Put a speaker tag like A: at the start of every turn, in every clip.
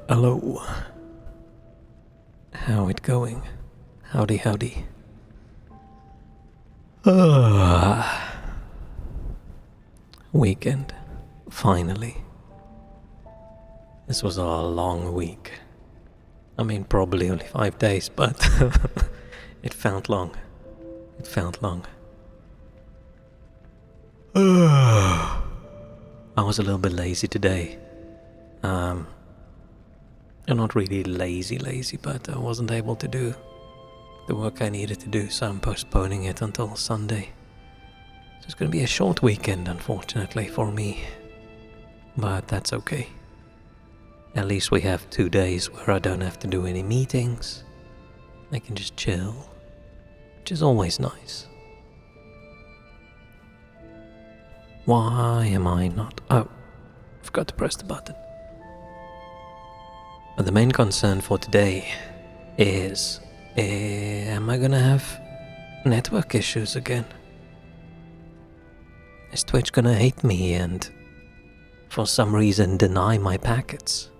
A: Hello. How it going? Howdy, howdy. Weekend. Finally. This was a long week. I mean, probably only 5 days, but it felt long. It felt long. I was a little bit lazy today. I'm not really lazy, but I wasn't able to do the work I needed to do, so I'm postponing it until Sunday. So it's gonna be a short weekend, unfortunately, for me. But that's okay. At least we have 2 days where I don't have to do any meetings. I can just chill, which is always nice. Why am I not... Oh, forgot to press the button. But the main concern for today is... am I gonna have network issues again? Is Twitch gonna hate me and for some reason deny my packets?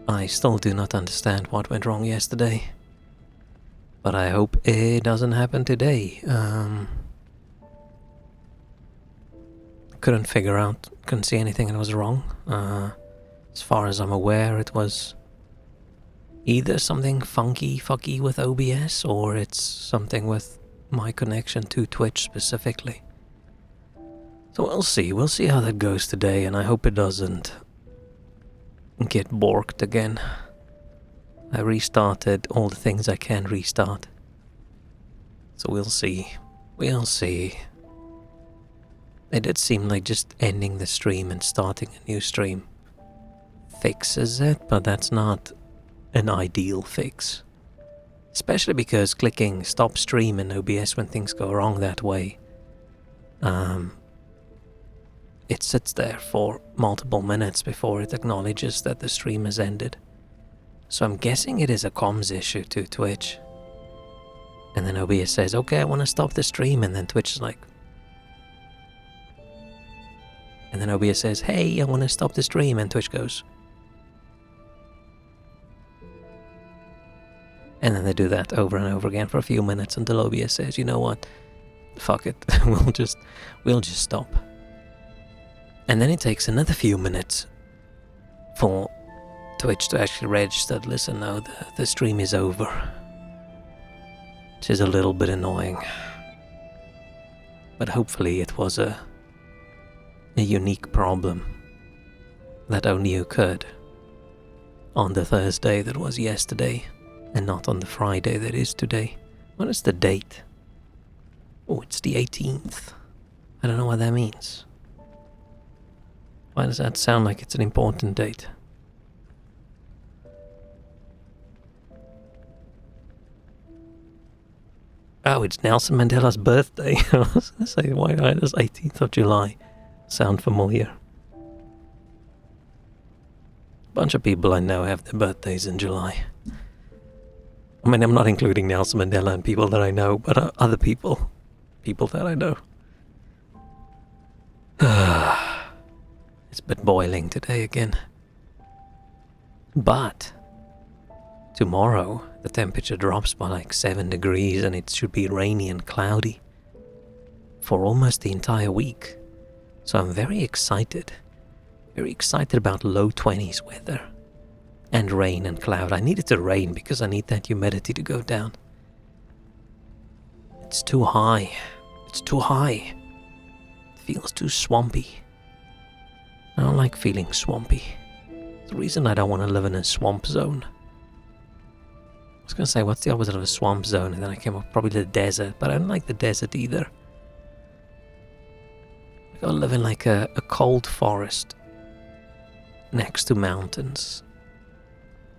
A: I still do not understand what went wrong yesterday, but I hope it doesn't happen today. Couldn't see anything that was wrong. As far as I'm aware, it was either something fucky with OBS, or it's something with my connection to Twitch specifically. So we'll see how that goes today, and I hope it doesn't get borked again. I restarted all the things I can restart. So we'll see. It did seem like just ending the stream and starting a new stream fixes it, but that's not an ideal fix. Especially because clicking stop stream in OBS when things go wrong that way, it sits there for multiple minutes before it acknowledges that the stream has ended. So I'm guessing it is a comms issue to Twitch. And then OBS says, okay, I want to stop the stream, and then Twitch is like... And then OBS says, hey, I want to stop the stream, and Twitch goes... And then they do that over and over again for a few minutes until OBS says, you know what, fuck it, we'll just stop. And then it takes another few minutes for Twitch to actually register, listen, no, the stream is over. Which is a little bit annoying. But hopefully it was a unique problem that only occurred on the Thursday that was yesterday, and not on the Friday that is today. What is the date? Oh, it's the 18th. I don't know what that means. Why does that sound like it's an important date? Oh, it's Nelson Mandela's birthday. I was going to say, why does 18th of July sound familiar? A bunch of people I know have their birthdays in July. I mean, I'm not including Nelson Mandela and people that I know, but other people. People that I know. It's a bit boiling today again. But tomorrow, the temperature drops by like 7 degrees and it should be rainy and cloudy for almost the entire week. So I'm very excited. Very excited about low 20s weather. And rain and cloud. I need it to rain because I need that humidity to go down. It's too high. It's too high. It feels too swampy. I don't like feeling swampy. It's the reason I don't want to live in a swamp zone. I was going to say, what's the opposite of a swamp zone? And then I came up probably the desert, but I don't like the desert either. I gotta live in like a cold forest next to mountains.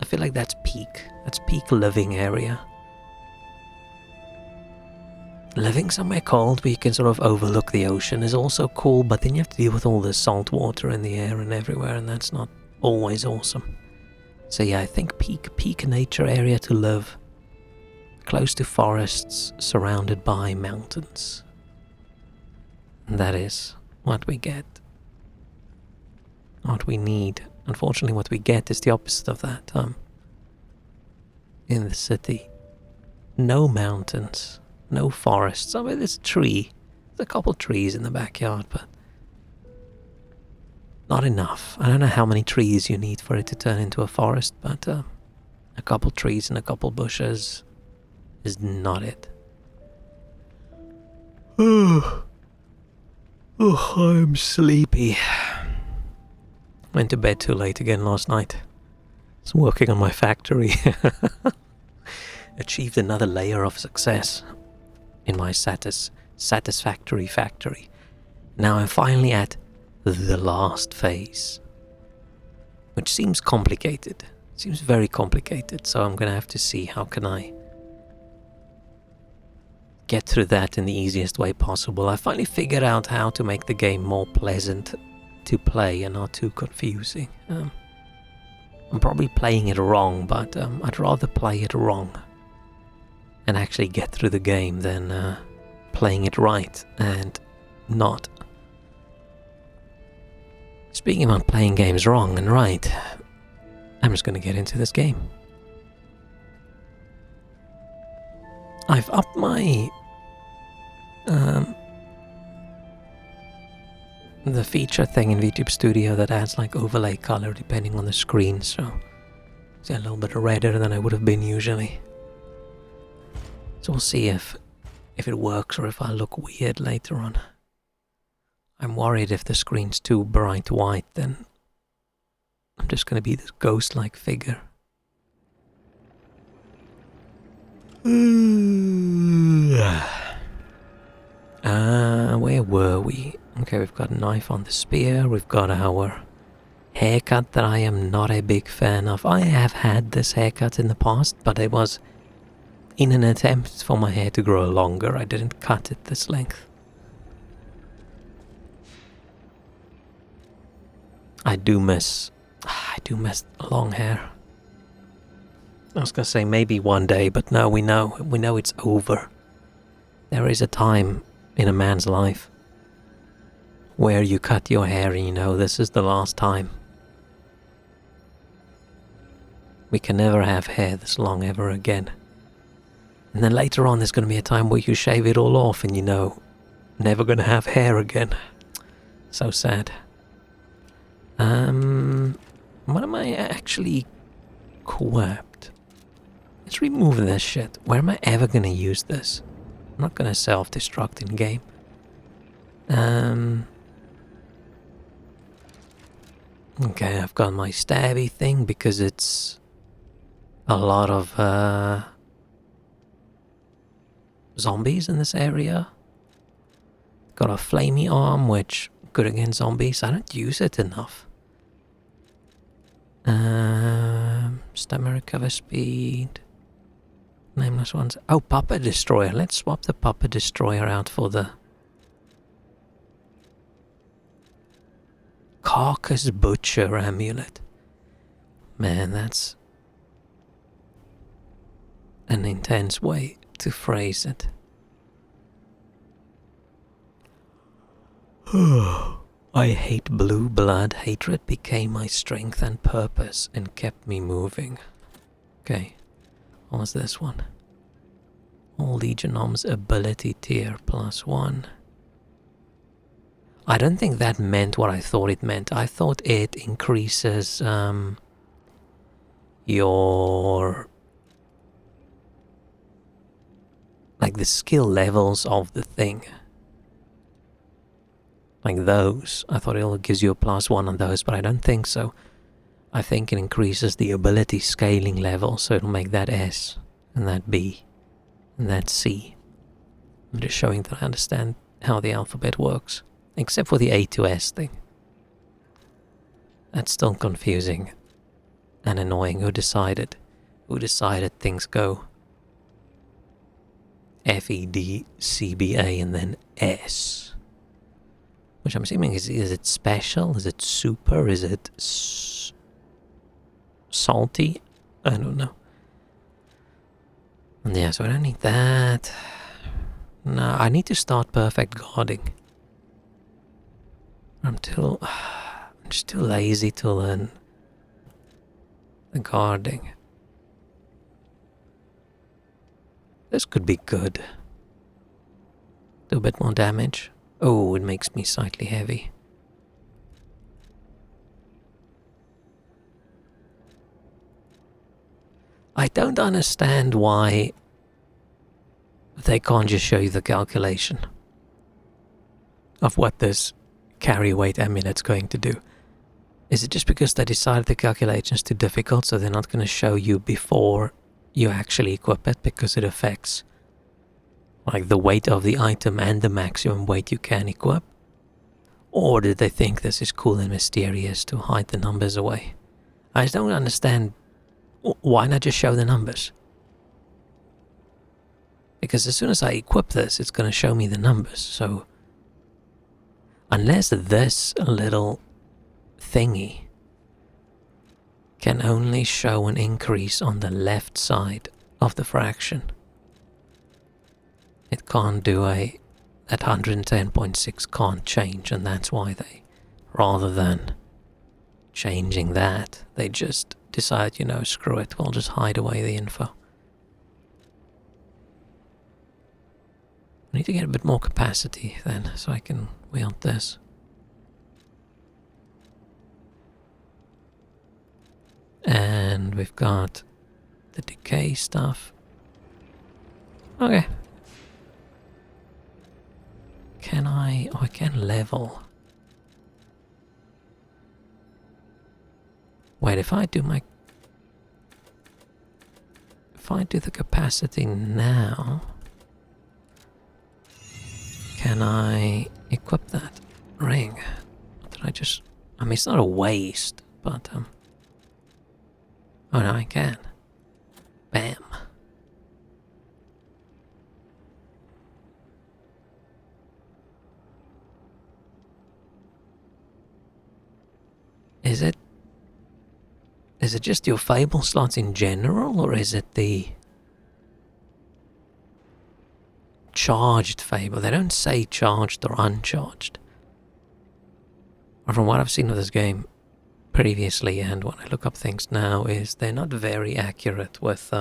A: I feel like that's peak. That's peak living area. Living somewhere cold where you can sort of overlook the ocean is also cool, but then you have to deal with all the salt water in the air and everywhere, and that's not always awesome. So yeah, I think peak nature area to live. Close to forests, surrounded by mountains. And that is what we get. What we need. Unfortunately, what we get is the opposite of that. In the city, no mountains, no forests. I mean, there's a tree. There's a couple trees in the backyard, but not enough. I don't know how many trees you need for it to turn into a forest, but a couple trees and a couple bushes is not it. Oh, I'm sleepy. Went to bed too late again last night. Was working on my factory. Achieved another layer of success in my satisfactory factory. Now I'm finally at the last phase, which seems complicated. Seems very complicated, so I'm gonna have to see how can I get through that in the easiest way possible. I finally figured out how to make the game more pleasant to play and not too confusing. I'm probably playing it wrong, but I'd rather play it wrong and actually get through the game than playing it right and not. Speaking about playing games wrong and right, I'm just gonna get into this game. I've upped my the feature thing in VTube Studio that adds like overlay color depending on the screen, so it's a little bit redder than I would have been usually. So we'll see if if it works or if I look weird later on. I'm worried if the screen's too bright white, then I'm just gonna be this ghost-like figure. Where were we? Okay, we've got a knife on the spear, we've got our haircut that I am not a big fan of. I have had this haircut in the past, but it was in an attempt for my hair to grow longer. I didn't cut it this length. I do miss long hair. I was gonna say maybe one day, but no, we know it's over. There is a time in a man's life where you cut your hair and you know this is the last time. We can never have hair this long ever again. And then later on there's gonna be a time where you shave it all off and you know, never gonna have hair again. So sad. What am I actually equipped? Let's remove this shit. Where am I ever gonna use this? I'm not gonna self-destruct in game. Okay, I've got my stabby thing because it's a lot of zombies in this area. Got a flamey arm, which good against zombies. I don't use it enough. Stamina recover speed. Nameless ones. Oh, Puppet Destroyer. Let's swap the Puppet Destroyer out for the Carcass Butcher Amulet. Man, that's an intense way to phrase it. I hate blue blood. Hatred became my strength and purpose and kept me moving. Okay, what was this one? All Legionom's ability tier +1. I don't think that meant what I thought it meant. I thought it increases your... like the skill levels of the thing. Like those. I thought it gives you a +1 on those, but I don't think so. I think it increases the ability scaling level, so it'll make that S, and that B, and that C. I'm just showing that I understand how the alphabet works. Except for the A to S thing. That's still confusing and annoying. Who decided things go F, E, D, C, B, A, and then S? Which I'm assuming is it special? Is it super? Is it salty? I don't know. And yeah, so I don't need that. No, I need to start perfect guarding. I'm just too lazy to learn the guarding. This could be good. Do a bit more damage. Oh, it makes me slightly heavy. I don't understand why they can't just show you the calculation of what this carry weight amulet's going to do. Is it just because they decided the calculation's too difficult, so they're not going to show you before you actually equip it because it affects like the weight of the item and the maximum weight you can equip? Or did they think this is cool and mysterious to hide the numbers away? I just don't understand. Why not just show the numbers? Because as soon as I equip this, it's going to show me the numbers, so unless this little thingy can only show an increase on the left side of the fraction, it can't do that 110.6 can't change, and that's why they, rather than changing that, they just decide, you know, screw it, we'll just hide away the info. I need to get a bit more capacity then, so I can wield this. And we've got the decay stuff. Okay. can I... Oh, I can level. Wait, if I do my... If I do the capacity now... Can I equip that ring? Or did I just... I mean, it's not a waste, but... Oh no, I can. Bam. Is it just your Fable slots in general, or is it the charged Fable? They don't say charged or uncharged. Or from what I've seen of this game previously, and when I look up things now, is they're not very accurate with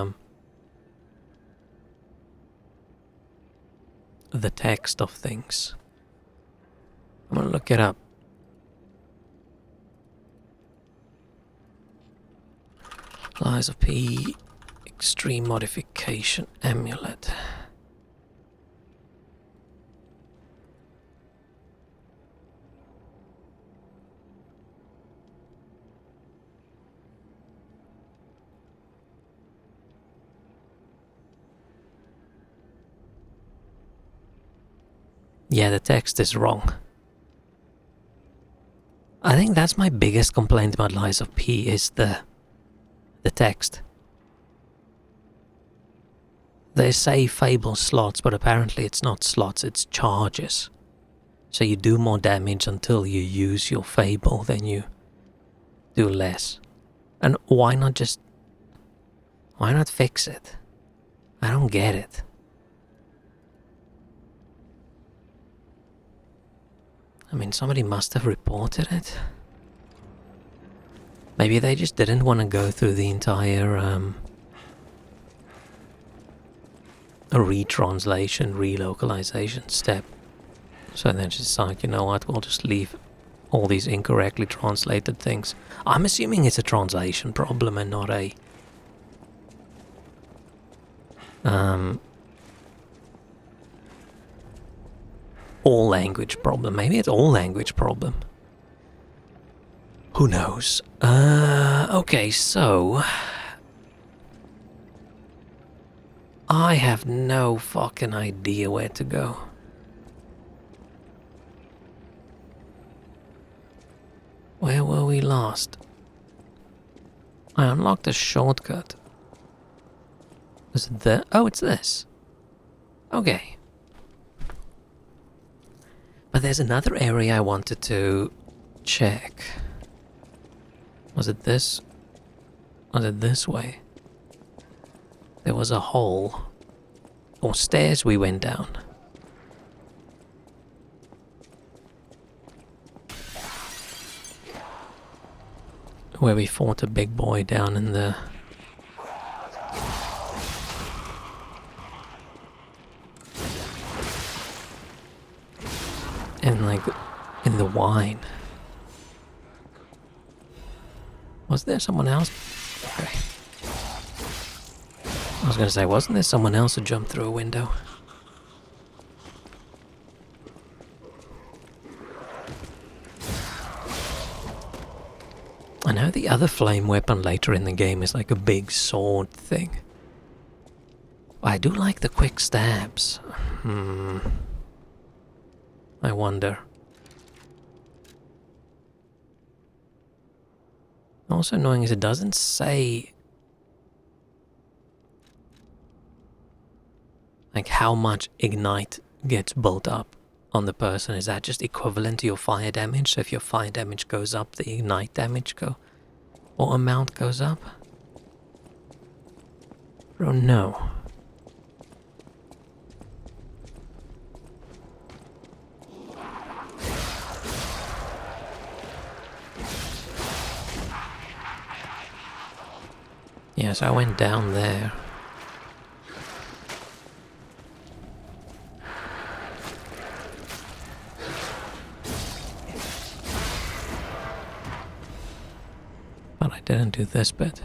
A: the text of things. I'm gonna look it up. Lies of P Extreme Modification Amulet. Yeah, the text is wrong. I think that's my biggest complaint about Lies of P is the text. They say Fable slots, but apparently it's not slots, it's charges. So you do more damage until you use your Fable, then you do less. And why not fix it? I don't get it. I mean, somebody must have reported it. Maybe they just didn't want to go through the entire retranslation, relocalization step. So they're just like, you know what, we'll just leave all these incorrectly translated things. I'm assuming it's a translation problem and not a all language problem. Maybe it's all language problem. Who knows? Okay, so... I have no fucking idea where to go. Where were we last? I unlocked a shortcut. Is it there? Oh, it's this. Okay. But there's another area I wanted to check. Was it this? Was it this way? There was a hole. Or stairs we went down. Where we fought a big boy down in the... in the wine. Was there someone else? Okay. I was gonna say, wasn't there someone else who jumped through a window? I know the other flame weapon later in the game is like a big sword thing. I do like the quick stabs. I wonder. Also annoying is it doesn't say like how much ignite gets built up on the person. Is that just equivalent to your fire damage? So if your fire damage goes up, the ignite damage or amount goes up? I don't know. Yes, I went down there. But I didn't do this bit.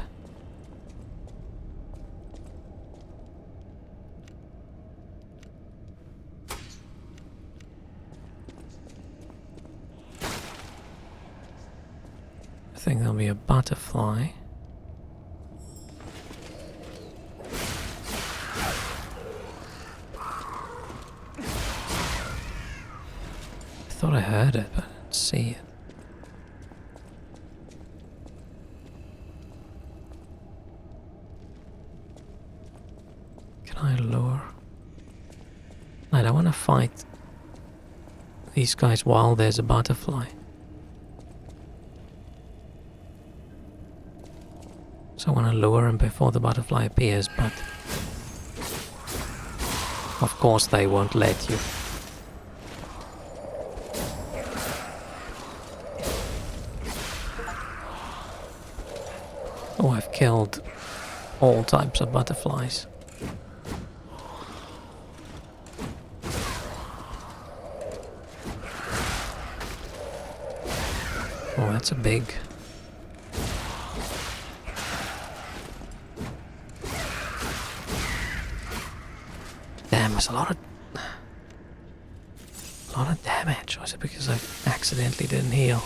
A: think there'll be a butterfly. I thought I heard it, but I didn't see it. Can I lure? I don't want to fight these guys while there's a butterfly. So I want to lure him before the butterfly appears, but of course they won't let you. Oh, I've killed all types of butterflies. Oh, that's a big... Damn, there's a lot of damage. Was it because I accidentally didn't heal?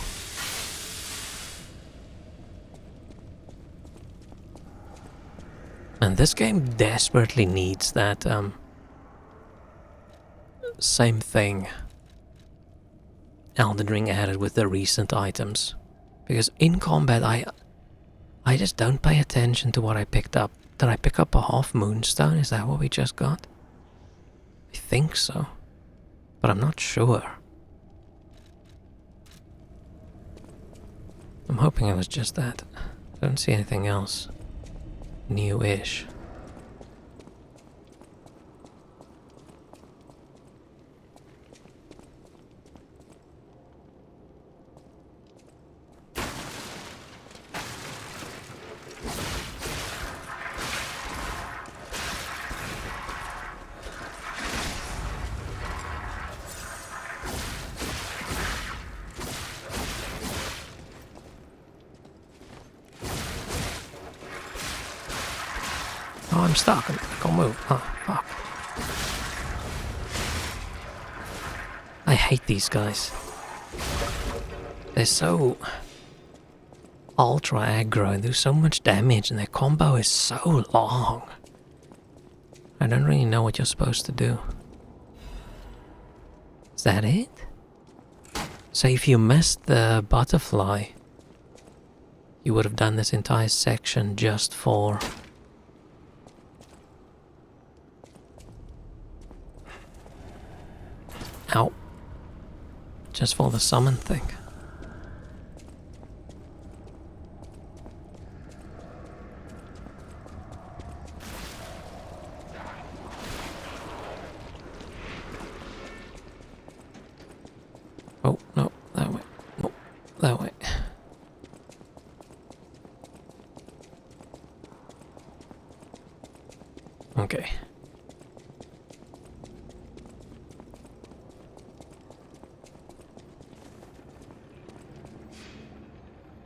A: And this game desperately needs that same thing Elden Ring added with the recent items. Because in combat I just don't pay attention to what I picked up. Did I pick up a half moonstone? Is that what we just got? I think so. But I'm not sure. I'm hoping it was just that. I don't see anything else new-ish. Oh, I'm stuck. I can't move. Oh, fuck. I hate these guys. They're so ultra aggro and do so much damage, and their combo is so long. I don't really know what you're supposed to do. Is that it? So if you missed the butterfly, you would have done this entire section just for... Ow. Just for the summon thing. Oh, no, that way. No, that way. Okay.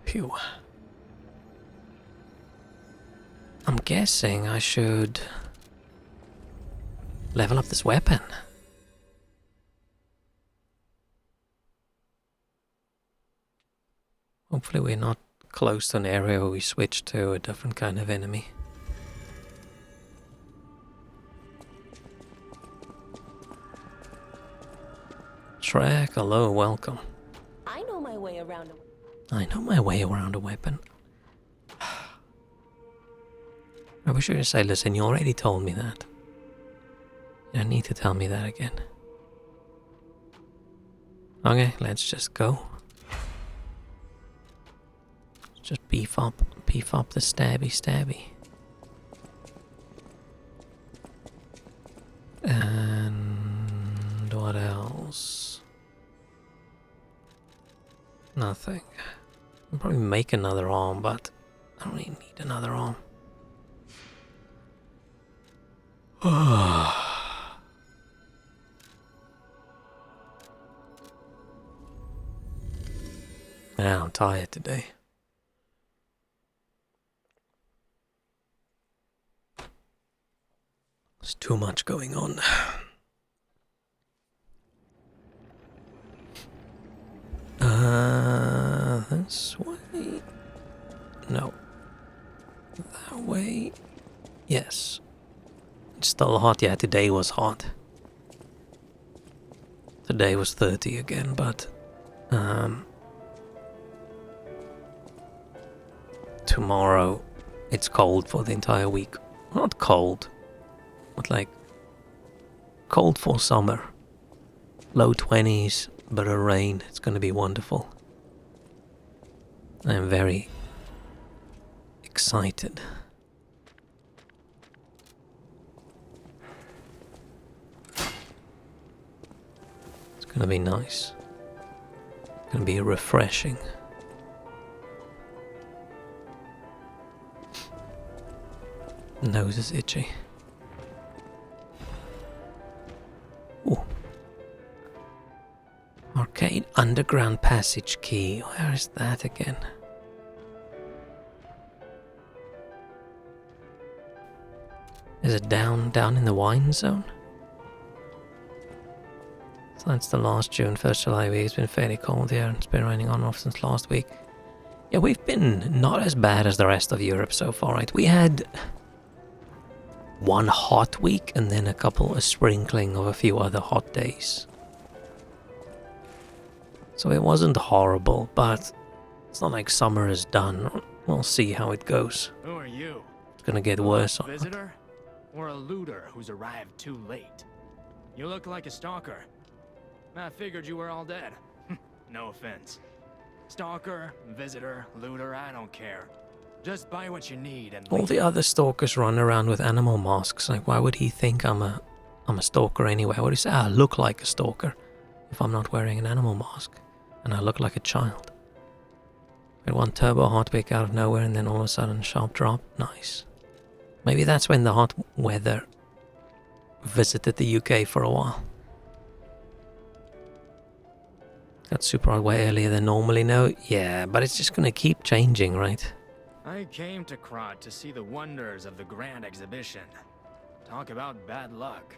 A: Phew. I'm guessing I should level up this weapon. Hopefully we're not close to an area where we switch to a different kind of enemy. Shrek, hello, welcome.
B: I know my way around a...
A: I know my way around a weapon. I wish you could say, listen, you already told me that. You don't need to tell me that again. Okay, let's just go. Just beef up the stabby. And what else? Nothing. I'll probably make another arm, but I don't really need another arm. Yeah, I'm tired today. There's too much going on. This way. It's still hot. Yeah, today was hot. Today was 30 again, but tomorrow it's cold for the entire week. Not cold, but like cold for summer. Low 20s, but a rain. It's going to be wonderful. I am very excited. It's going to be nice. It's going to be refreshing. Nose is itchy. Ooh. Arcade underground passage key. Where is that again? Is it down in the wine zone? So that's the last June, 1st July week. It's been fairly cold here and it's been raining on and off since last week. Yeah, we've been not as bad as the rest of Europe so far, right? We had one hot week and then a sprinkling of a few other hot days. So it wasn't horrible, but it's not like summer is done. We'll see how it goes.
C: Who are you?
A: It's gonna get worse.
C: A visitor? Or a looter who's arrived too late? You look like a stalker. I figured you were all dead. No offense. Stalker, visitor, looter, I don't care. Just buy what you need and
A: all the other stalkers run around with animal masks. Like, why would he think I'm a stalker anyway? Why would he say I look like a stalker if I'm not wearing an animal mask and I look like a child? We had one turbo hot week out of nowhere and then all of a sudden sharp drop. Nice. Maybe that's when the hot weather visited the UK for a while. Got super hot way earlier than normally. No, yeah, but it's just gonna keep changing, right?
C: I came to Krat to see the wonders of the Grand Exhibition. Talk about bad luck.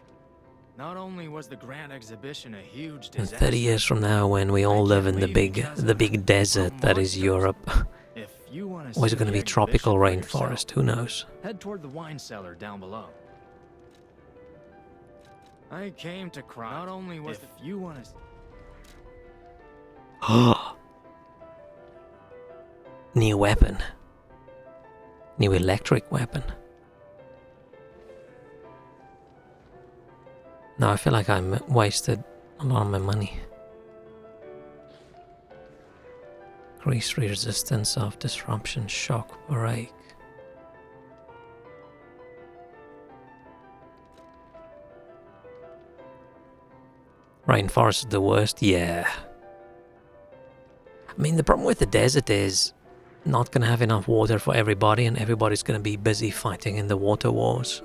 C: Not only was the Grand Exhibition a huge
A: And
C: disaster,
A: 30 years from now, when we all live in the big desert that is Europe,
C: if you want to
A: or is it
C: see
A: going to
C: the
A: be tropical
C: exhibition for
A: rainforest?
C: yourself,
A: Who knows?
C: head toward the wine cellar down below. I came to Krat. Not only was if you want to
A: New weapon. New electric weapon. No, I feel like I wasted a lot of my money. Increase resistance of disruption, shock, break. Rainforest is the worst, yeah. I mean, the problem with the desert is not going to have enough water for everybody, and everybody's going to be busy fighting in the water wars.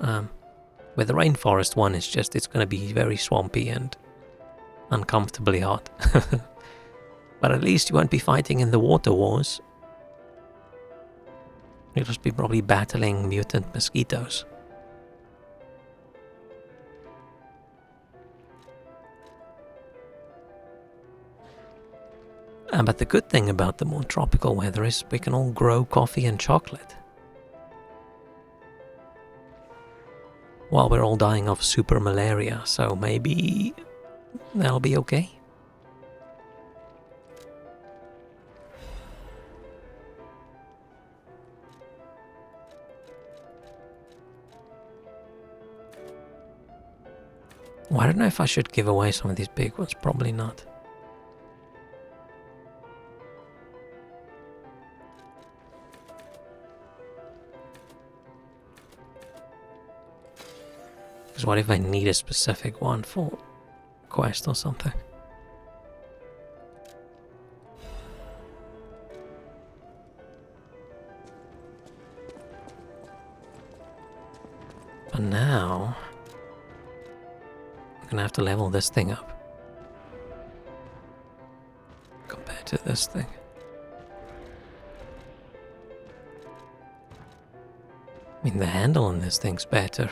A: With the rainforest one, it's going to be very swampy and uncomfortably hot. But at least you won't be fighting in the water wars. You'll just be probably battling mutant mosquitoes. But the good thing about the more tropical weather is we can all grow coffee and chocolate. While we're all dying of super malaria, so maybe that'll be okay. Well, I don't know if I should give away some of these big ones, probably not. Because what if I need a specific one for quest or something? But now I'm gonna have to level this thing up compared to this thing. I mean, the handle on this thing's better.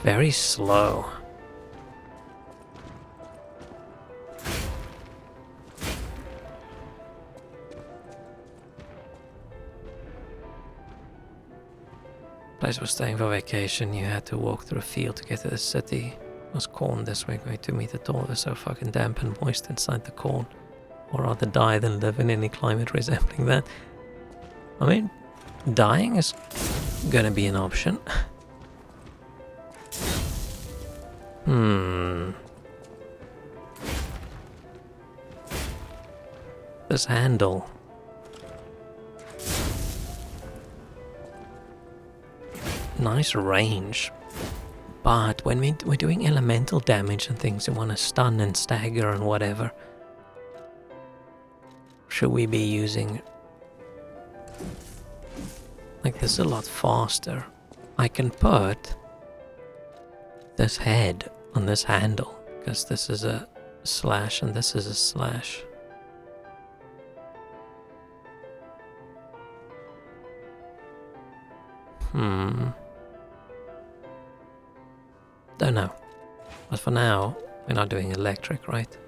A: Very slow. Place was staying for vacation. You had to walk through a field to get to the city. It was corn this week, way 2 meters tall. It was so fucking damp and moist inside the corn. Or rather die than live in any climate resembling that. I mean, dying is gonna be an option. This handle. Nice range. But when we're doing elemental damage and things, you want to stun and stagger and whatever. Should we be using... Like, this is a lot faster. I can put this head on this handle, because this is a slash and this is a slash. Don't know. But for now, we're not doing electric, right?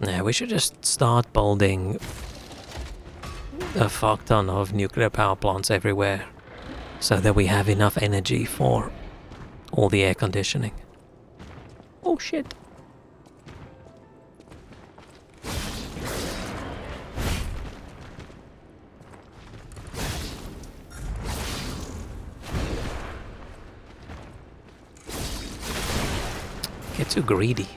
A: Yeah, we should just start building a fuck ton of nuclear power plants everywhere so that we have enough energy for all the air conditioning. Oh shit. Get too greedy.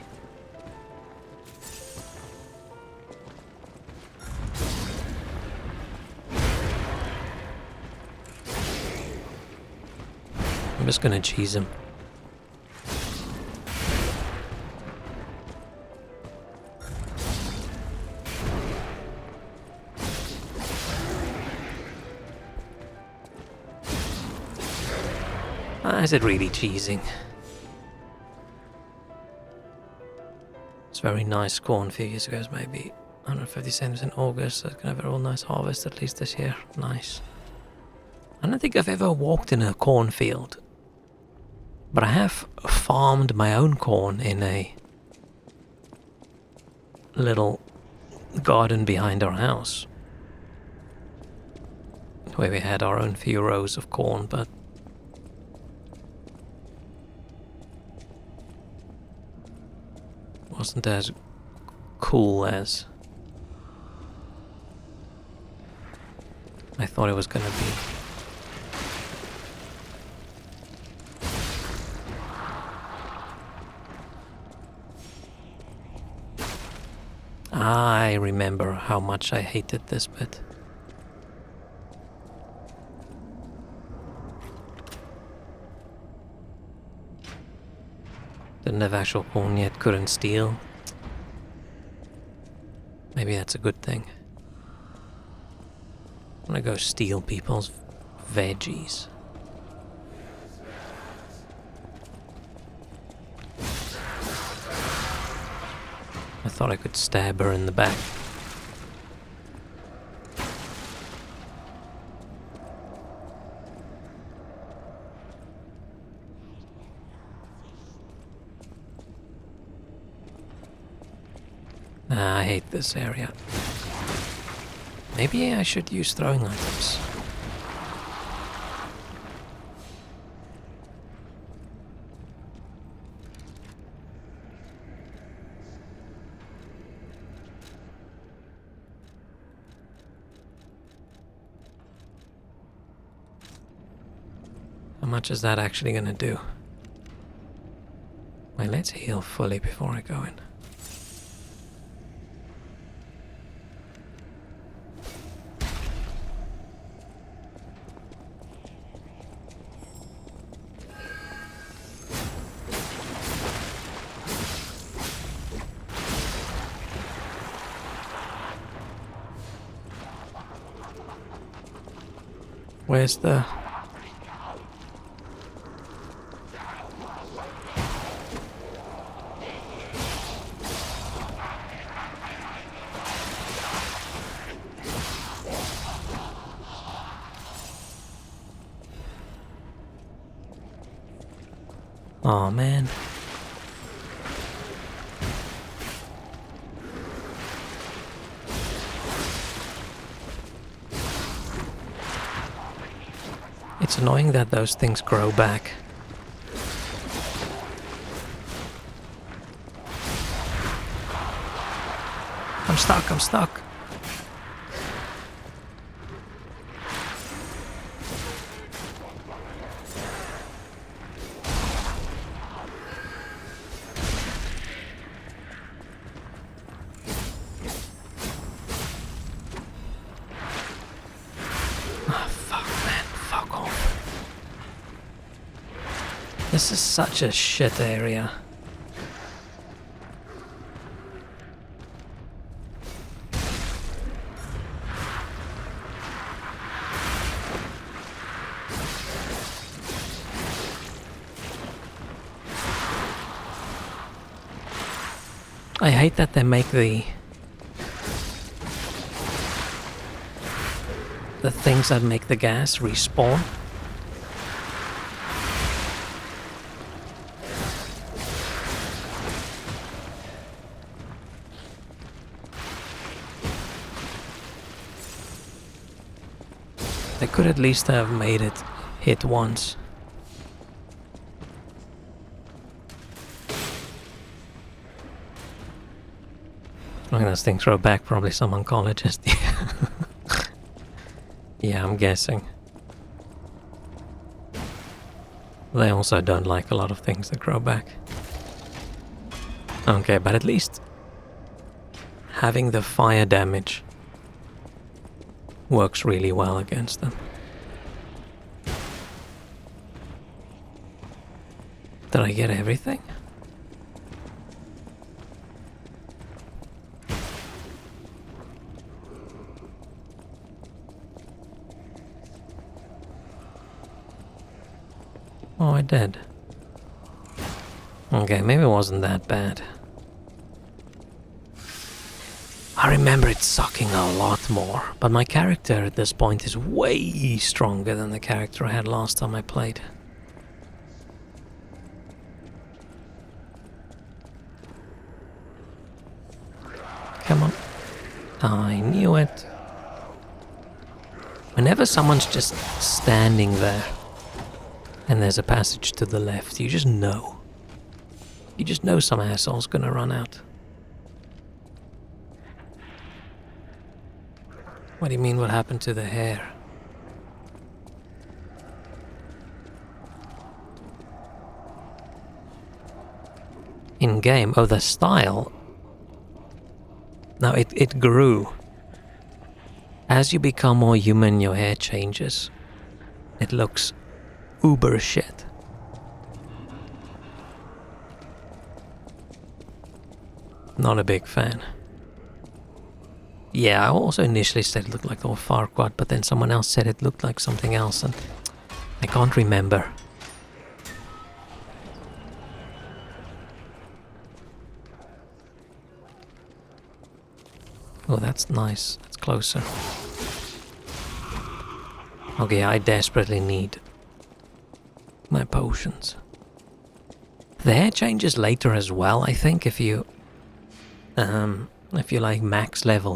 A: I'm just gonna cheese him. Is it really cheesing? It's very nice corn a few years ago, maybe 150 cents in August, so it's gonna have a real nice harvest at least this year. Nice. I don't think I've ever walked in a cornfield, but I have farmed my own corn in a little garden behind our house, where we had our own few rows of corn, but wasn't as cool as I thought it was gonna be. I remember how much I hated this bit. Didn't have actual corn yet, couldn't steal. Maybe that's a good thing. I'm gonna go steal people's veggies. I thought I could stab her in the back. I hate this area. Maybe I should use throwing items. How much is that actually gonna do? Wait, let's heal fully before I go in. Where's the... Oh man. It's annoying that those things grow back. I'm stuck, I'm stuck. This is such a shit area. I hate that they make the things that make the gas respawn. They could at least have made it hit once. Look at this thing throw back, probably some oncologist. Yeah, I'm guessing. They also don't like a lot of things that grow back. Okay, but at least having the fire damage works really well against them. Did I get everything? Oh, I did. Okay, maybe it wasn't that bad. I remember it sucking a lot more, but my character at this point is way stronger than the character I had last time I played. Come on. I knew it. Whenever someone's just standing there and there's a passage to the left, you just know. You just know some asshole's gonna run out. What do you mean what happened to the hair? In game? Oh, the style. No, it grew. As you become more human, your hair changes. It looks uber shit. Not a big fan. Yeah, I also initially said it looked like old Farquaad, but then someone else said it looked like something else, and I can't remember. Oh, that's nice. That's closer. Okay, I desperately need my potions. The hair changes later as well, I think, if you like max level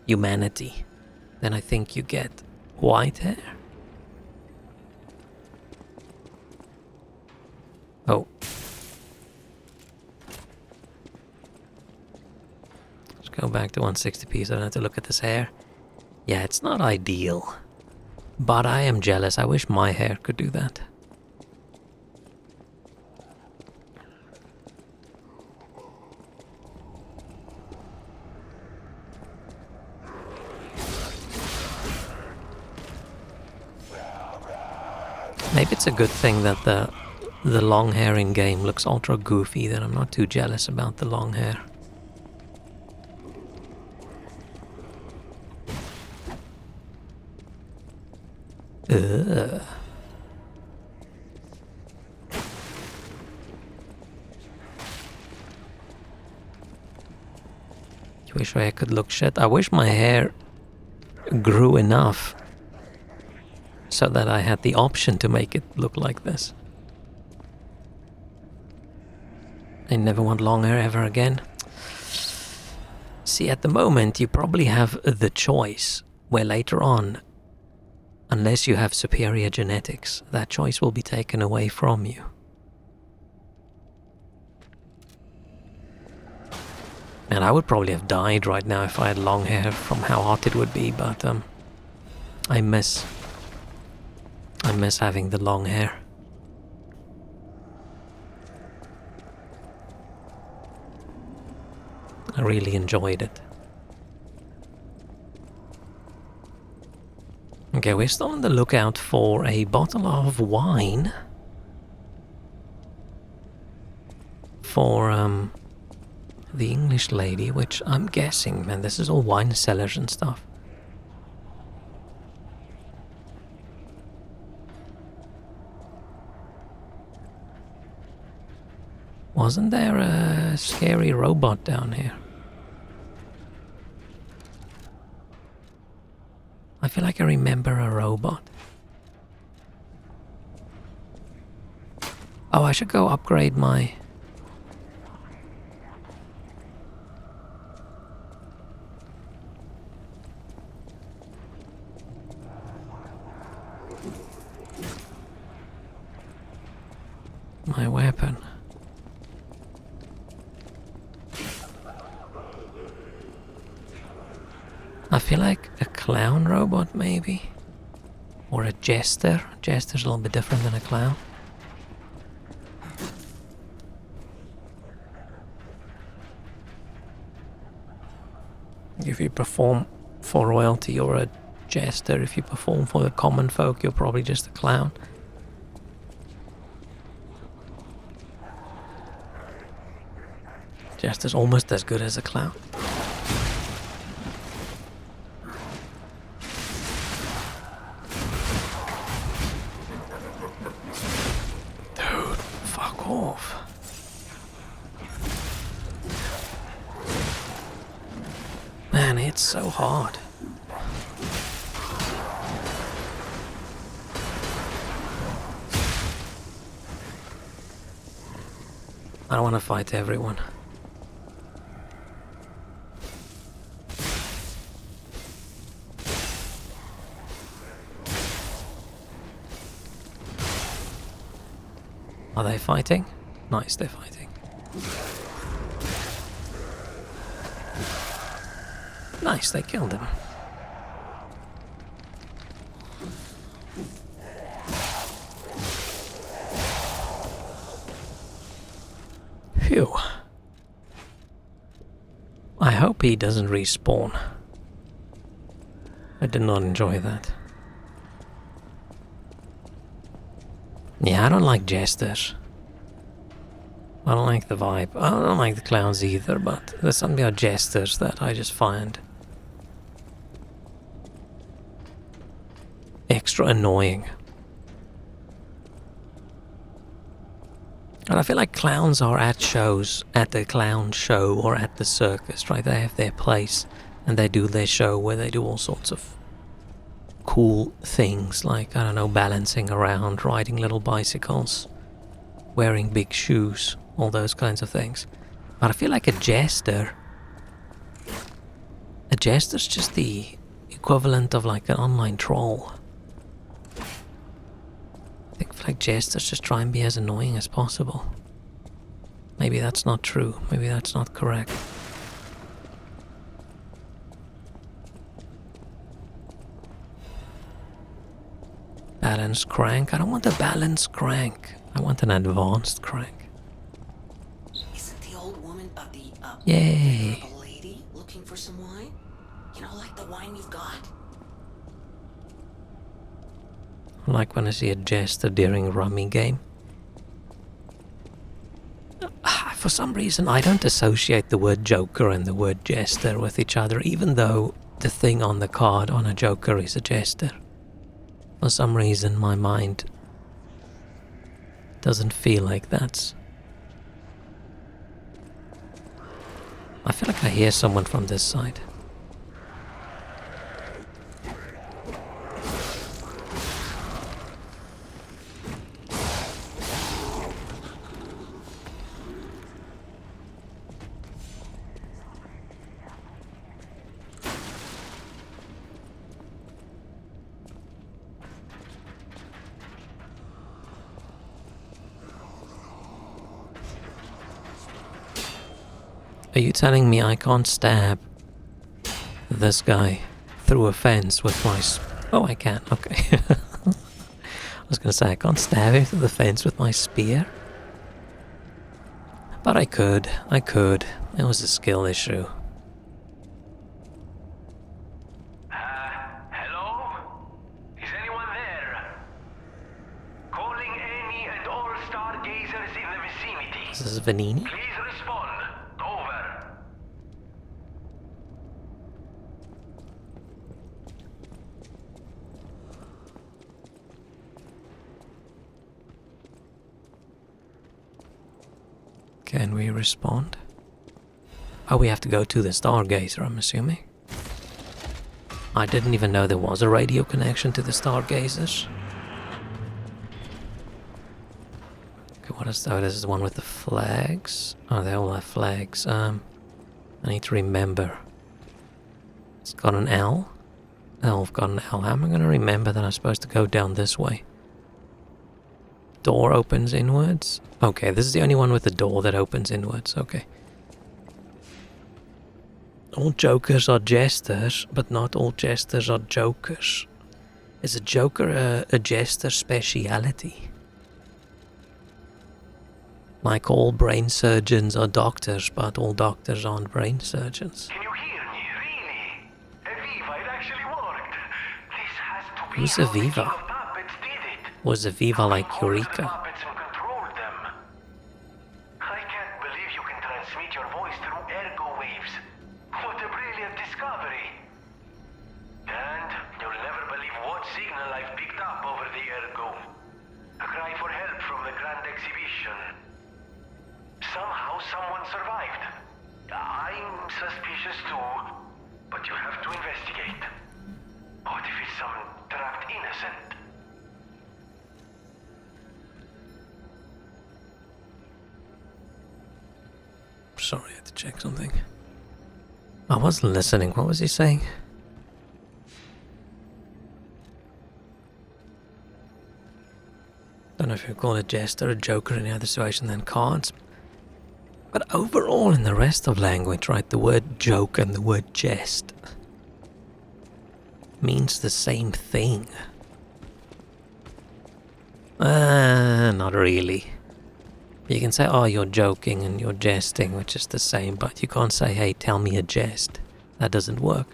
A: humanity, then I think you get white hair. Oh. Let's go back to 160p so I don't have to look at this hair. Yeah, it's not ideal, but I am jealous. I wish my hair could do that. Maybe it's a good thing that the long hair in game looks ultra goofy, that I'm not too jealous about the long hair. Ugh. You wish my hair could look shit? I wish my hair grew enough so that I had the option to make it look like this. I never want long hair ever again. See, at the moment you probably have the choice where later on unless you have superior genetics, that choice will be taken away from you. And I would probably have died right now if I had long hair from how hot it would be, but I miss having the long hair. I really enjoyed it. Okay, we're still on the lookout for a bottle of wine for the English lady, which I'm guessing, man, this is all wine cellars and stuff. Wasn't there a scary robot down here? I feel like I remember a robot. Oh, I should go upgrade my... my weapon. I feel like a clown robot, maybe? Or a jester. Jester's a little bit different than a clown. If you perform for royalty, you're a jester. If you perform for the common folk, you're probably just a clown. Jester's almost as good as a clown. Dude, fuck off. Man, it's so hard. I don't want to fight everyone. Are they fighting? Nice, they're fighting. Nice, they killed him. Phew. I hope he doesn't respawn. I did not enjoy that. Yeah, I don't like jesters. I don't like the vibe. I don't like the clowns either, but there's something about jesters that I just find extra annoying. And I feel like clowns are at shows, at the clown show or at the circus, right? They have their place and they do their show where they do all sorts of cool things like, I don't know, balancing around, riding little bicycles, wearing big shoes, all those kinds of things. But I feel like a jester's just the equivalent of like an online troll. I feel like jesters just try and be as annoying as possible. Maybe that's not true. Maybe that's not correct. Balanced crank? I don't want a balanced crank. I want an advanced crank.
D: Isn't the old woman of the
A: Yay.
D: venerable lady looking for some wine? You know, like the wine you've got?
A: Like when I see a jester during a rummy game. For some reason, I don't associate the word joker and the word jester with each other, even though the thing on the card on a joker is a jester. For some reason, my mind doesn't feel like that's... I feel like I hear someone from this side. Are you telling me I can't stab this guy through a fence with my... Oh, I can. Okay. I was going to say, I can't stab him through the fence with my spear. But I could. It was a skill issue.
E: Hello? Is anyone there? Calling any and all stargazers in the vicinity.
A: This is Vanini?
E: Please respond. Over.
A: Can we respond? Oh, we have to go to the Stargazer, I'm assuming. I didn't even know there was a radio connection to the Stargazers. Okay, what is that? Oh, this is the one with the flags. Oh, they all have flags. I need to remember. It's got an L. Oh, I've got an L. How am I going to remember that I'm supposed to go down this way? Door opens inwards. Okay, this is the only one with the door that opens inwards. Okay. All jokers are jesters, but not all jesters are jokers. Is a joker a jester speciality? Like all brain surgeons are doctors, but all doctors aren't brain surgeons.
E: Can you hear me? Really? Aviva, it actually worked. This has to be
A: Who's
E: how the
A: Aviva?
E: king of puppets did it.
A: Was Aviva like
E: Hold the
A: Eureka?
E: puppets and control them. I can't believe you can transmit your voice through ergo waves. What a brilliant discovery. And you'll never believe what signal I've picked up over the ergo. A cry for help from the Grand Exhibition. Somehow someone survived. I'm suspicious too, but you have to investigate. What if it's some trapped innocent?
A: Sorry, I had to check something. I wasn't listening. What was he saying? Don't know if you call a jester a joker in the other situation than cards. But overall in the rest of language, right, the word joke and the word jest means the same thing. Not really. You can say, oh, you're joking and you're jesting, which is the same, but you can't say, hey, tell me a jest. That doesn't work.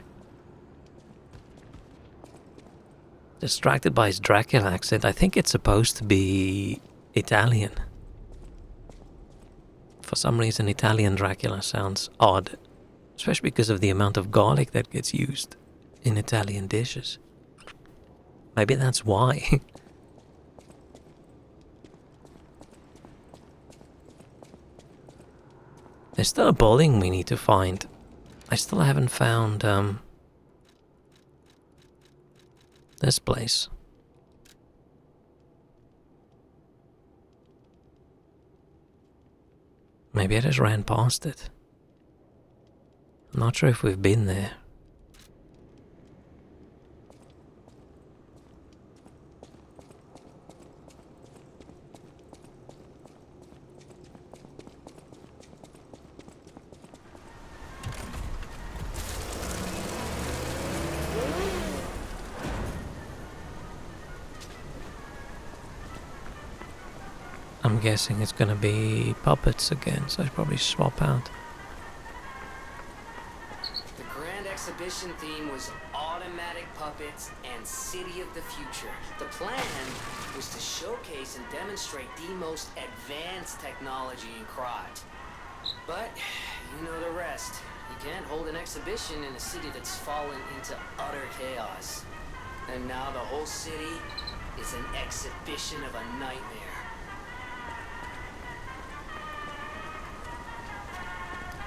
A: Distracted by his Dracula accent, I think it's supposed to be Italian. For some reason, Italian Dracula sounds odd, especially because of the amount of garlic that gets used in Italian dishes. Maybe that's why. There's still a building we need to find. I still haven't found, this place. Maybe I just ran past it. I'm not sure if we've been there. I'm guessing it's gonna be puppets again, so I'd probably swap out.
F: The Grand Exhibition theme was automatic puppets and City of the Future. The plan was to showcase and demonstrate the most advanced technology in Krat. But, you know the rest. You can't hold an exhibition in a city that's fallen into utter chaos. And now the whole city is an exhibition of a nightmare.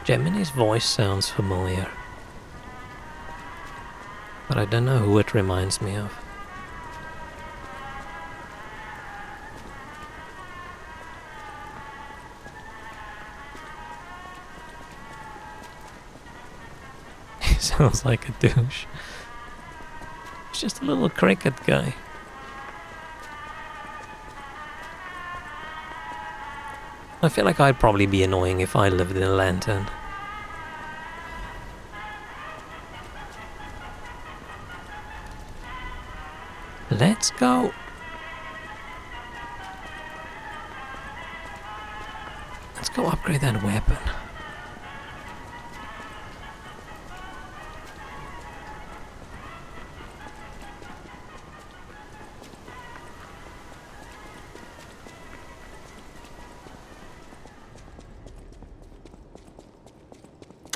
A: Gemini's voice sounds familiar, but I don't know who it reminds me of. He sounds like a douche. He's just a little cricket guy. I feel like I'd probably be annoying if I lived in a lantern. Let's go. Let's go upgrade that weapon.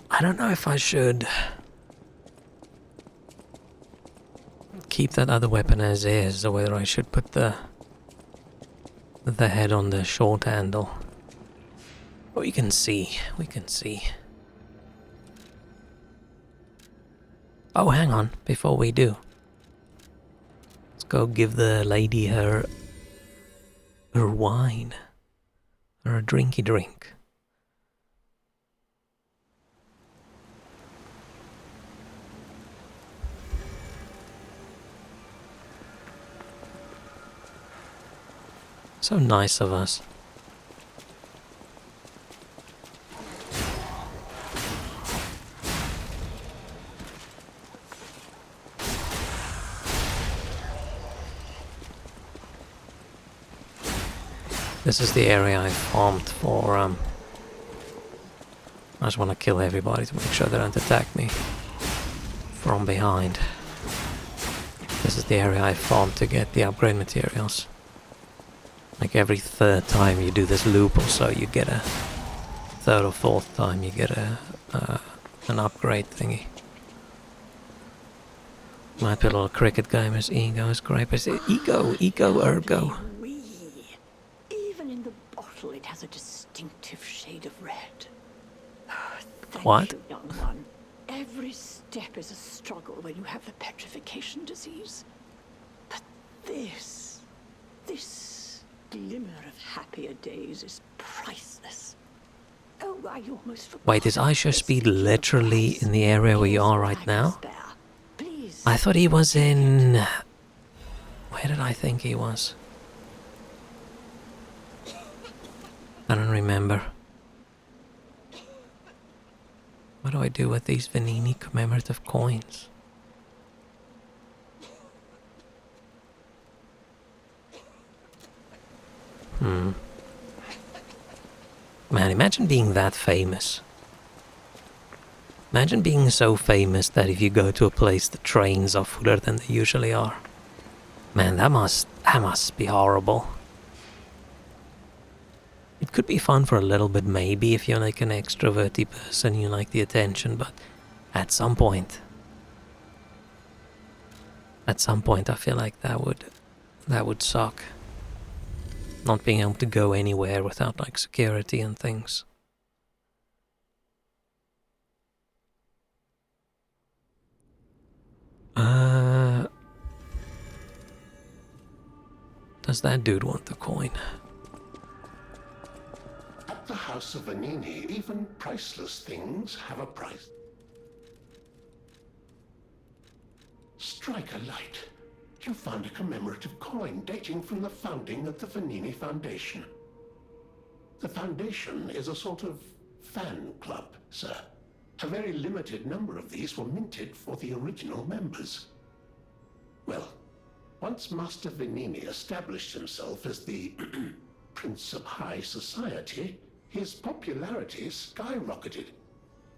A: I don't know if I should keep that other weapon as is, or whether I should put the head on the short handle. We can see. Oh, hang on, before we do. Let's go give the lady her wine. Or a drinky drink. So nice of us. This is the area I farmed for, I just want to kill everybody to make sure they don't attack me from behind. This is the area I farmed to get the upgrade materials. Like every third time you do this loop or so, you get a third or fourth time you get an upgrade thingy. Might be a little cricket gamer's ego is great, but it's ego, ergo.
G: Wee. Even in the bottle, it has a distinctive shade of red. Thank
A: What?
G: you, young one. Every step is a struggle when you have the petrification disease. But this glimmer of happier days is priceless. Oh, I almost forgot.
A: Wait, is Aisha Speed literally in the area where you are right now?
G: Please.
A: I thought he was in... Where did I think he was? I don't remember. What do I do with these Venini commemorative coins? Man, imagine being that famous. Imagine being so famous that if you go to a place, the trains are fuller than they usually are. Man, that must be horrible. It could be fun for a little bit, maybe, if you're like an extroverty person, you like the attention, but at some point, I feel like that would suck. Not being able to go anywhere without like security and things. Does that dude want the coin?
H: At the House of Venini, even priceless things have a price. Strike a light. You found a commemorative coin dating from the founding of the Venini Foundation. The Foundation is a sort of fan club, sir. A very limited number of these were minted for the original members. Well, once Master Venini established himself as the Prince of High Society, his popularity skyrocketed,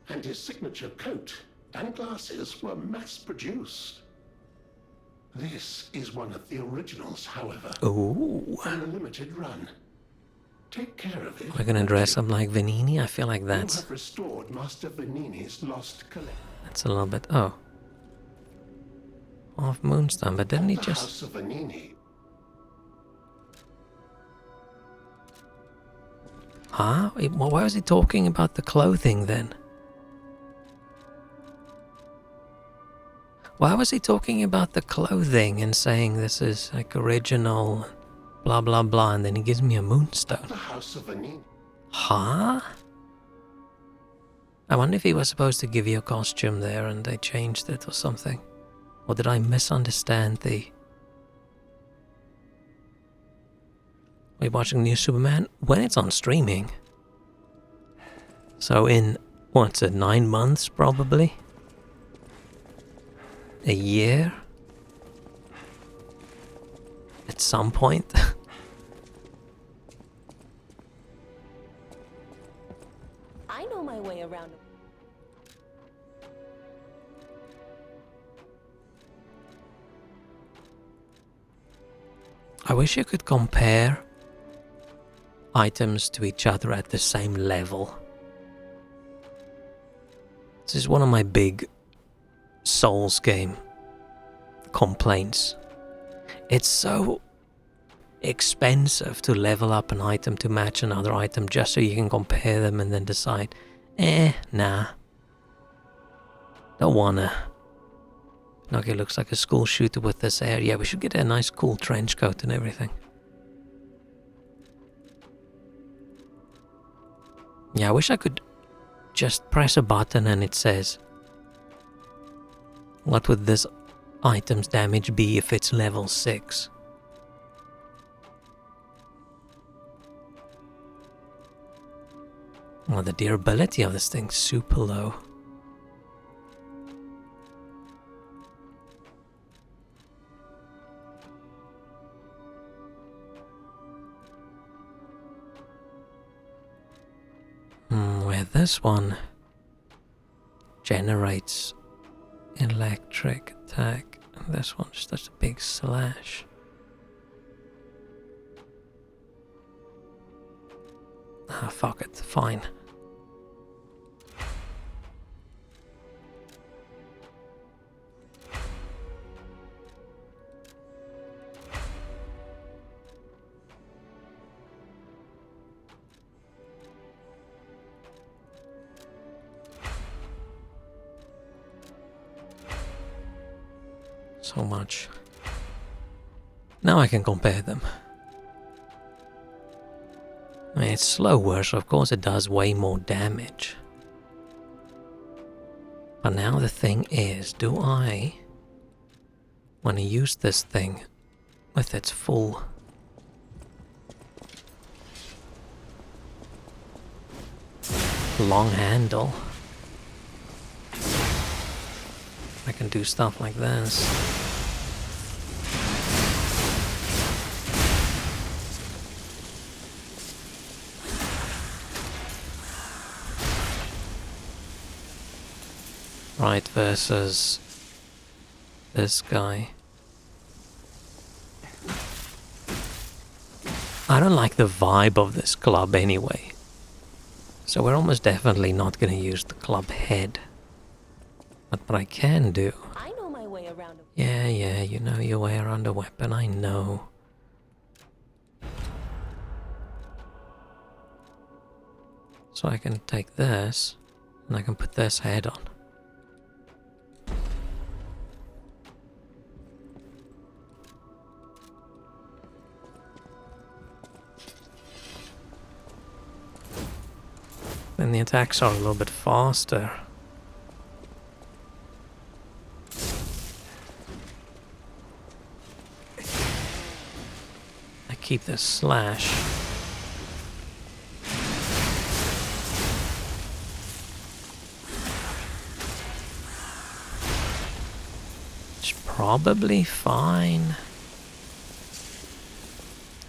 H: and his signature coat and glasses were mass-produced. This is one of the originals, however.
A: Ooh.
H: On a limited run. Take care of it.
A: We're gonna dress up like Venini? I feel like
H: You
A: that's
H: have restored Master Venini's lost collection.
A: a little bit... Oh. Off Moonstone, but didn't he
H: The
A: just...
H: House of Venini.
A: Huh? Why was he talking about the clothing then? Why was he talking about the clothing and saying this is like original, blah blah blah, and then he gives me a moonstone?
H: The House of Venini.
A: Huh? I wonder if he was supposed to give you a costume there and they changed it or something. Or did I misunderstand the... Are you watching New Superman? When it's on streaming. So in, what's it, 9 months probably? A year? some point.
B: I know my way around.
A: I wish you could compare items to each other at the same level. This is one of my big Souls game complaints. It's so expensive to level up an item to match another item just so you can compare them and then decide, nah. Don't wanna. Okay, looks like a school shooter with this hair. Yeah, we should get a nice cool trench coat and everything. Yeah, I wish I could just press a button and it says, what would this item's damage be if it's level 6? Well, the durability of this thing's super low. Where this one generates electric attack, and this one just does a big slash. Ah, fuck it, fine. So much. Now I can compare them. I mean, it's slower, so of course it does way more damage. But now the thing is, do I want to use this thing with its full long handle? I can do stuff like this. Right, versus this guy. I don't like the vibe of this club anyway. So we're almost definitely not going to use the club head. But what I can do...
B: I know my way around.
A: Yeah, you know your way around a weapon, I know. So I can take this, and I can put this head on. Then the attacks are a little bit faster. I keep this slash. It's probably fine.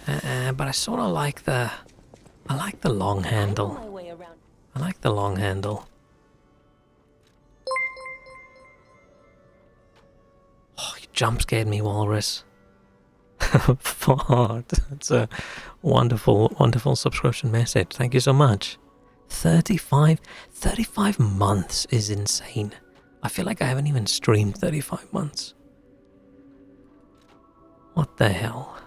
A: But I sort of like the... I like the long handle.
B: My way around.
A: I like the long handle. Oh, you jump scared me, Walrus. Fart. That's a wonderful, wonderful subscription message. Thank you so much. 35 months is insane. I feel like I haven't even streamed 35 months. What the hell?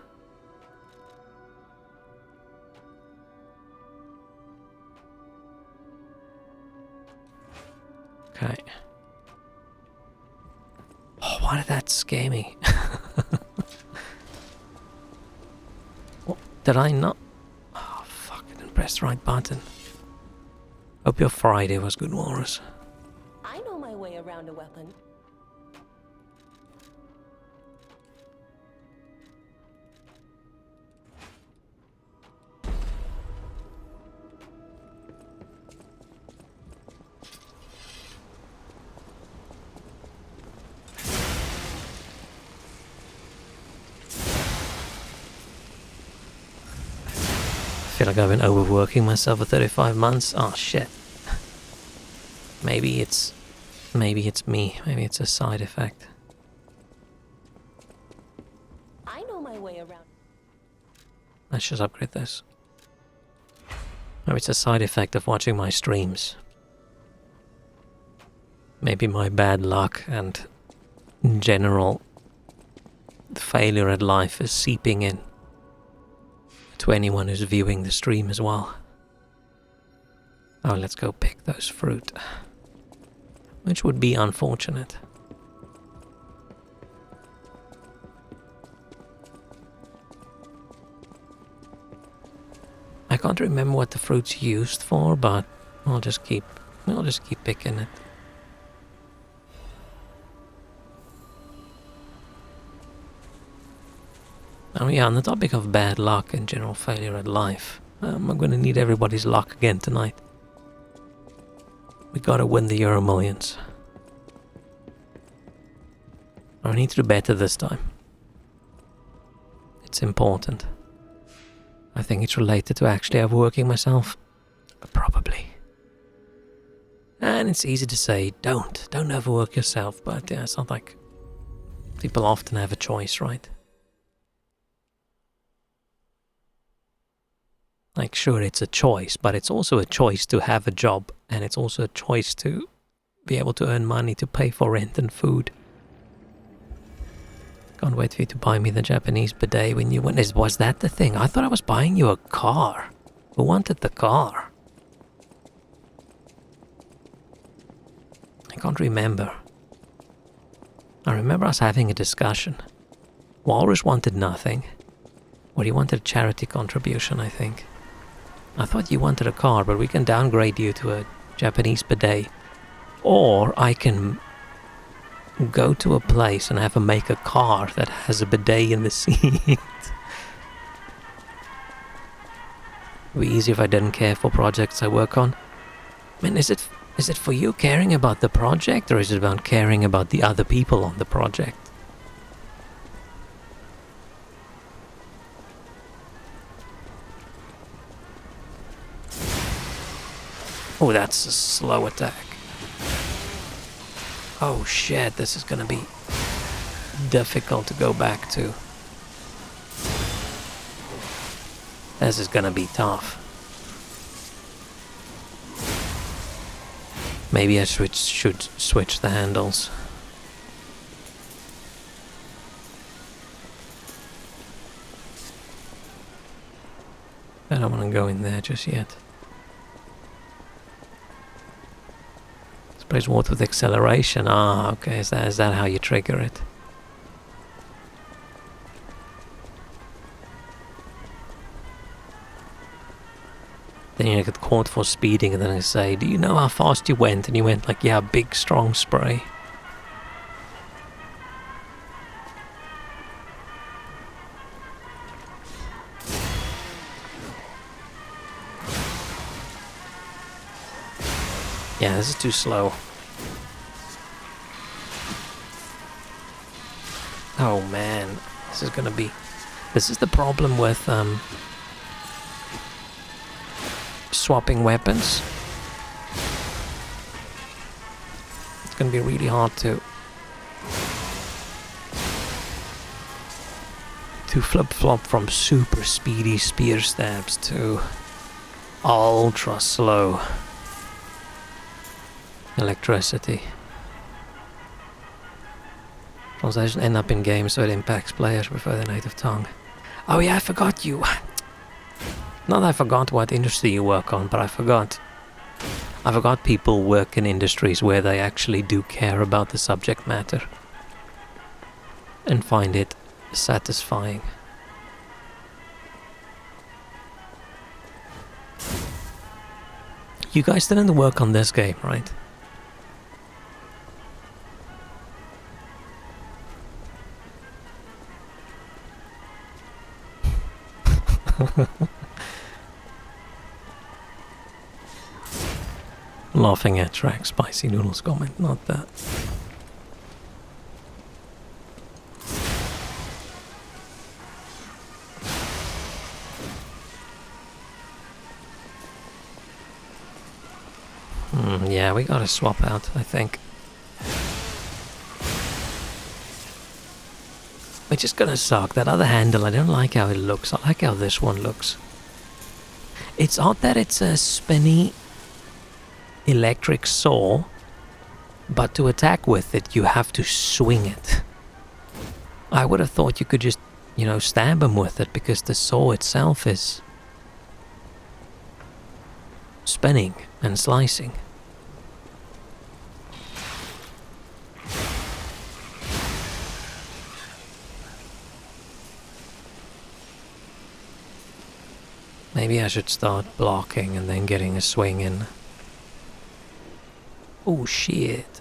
A: Okay. Oh, why did that scare me? What? Did I not? Oh, fuck, I didn't press the right button. Hope your Friday was good, Walrus.
B: I know my way around a weapon.
A: feel like I've been overworking myself for 35 months. Oh shit. Maybe it's me. Maybe it's a side effect.
B: I know my way around.
A: Let's just upgrade this. Maybe it's a side effect of watching my streams. Maybe my bad luck and general failure at life is seeping in to anyone who's viewing the stream as well. Oh, let's go pick those fruit. Which would be unfortunate. I can't remember what the fruit's used for, but I'll just keep picking it. Oh yeah, on the topic of bad luck and general failure at life, I'm gonna need everybody's luck again tonight. We gotta win the Euro Millions. I need to do better this time. It's important. I think it's related to actually overworking myself. Probably. And it's easy to say, don't overwork yourself, but yeah, it's not like people often have a choice, right? Like, sure, it's a choice, but it's also a choice to have a job, and it's also a choice to be able to earn money to pay for rent and food. Can't wait for you to buy me the Japanese bidet when you went. Was that the thing? I thought I was buying you a car. Who wanted the car? I can't remember. I remember us having a discussion. Walrus wanted nothing. Or he wanted a charity contribution, I think. I thought you wanted a car, but we can downgrade you to a Japanese bidet. Or I can go to a place and have him make a car that has a bidet in the seat. It'd be easier if I didn't care for projects I work on. I mean, is it for you caring about the project, or is it about caring about the other people on the project? Oh, that's a slow attack. Oh shit, this is gonna be difficult to go back to. This is gonna be tough. Maybe I should switch the handles. I don't want to go in there just yet. Sprays water with acceleration. Ah, okay. Is that how you trigger it? Then you get caught for speeding, and then I say, "Do you know how fast you went?" And you went like, "Yeah, big strong spray." Yeah, this is too slow. Oh man, this is the problem with swapping weapons. It's gonna be really hard to flip-flop from super speedy spear stabs to ultra slow electricity. Translation end up in game so it impacts players prefer their native tongue. Oh yeah, I forgot you. Not that I forgot what industry you work on, but I forgot people work in industries where they actually do care about the subject matter and find it satisfying. You guys didn't work on this game, right? Laughing at track spicy noodles comment, not that. Yeah, we gotta swap out, I think. Which is gonna suck. That other handle, I don't like how it looks. I like how this one looks. It's odd that it's a spinny electric saw, but to attack with it, you have to swing it. I would have thought you could just, you know, stab him with it, because the saw itself is spinning and slicing. Maybe I should start blocking and then getting a swing in. Oh shit.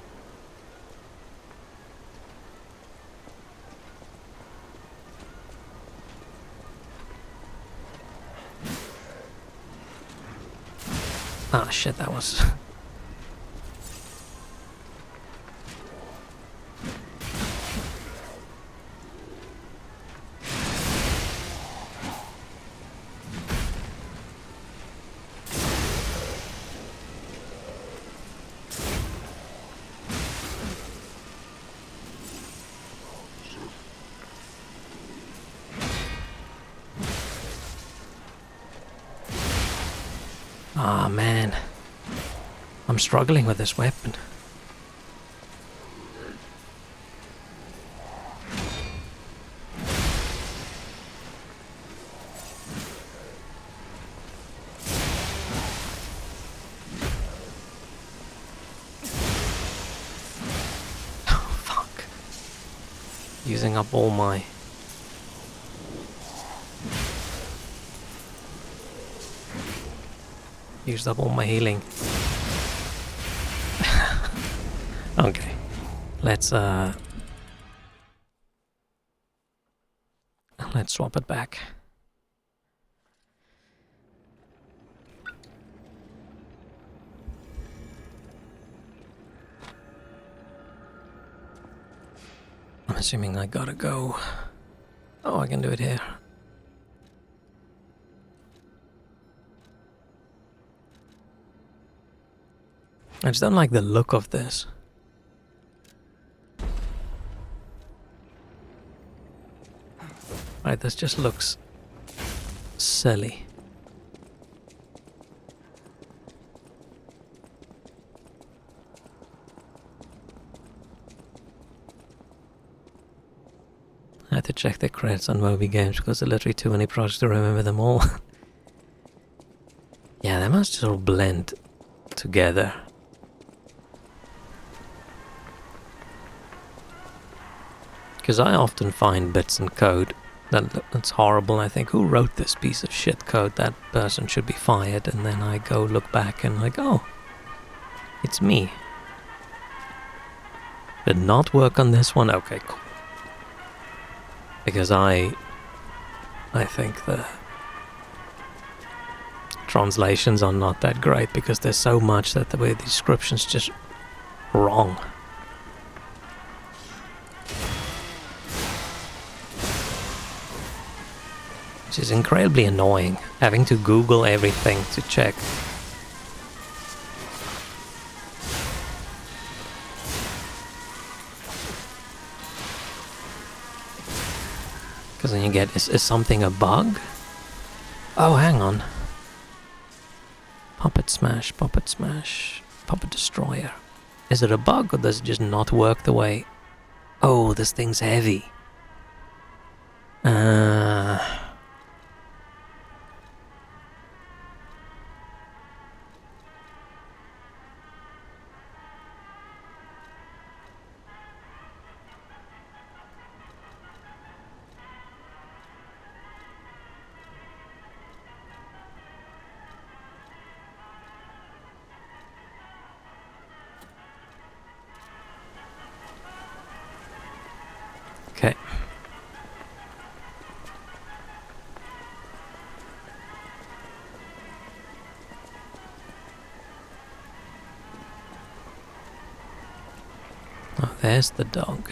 A: Ah shit, that was... Ah, man. I'm struggling with this weapon. Oh, fuck. Using up all my... Used up all my healing. Okay. Let's swap it back. I'm assuming I gotta go. Oh, I can do it here. I just don't like the look of this. Right, this just looks silly. I had to check the credits on Moby Games because there are literally too many projects to remember them all. Yeah, they must just all blend together. Because I often find bits in code that's horrible. I think, who wrote this piece of shit code? That person should be fired. And then I go look back and like, oh, it's me. Did not work on this one? Okay, cool. Because I think the translations are not that great because there's so much that the way the description's just wrong. Which is incredibly annoying, having to Google everything to check. Because then you get, is something a bug? Oh, hang on. Puppet Smash, Puppet Smash, Puppet Destroyer. Is it a bug or does it just not work the way... Oh, this thing's heavy. Okay. Oh, there's the dog.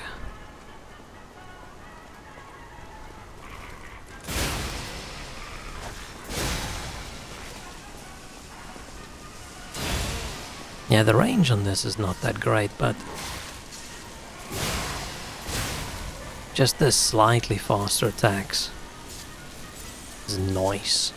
A: Yeah, the range on this is not that great, but just the slightly faster attacks is nice.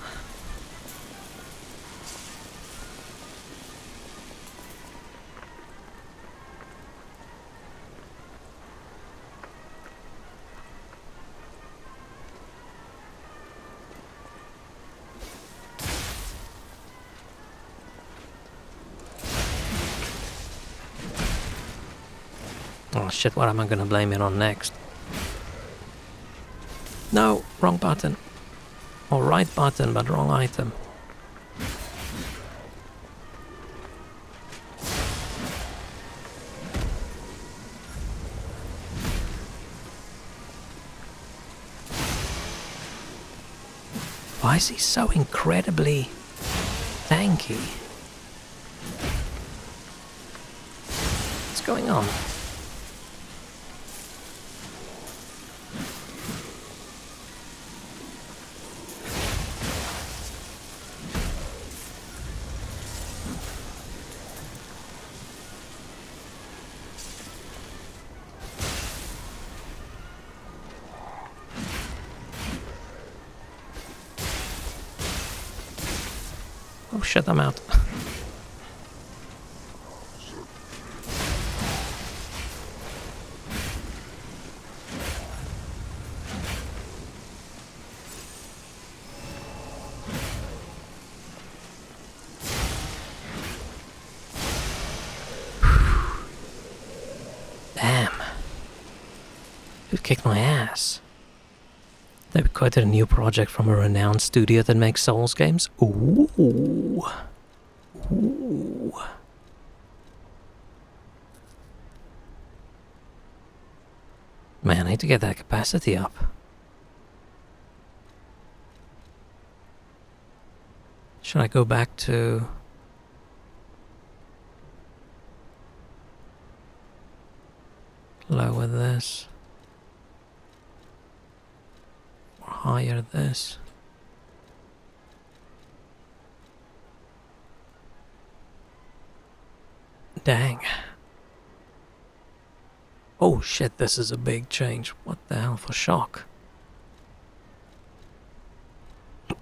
A: Oh shit, what am I gonna blame it on next? No, wrong button. Or right button, but wrong item. Why is he so incredibly tanky? What's going on? Oh shit, I'm out. Damn. Dude kicked my ass. They quoted a new project from a renowned studio that makes Souls games. Ooh. Ooh. Man, I need to get that capacity up. Should I go back to... lower this? Or higher this? Dang. Oh shit, this is a big change. What the hell for shock? Oh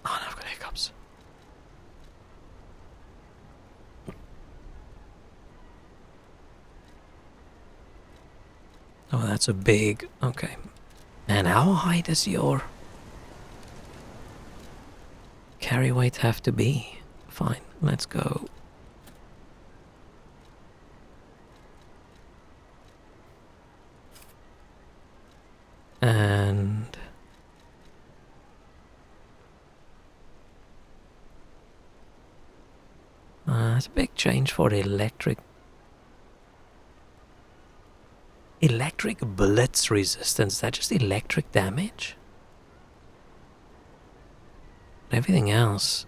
A: no, I've got hiccups. Oh, that's a big... okay. And how high does your carry weight have to be? Fine, let's go. And... it's a big change for the electric. Electric blitz resistance, is that just electric damage? Everything else.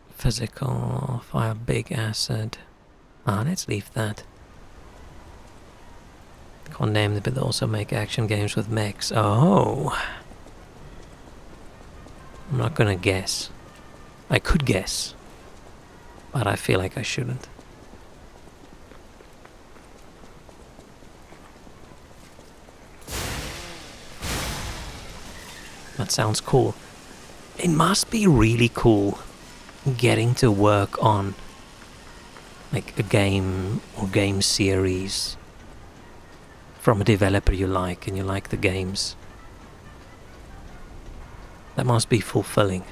A: Physical, fire, big acid. Let's leave that. Condemned, but also make action games with mechs. Oh. I'm not gonna guess. I could guess, but I feel like I shouldn't. That sounds cool. It must be really cool getting to work on like a game or game series from a developer you like and you like the games. That must be fulfilling.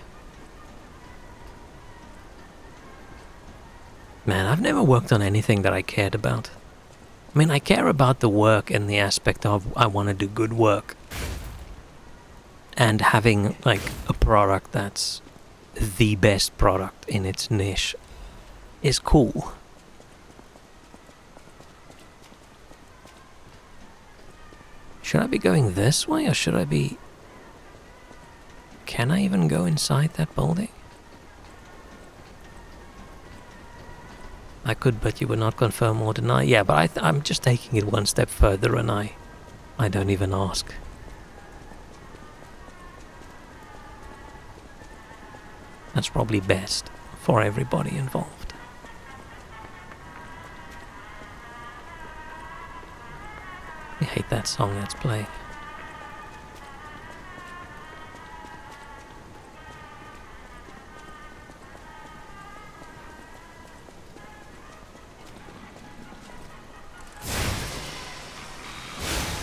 A: Man, I've never worked on anything that I cared about. I mean, I care about the work and the aspect of I want to do good work. And having like a product that's the best product in its niche is cool. Should I be going this way or should I be... Can I even go inside that building? I could, but you would not confirm or deny. Yeah, but I'm just taking it one step further and I don't even ask. That's probably best for everybody involved. I hate that song that's playing.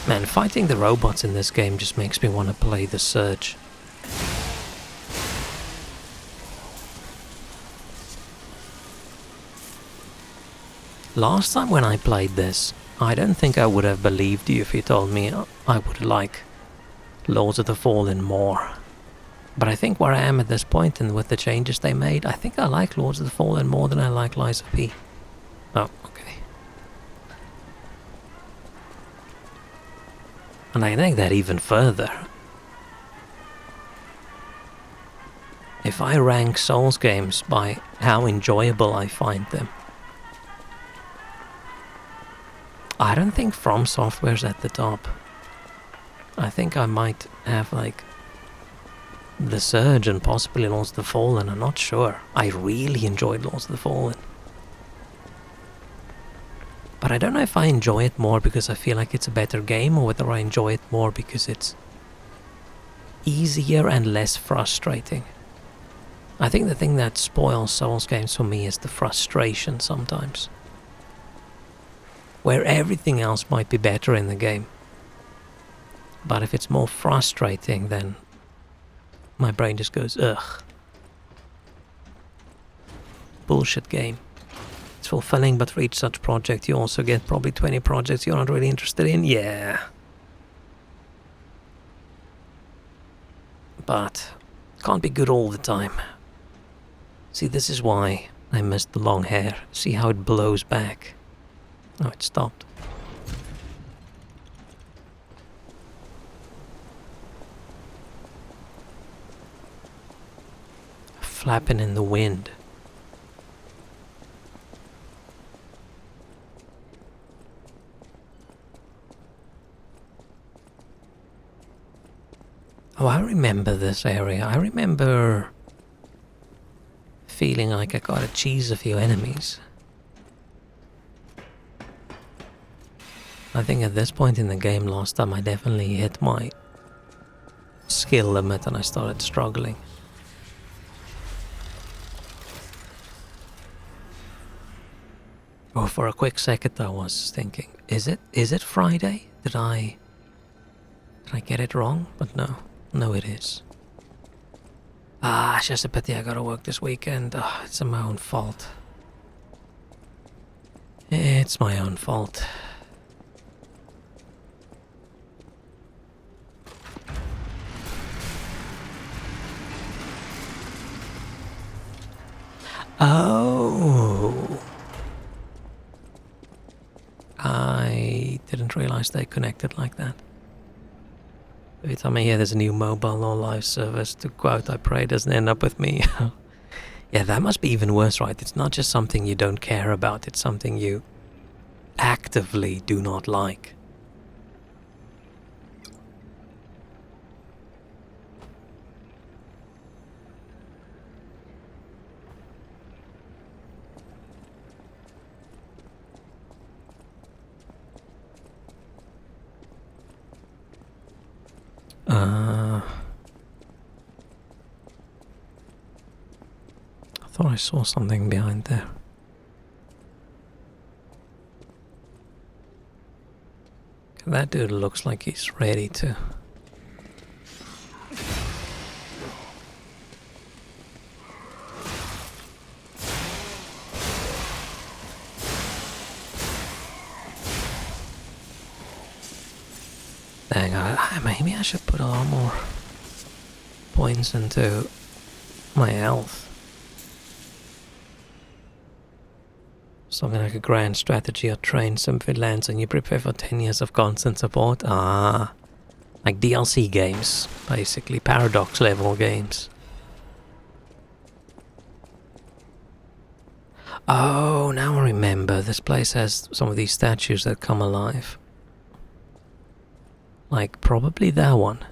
A: Man, fighting the robots in this game just makes me want to play The Surge. Last time when I played this, I don't think I would have believed you if you told me I would like Lords of the Fallen more. But I think where I am at this point and with the changes they made, I think I like Lords of the Fallen more than I like Lies of P. Oh, okay. And I think that even further. If I rank Souls games by how enjoyable I find them, I don't think From Software's at the top. I think I might have like The Surge and possibly Lords of the Fallen, I'm not sure. I really enjoyed Lords of the Fallen. But I don't know if I enjoy it more because I feel like it's a better game, or whether I enjoy it more because it's easier and less frustrating. I think the thing that spoils Souls games for me is the frustration sometimes. Where everything else might be better in the game. But if it's more frustrating, then my brain just goes, ugh. Bullshit game. It's fulfilling, but for each such project you also get probably 20 projects you're not really interested in. Yeah. But can't be good all the time. See, this is why I missed the long hair. See how it blows back. Oh, it stopped. Flapping in the wind. Oh, I remember this area. I remember feeling like I gotta cheese a few enemies. I think at this point in the game last time I definitely hit my skill limit and I started struggling. Oh, for a quick second I was thinking, is it Friday? Did I get it wrong? But no it is. It's just a pity I gotta work this weekend. It's my own fault. It's my own fault. Oh, I didn't realize they connected like that. Every time I hear there's a new mobile or live service, to quote, I pray it doesn't end up with me. Yeah, that must be even worse, right? It's not just something you don't care about, it's something you actively do not like. I thought I saw something behind there. That dude looks like he's ready to. Dang, maybe I should put a lot more points into my health. Something like a grand strategy or train simply lands and you prepare for 10 years of constant support. Like DLC games, basically, Paradox level games. Oh, now I remember, this place has some of these statues that come alive. Like, probably that one.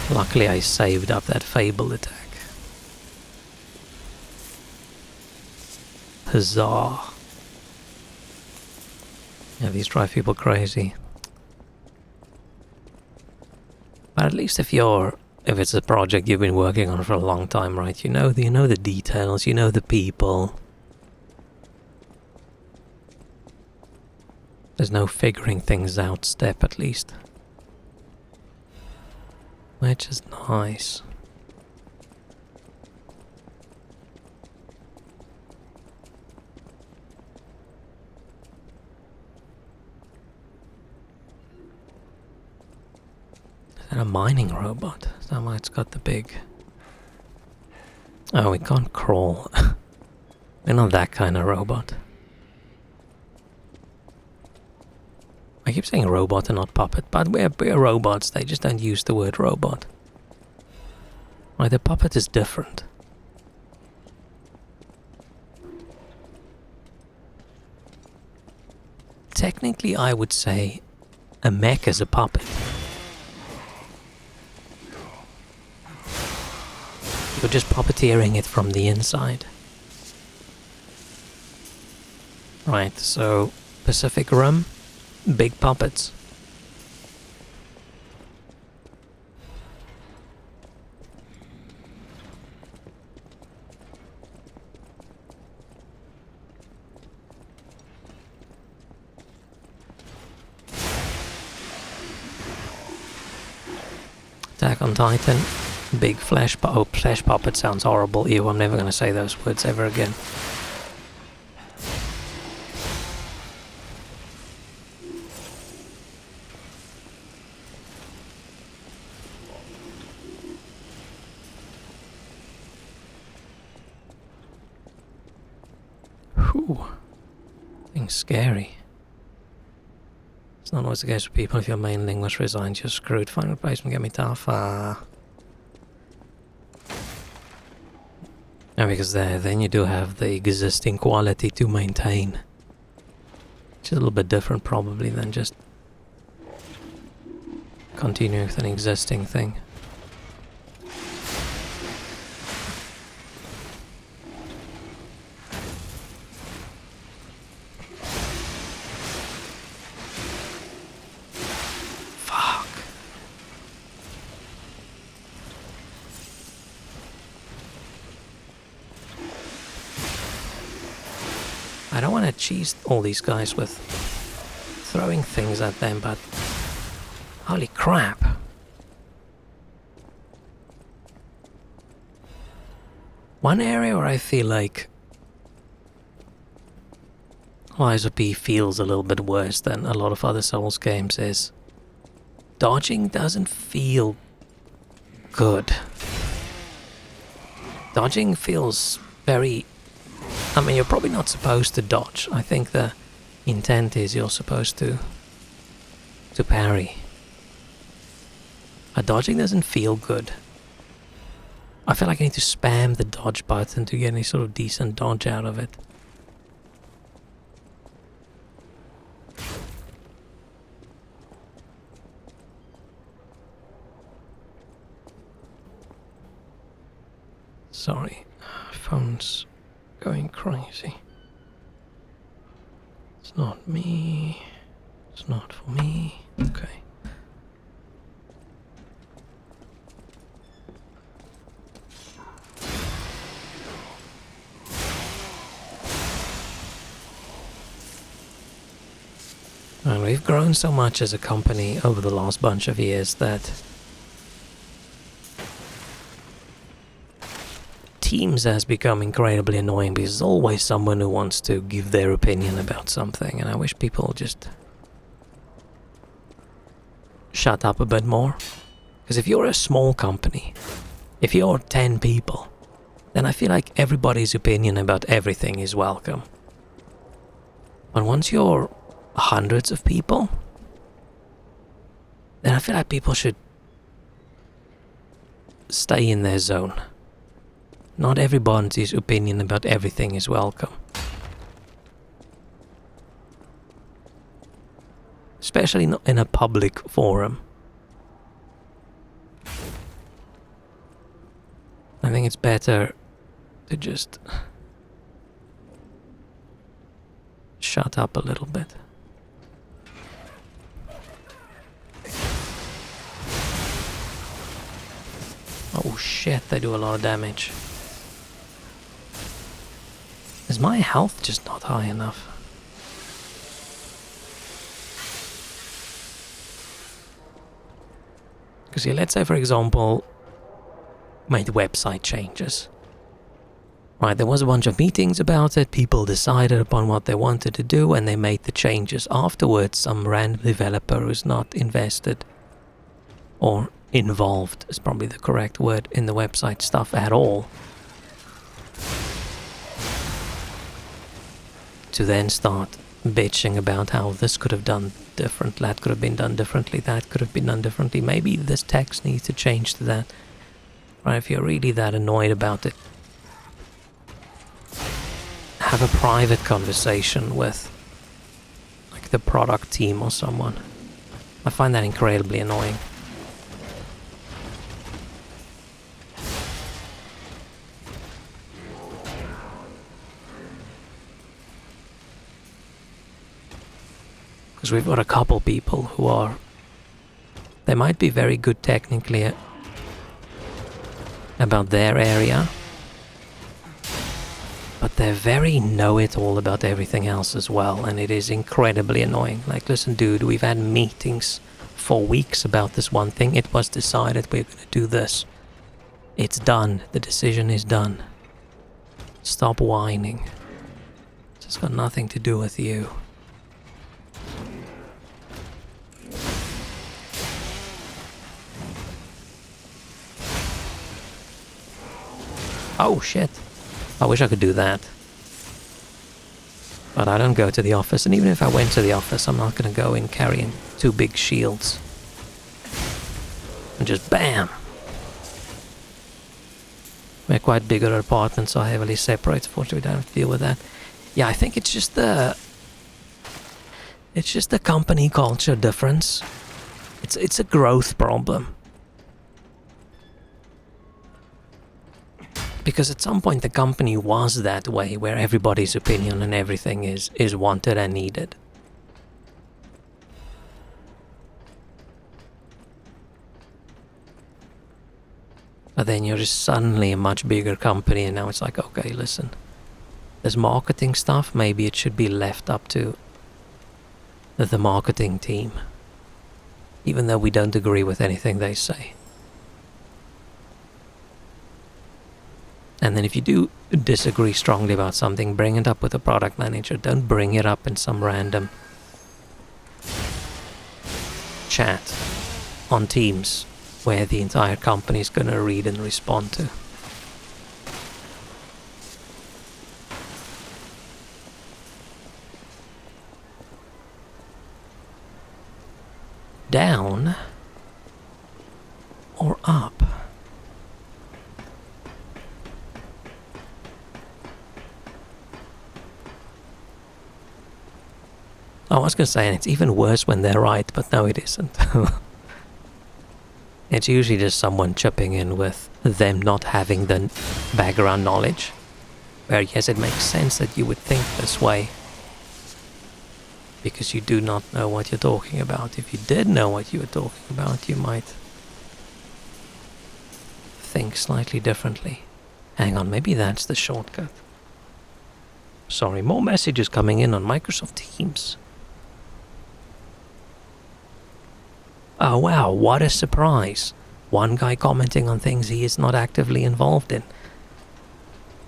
A: Luckily I saved up that fabled attack. Huzzah. Yeah, these drive people crazy. But at least if it's a project you've been working on for a long time, right? You know the details, you know the people. There's no figuring things out step, at least. Which is nice. Is that a mining robot? Is that why it's got the big... Oh, we can't crawl. We're not that kind of robot. I keep saying robot and not puppet, but we're robots, they just don't use the word robot. Right, the puppet is different. Technically, I would say a mech is a puppet. You're just puppeteering it from the inside. Right, so Pacific Rim, big puppets. Attack on Titan, big flesh puppet sounds horrible. Ew, I'm never gonna say those words ever again. Whew. Thing's scary. It's not always the case with people. If your main linguist resigns, you're screwed. Find a replacement, get me tough. No, because then you do have the existing quality to maintain. Which is a little bit different probably than just continuing with an existing thing. I don't want to cheese all these guys with throwing things at them, but holy crap. One area where I feel like Lies of P feels a little bit worse than a lot of other Souls games is dodging doesn't feel good. Dodging feels very... I mean, you're probably not supposed to dodge. I think the intent is you're supposed to parry. But dodging doesn't feel good. I feel like I need to spam the dodge button to get any sort of decent dodge out of it. Sorry, phone's going crazy. It's not me. It's not for me. Okay. And we've grown so much as a company over the last bunch of years that Teams has become incredibly annoying because there's always someone who wants to give their opinion about something, and I wish people just shut up a bit more. Because if you're a small company, if you're 10 people, then I feel like everybody's opinion about everything is welcome. But once you're hundreds of people, then I feel like people should stay in their zone. Not everybody's opinion about everything is welcome. Especially not in a public forum. I think it's better to just shut up a little bit. Oh shit, they do a lot of damage. Is my health just not high enough? Because yeah, let's say for example, made website changes. Right, there was a bunch of meetings about it, people decided upon what they wanted to do and they made the changes. Afterwards, some random developer who's not invested or involved is probably the correct word in the website stuff at all, to then start bitching about how this could have done different, that could have been done differently, that could have been done differently, maybe this text needs to change to that. Right, if you're really that annoyed about it, have a private conversation with like the product team or someone. I find that incredibly annoying. Because we've got a couple people who are, they might be very good technically about their area, but they're very know-it-all about everything else as well, and it is incredibly annoying. Like, listen dude, we've had meetings for weeks about this one thing, it was decided we're gonna do this. It's done, the decision is done. Stop whining. It's got nothing to do with you. Oh shit. I wish I could do that. But I don't go to the office, and even if I went to the office, I'm not gonna go in carrying 2 big shields. And just BAM! We're quite bigger apartments, so heavily separated, fortunately we don't have to deal with that. Yeah, I think it's just the company culture difference. It's a growth problem. Because at some point the company was that way, where everybody's opinion and everything is wanted and needed. But then you're just suddenly a much bigger company, and now it's like, okay, listen, this marketing stuff, maybe it should be left up to the marketing team, even though we don't agree with anything they say. And then if you do disagree strongly about something, bring it up with the product manager. Don't bring it up in some random chat on Teams where the entire company is going to read and respond to. Down or up? I was going to say, and it's even worse when they're right, but no, it isn't. It's usually just someone chipping in with them not having the background knowledge. Where, yes, it makes sense that you would think this way, because you do not know what you're talking about. If you did know what you were talking about, you might think slightly differently. Hang on, maybe that's the shortcut. Sorry, more messages coming in on Microsoft Teams. Oh wow, what a surprise. One guy commenting on things he is not actively involved in.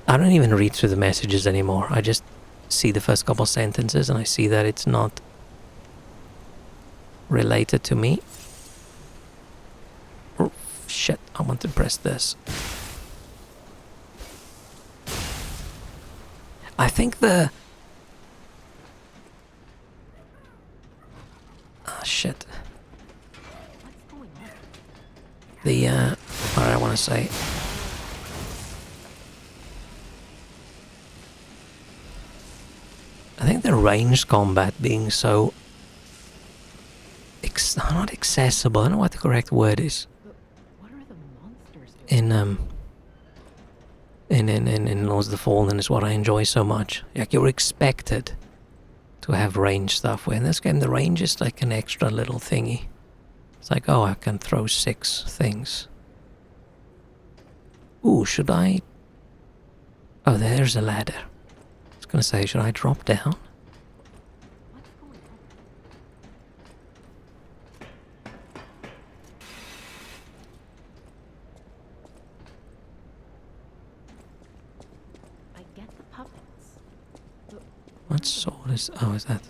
A: I don't even read through the messages anymore. I just see the first couple sentences and I see that it's not related to me. Oh, shit, I want to press this. I think the... Ah, shit. The, what do I want to say? I think the ranged combat being so... not accessible, I don't know what the correct word is.
G: What are the monsters doing?
A: In, in Lords of the Fallen is what I enjoy so much. Like, you're expected to have range stuff, where in this game the range is like an extra little thingy. It's like, oh, I can throw 6 things. Ooh, should I... Oh, there's a ladder. I was gonna say, should I drop down?
B: I get the puppets.
A: What sword is... Oh, is that...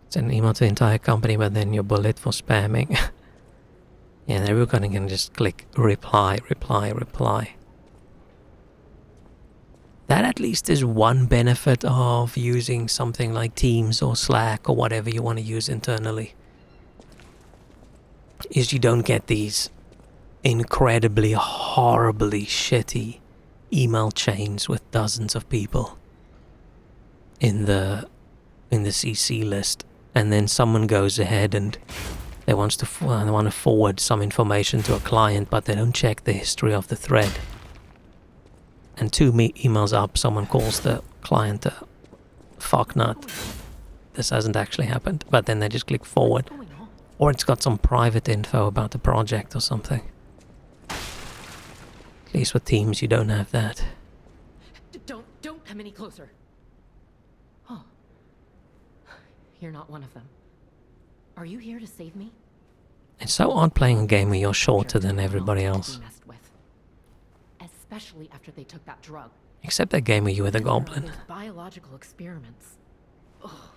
A: It's an email to the entire company, but then your bullet for spamming. Yeah, and everybody can just click reply, reply, reply. That at least is one benefit of using something like Teams or Slack or whatever you want to use internally. Is you don't get these incredibly, horribly shitty email chains with dozens of people in the CC list, and then someone goes ahead and they want to forward some information to a client, but they don't check the history of the thread. And 2 emails up, someone calls the client a fucknut. This hasn't actually happened, but then they just click forward. Or it's got some private info about the project or something. At least with Teams you don't have that.
I: Don't come any closer. Oh. You're not one of them. Are you here to save me?
A: It's so odd playing a game where you're shorter than everybody else.
I: Especially after they took that drug.
A: Except that game where you were the goblin.
I: Biological experiments. Oh,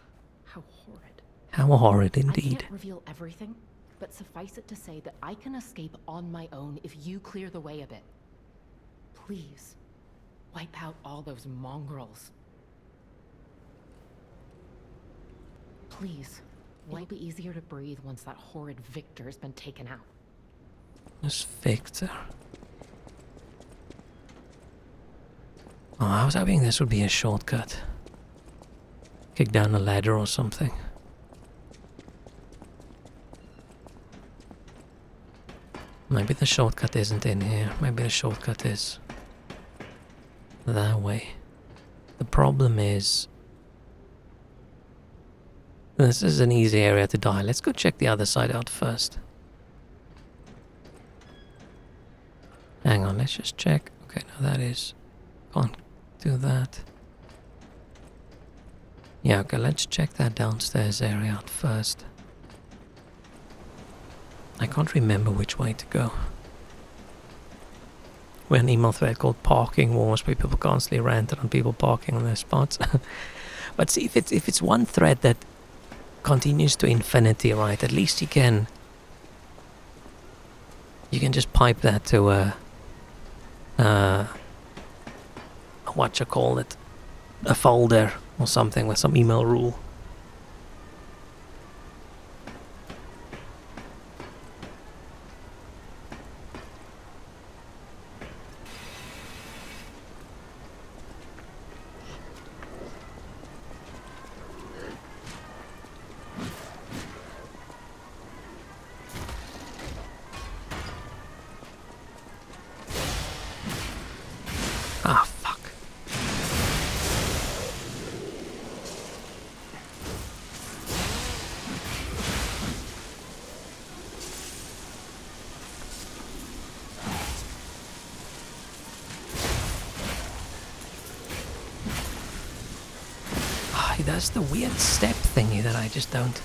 I: how horrid.
A: How horrid indeed.
I: I can't reveal everything, but suffice it to say that I can escape on my own if you clear the way a bit. Please, wipe out all those mongrels. Please, it'll be easier to breathe once that horrid Victor's been taken out.
A: Who's Victor? Oh, I was hoping this would be a shortcut. Kick down a ladder or something. Maybe the shortcut isn't in here. Maybe the shortcut is that way. The problem is... This is an easy area to die. Let's go check the other side out first. Hang on, let's just check. Okay, now that is... Can't do that. Yeah, okay, let's check that downstairs area out first. I can't remember which way to go. We had an email thread called Parking Wars, where people constantly ranted on people parking on their spots. But see, if it's one thread that continues to infinity, right? At least you can just pipe that to a a folder or something with some email rule. Ah, fuck. Ah, he does the weird step thingy that I just don't.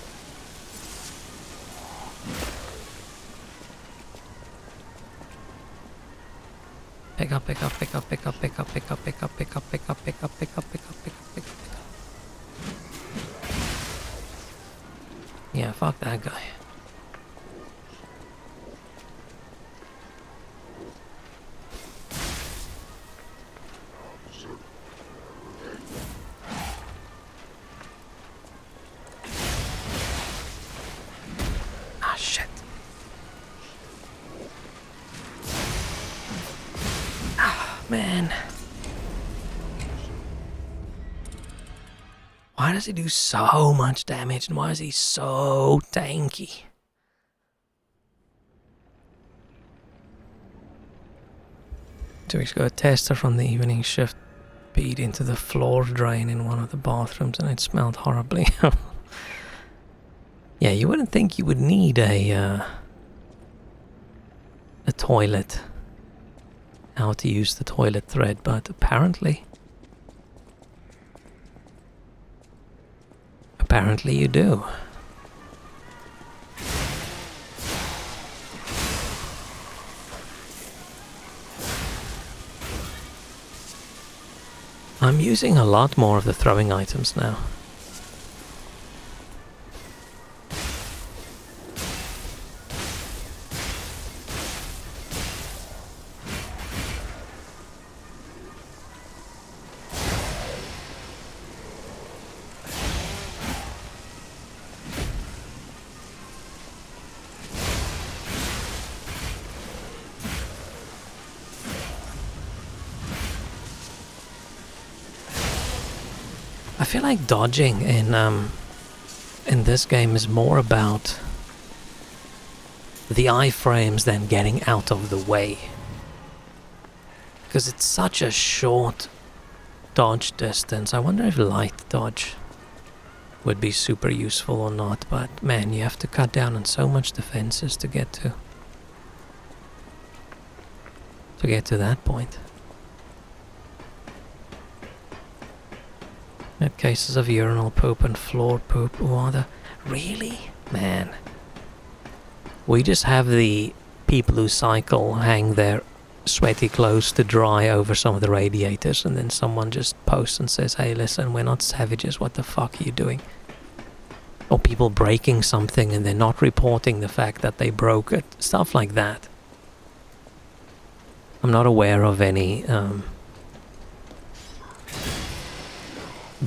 A: Pick up, pick up, pick up, pick up, pick up, pick up, pick up, pick up, pick up, pick up, pick up, pick up, pick up, pick up, pick up. Yeah, fuck that guy. Ah, shit. Man. Why does he do so much damage and why is he so tanky? 2 weeks ago, a tester from the evening shift peed into the floor drain in one of the bathrooms and it smelled horribly. Yeah, you wouldn't think you would need a toilet, how to use the toilet thread, but apparently you do. I'm using a lot more of the throwing items now. I feel like dodging in this game is more about the iframes than getting out of the way. Because it's such a short dodge distance. I wonder if light dodge would be super useful or not, but man, you have to cut down on so much defenses to get to that point. Net cases of urinal poop and floor poop. Water. Really? Man. We just have the people who cycle hang their sweaty clothes to dry over some of the radiators, and then someone just posts and says, hey, listen, we're not savages, what the fuck are you doing? Or people breaking something and they're not reporting the fact that they broke it. Stuff like that. I'm not aware of any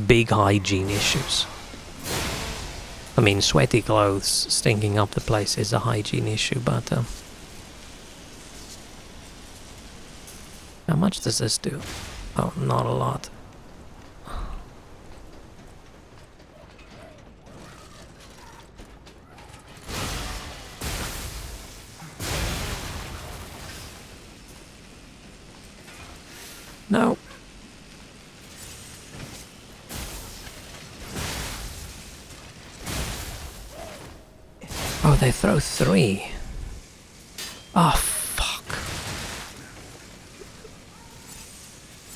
A: big hygiene issues. I mean, sweaty clothes stinking up the place is a hygiene issue, but how much does this do? Oh, not a lot. No. Oh, they throw 3. Oh, fuck.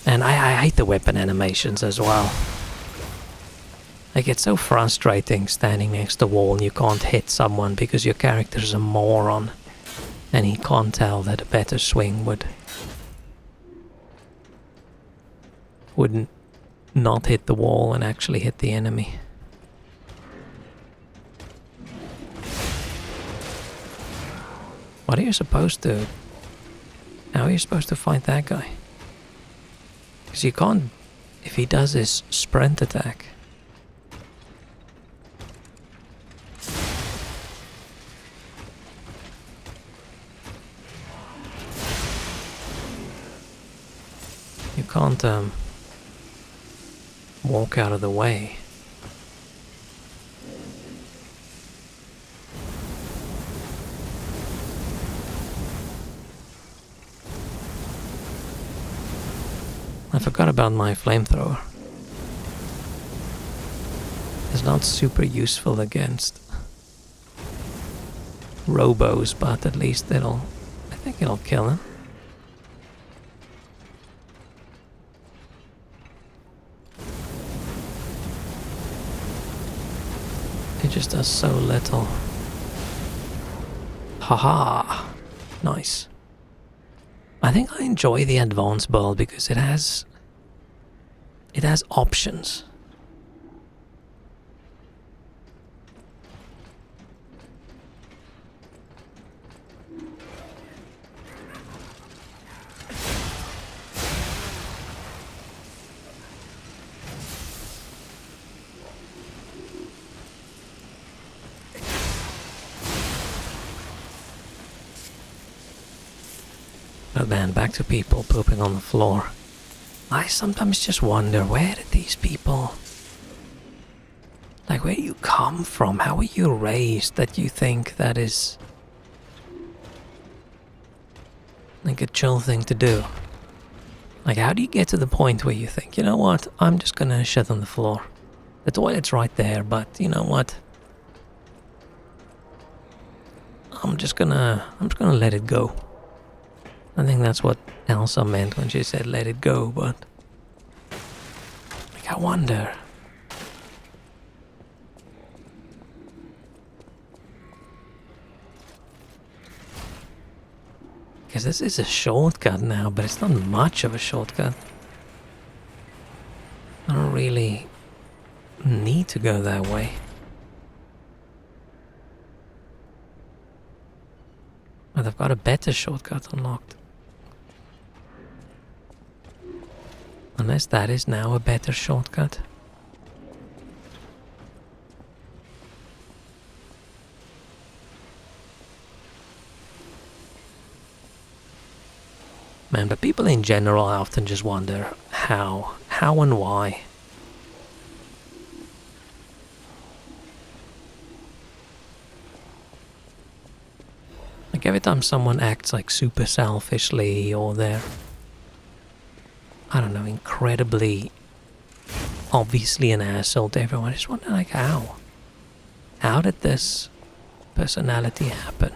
A: And I hate the weapon animations as well. Like, it's so frustrating standing next to the wall and you can't hit someone because your character's a moron. And he can't tell that a better swing wouldn't not hit the wall and actually hit the enemy. What are you supposed to... How are you supposed to fight that guy? Because you can't... If he does his sprint attack... You can't walk out of the way. I forgot about my flamethrower. It's not super useful against robos, but at least I think it'll kill him. It just does so little. Haha! Nice. I think I enjoy the advanced build because it has options. But then back to people pooping on the floor. I sometimes just wonder, where did these people... Like, where do you come from? How are you raised that you think that is... like a chill thing to do? Like, how do you get to the point where you think, you know what, I'm just gonna shit on the floor. The toilet's right there, but you know what? I'm just gonna let it go. I think that's what Elsa meant when she said let it go, but like, I wonder. Because this is a shortcut now, but it's not much of a shortcut. I don't really need to go that way. But I've got a better shortcut unlocked. Unless that is now a better shortcut. Man, but people in general often just wonder how and why. Like every time someone acts like super selfishly or they're, I don't know, incredibly obviously an asshole to everyone, I just wonder like how? How did this personality happen?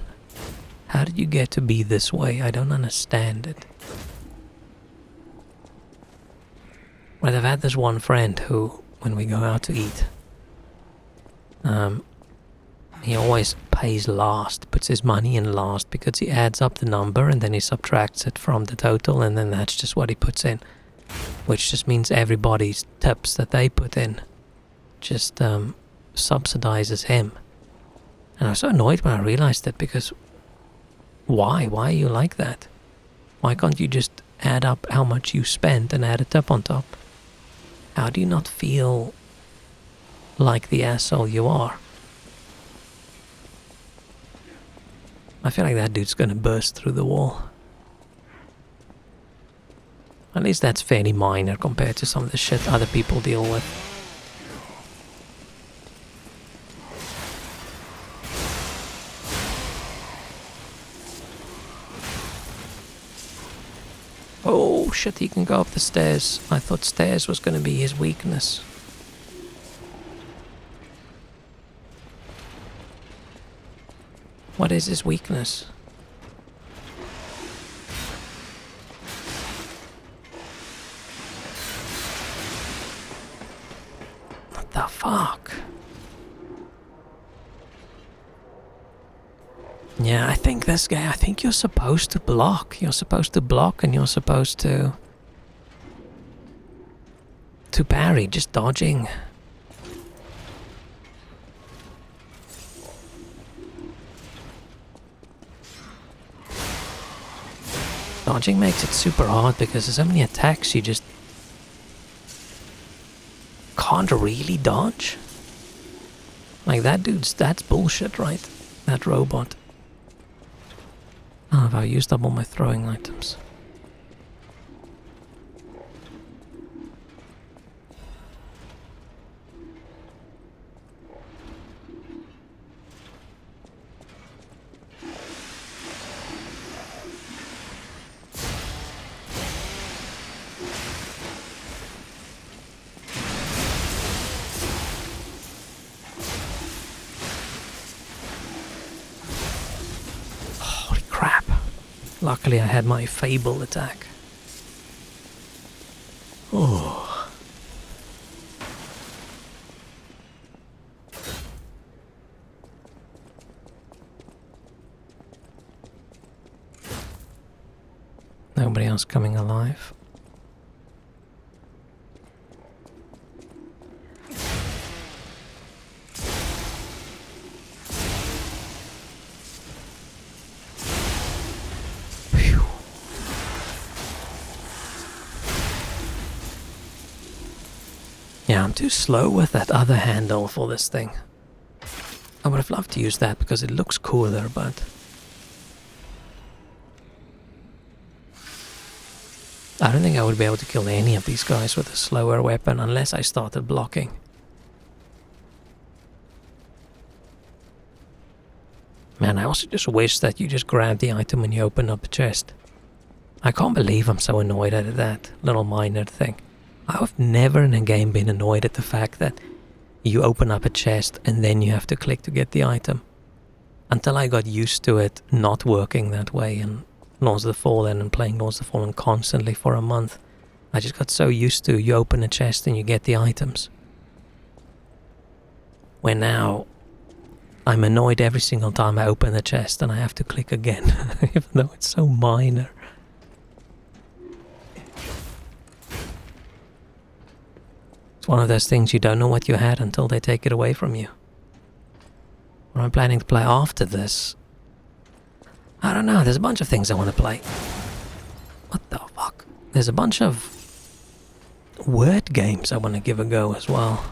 A: How did you get to be this way? I don't understand it. Well, I've had this one friend who, when we go out to eat, he always pays last, puts his money in last, because he adds up the number and then he subtracts it from the total, and then that's just what he puts in. Which just means everybody's tips that they put in just subsidizes him. And I was so annoyed when I realized it, because why? Why are you like that? Why can't you just add up how much you spent and add a tip on top? How do you not feel like the asshole you are? I feel like that dude's gonna burst through the wall. At least that's fairly minor compared to some of the shit other people deal with. Oh shit, he can go up the stairs. I thought stairs was going to be his weakness. What is his weakness? What the fuck? Yeah, I think this guy, I think you're supposed to block. You're supposed to block and you're supposed to parry, just dodging. Dodging makes it super hard because there's so many attacks you just can't really dodge. Like that dude's, that's bullshit, right? That robot. Oh, have I used up all my throwing items? Luckily I had my Fable attack. Oh. Nobody else coming alive. Yeah, I'm too slow with that other handle for this thing. I would have loved to use that because it looks cooler, but I don't think I would be able to kill any of these guys with a slower weapon unless I started blocking. Man, I also just wish that you just grab the item when you open up the chest. I can't believe I'm so annoyed at that little minor thing. I've never in a game been annoyed at the fact that you open up a chest and then you have to click to get the item. Until I got used to it not working that way in Lords of the Fallen and playing Lords of the Fallen constantly for a month. I just got so used to you open a chest and you get the items. Where now, I'm annoyed every single time I open the chest and I have to click again, even though it's so minor. It's one of those things you don't know what you had until they take it away from you. What I'm planning to play after this, I don't know, there's a bunch of things I want to play. What the fuck? There's a bunch of word games I want to give a go as well.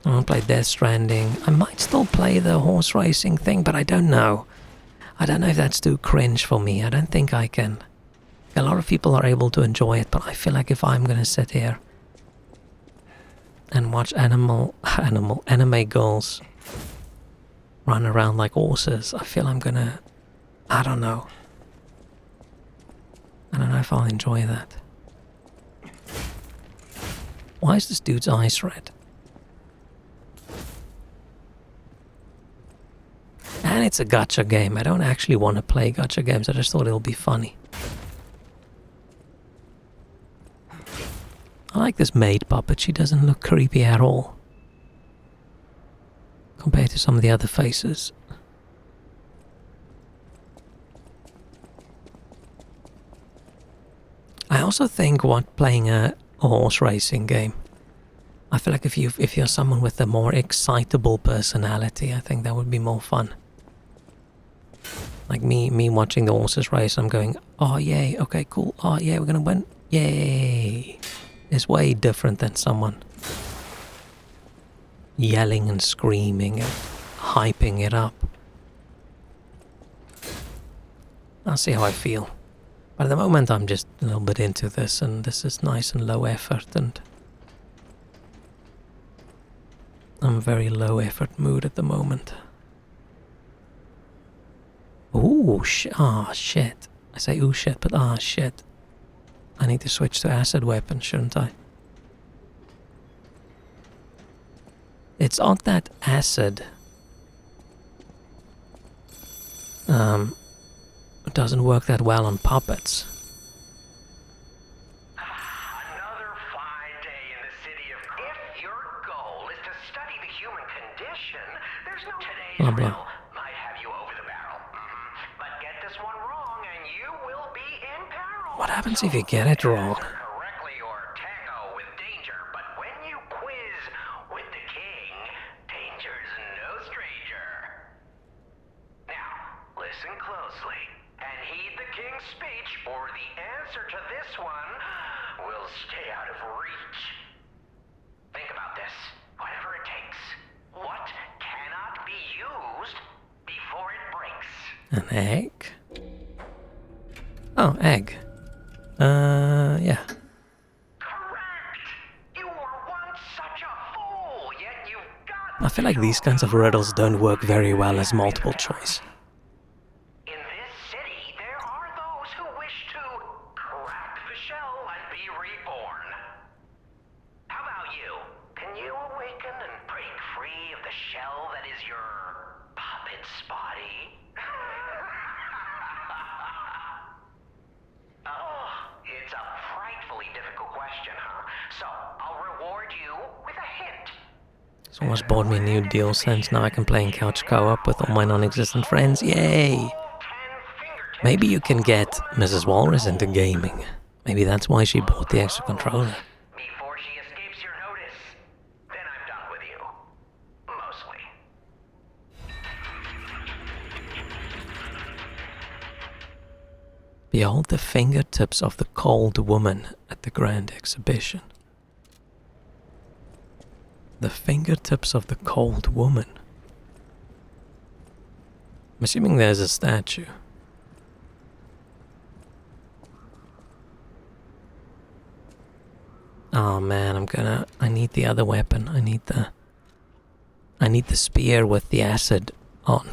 A: I want to play Death Stranding. I might still play the horse racing thing, but I don't know. I don't know if that's too cringe for me. I don't think I can. A lot of people are able to enjoy it, but I feel like if I'm going to sit here and watch anime girls run around like horses, I feel I'm going to, I don't know. I don't know if I'll enjoy that. Why is this dude's eyes red? And it's a gacha game. I don't actually want to play gacha games. I just thought it'll be funny. I like this maid puppet. She doesn't look creepy at all. Compared to some of the other faces. I also think playing a horse racing game, I feel like if you're someone with a more excitable personality, I think that would be more fun. Like me watching the horses race, I'm going, oh yay, okay cool, oh yeah, we're gonna win, yay. It's way different than someone yelling and screaming and hyping it up. I'll see how I feel. But at the moment I'm just a little bit into this, and this is nice and low effort, and I'm very low effort mood at the moment. Ooh, shit. I say ooh shit, but shit. I need to switch to acid weapon, shouldn't I? It's odd that acid doesn't work that well on puppets.
E: Another fine day in the city of... If your goal is to study the human condition, there's no... Today's
A: Blah, blah.
E: riddle might have you over the barrel. But get this one wrong and you will be in peril.
A: What happens if you get it wrong?
E: Correctly or tango with danger, but when you quiz with the king, danger's no stranger. Now, listen closely and heed the king's speech, or the answer to this one will stay out of reach. Think about this. Whatever it takes. What cannot be used before it breaks?
A: An egg? Oh, egg. Yeah.
E: Correct! You were once such a fool, yet you've got...
A: I feel like these kinds of riddles don't work very well as multiple choice.
E: In this city, there are those who wish to crack the shell and be reborn. How about you? Can you awaken and break free of the shell that is your puppet's body? Oh, it's a frightfully difficult question, huh? So, I'll reward you with a hint.
A: Someone's bought me a new DualSense. Now I can play in couch co-op with all my non-existent friends. Yay! Maybe you can get Mrs. Walrus into gaming. Maybe that's why she bought the extra controller.
E: Before she escapes your notice, then I'm done with you. Mostly.
A: Behold the fingertips of the cold woman at the Grand Exhibition. The fingertips of the cold woman. I'm assuming there's a statue. Oh man, I need the other weapon. I need the spear with the acid on.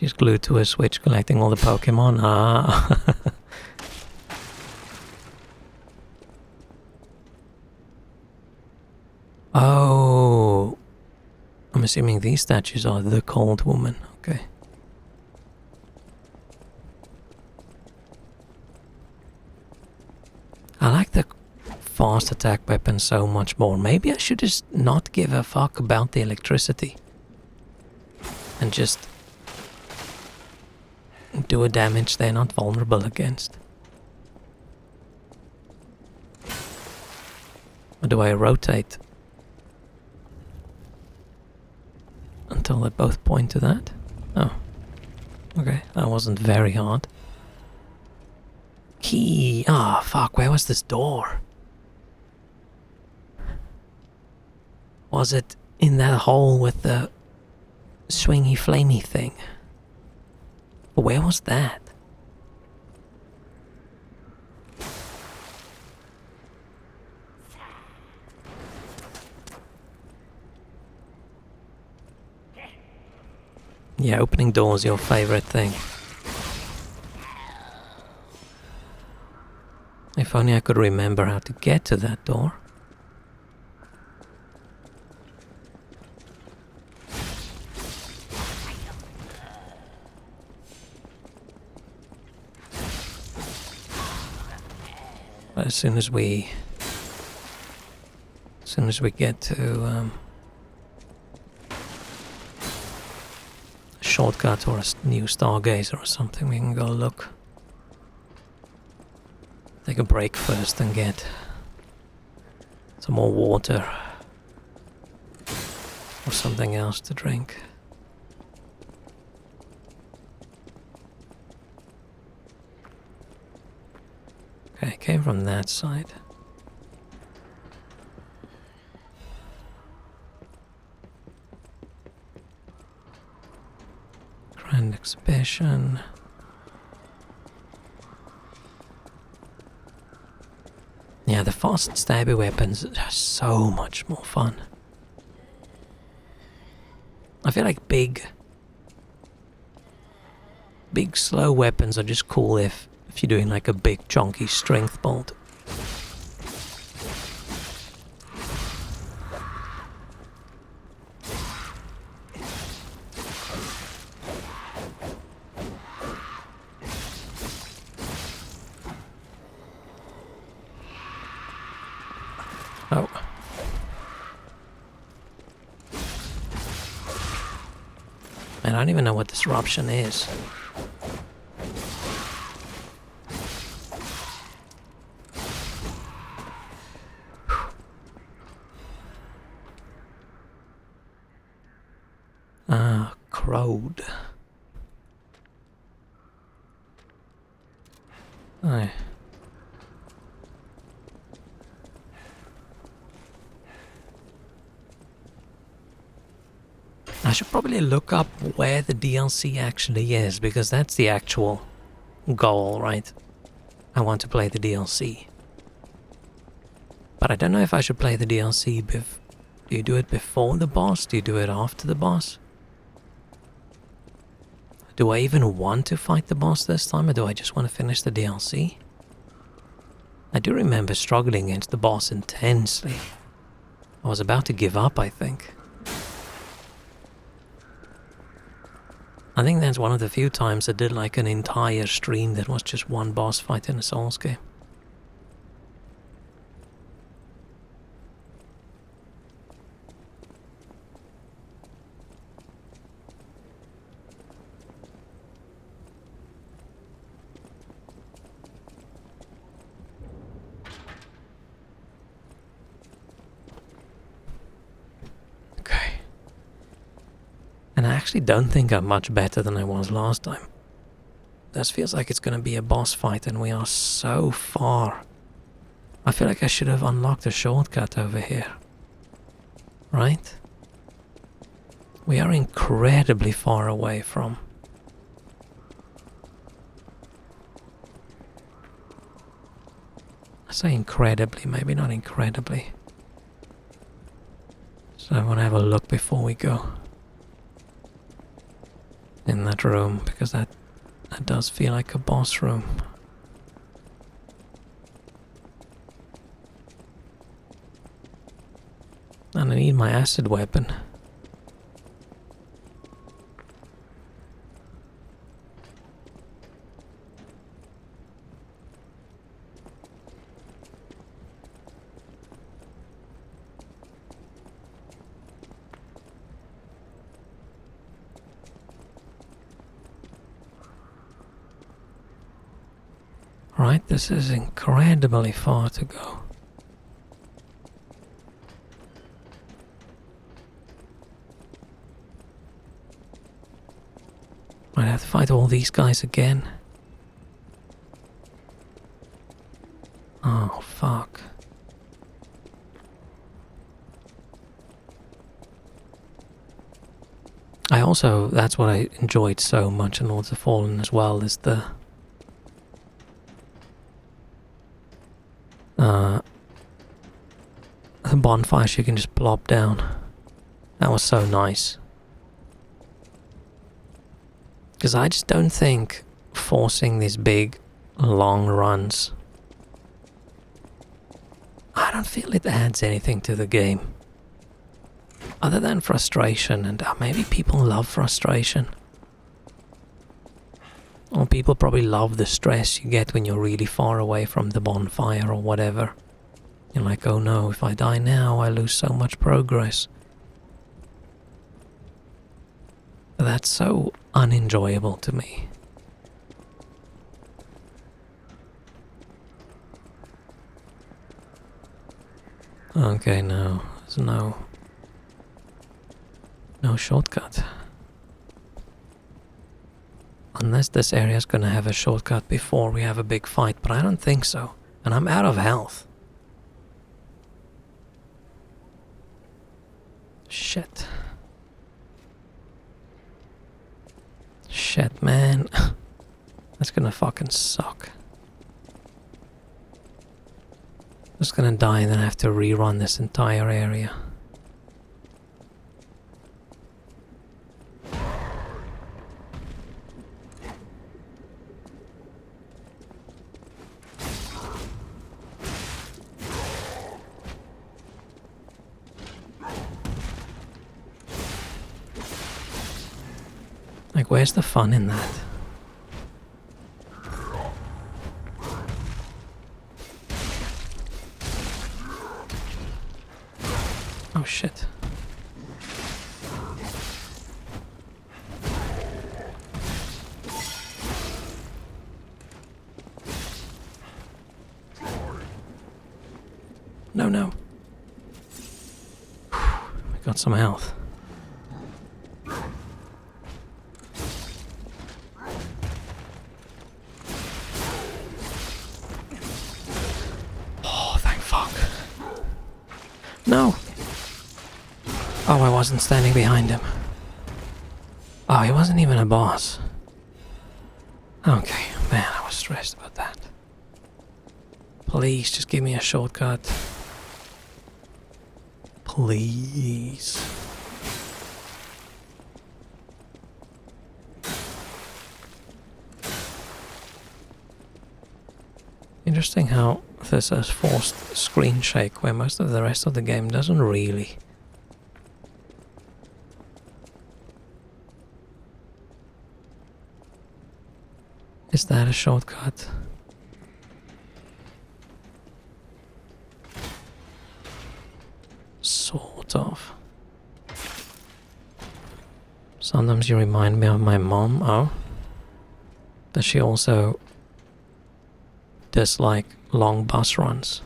A: She's glued to a switch collecting all the Pokemon. Ah. Oh. I'm assuming these statues are the Cold Woman. Okay. I like the fast attack weapon so much more. Maybe I should just not give a fuck about the electricity. And just do a damage they're not vulnerable against. Or do I rotate until they both point to that? Oh. Okay, that wasn't very hard. Key. Ah, oh, fuck, where was this door? Was it in that hole with the swingy flamey thing? Where was that? Yeah, opening doors your favorite thing. If only I could remember how to get to that door. But as soon as we get to a shortcut or a new stargazer or something, we can go look. Take a break first and get some more water or something else to drink. Okay, came from that side. Grand Exhibition. Yeah, the fast stabby weapons are so much more fun. I feel like big slow weapons are just cool if you're doing like a big chunky strength bolt. Oh. Man, I don't even know what disruption is. Ah, crowed. Aye. I should probably look up where the DLC actually is, because that's the actual goal, right? I want to play the DLC. But I don't know if I should play the DLC do you do it before the boss? Do you do it after the boss? Do I even want to fight the boss this time, or do I just want to finish the DLC? I do remember struggling against the boss intensely. I was about to give up, I think. I think that's one of the few times I did like an entire stream that was just one boss fight in a Souls game. And I actually don't think I'm much better than I was last time. This feels like it's going to be a boss fight and we are so far. I feel like I should have unlocked a shortcut over here. Right? We are incredibly far away from... I say incredibly, maybe not incredibly. So I want to have a look before we go. in that room, because that does feel like a boss room. And I need my acid weapon. Right, this is incredibly far to go. Might have to fight all these guys again. Oh, fuck. That's what I enjoyed so much in Lords of Fallen as well, is the bonfires you can just plop down. That was so nice. Because I just don't think forcing these big, long runs, I don't feel it adds anything to the game. Other than frustration, and maybe people love frustration. Or people probably love the stress you get when you're really far away from the bonfire or whatever. You're like, oh no, if I die now, I lose so much progress. But that's so unenjoyable to me. Okay, no, there's no shortcut. Unless this area's gonna have a shortcut before we have a big fight, but I don't think so. And I'm out of health. Shit. Shit, man. That's gonna fucking suck. I'm just gonna die and then I have to rerun this entire area. Like, where's the fun in that? Oh shit. No, no. We got some health. No! Oh, I wasn't standing behind him. Oh, he wasn't even a boss. Okay, man, I was stressed about that. Please, just give me a shortcut. Please. Interesting how this has forced screen shake, where most of the rest of the game doesn't really. Is that a shortcut? Sort of. Sometimes you remind me of my mom. Oh? Does she also dislike long bus runs?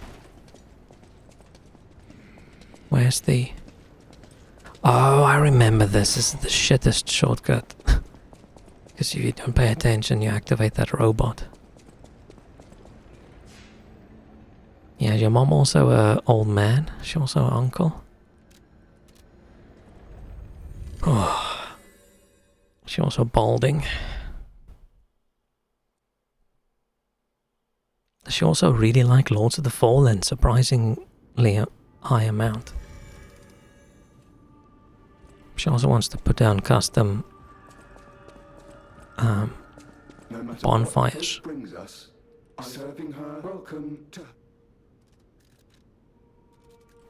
A: Where's the... Oh, I remember this. This is the shittest shortcut. Because if you don't pay attention, you activate that robot. Yeah, is your mom also an old man? Is she also an uncle? Oh. Is she also balding? Does she also really like Lords of the Fallen? Surprisingly a high amount. She also wants to put down custom
J: No matter
A: bonfires.
J: what fate brings us, serving her. Welcome to.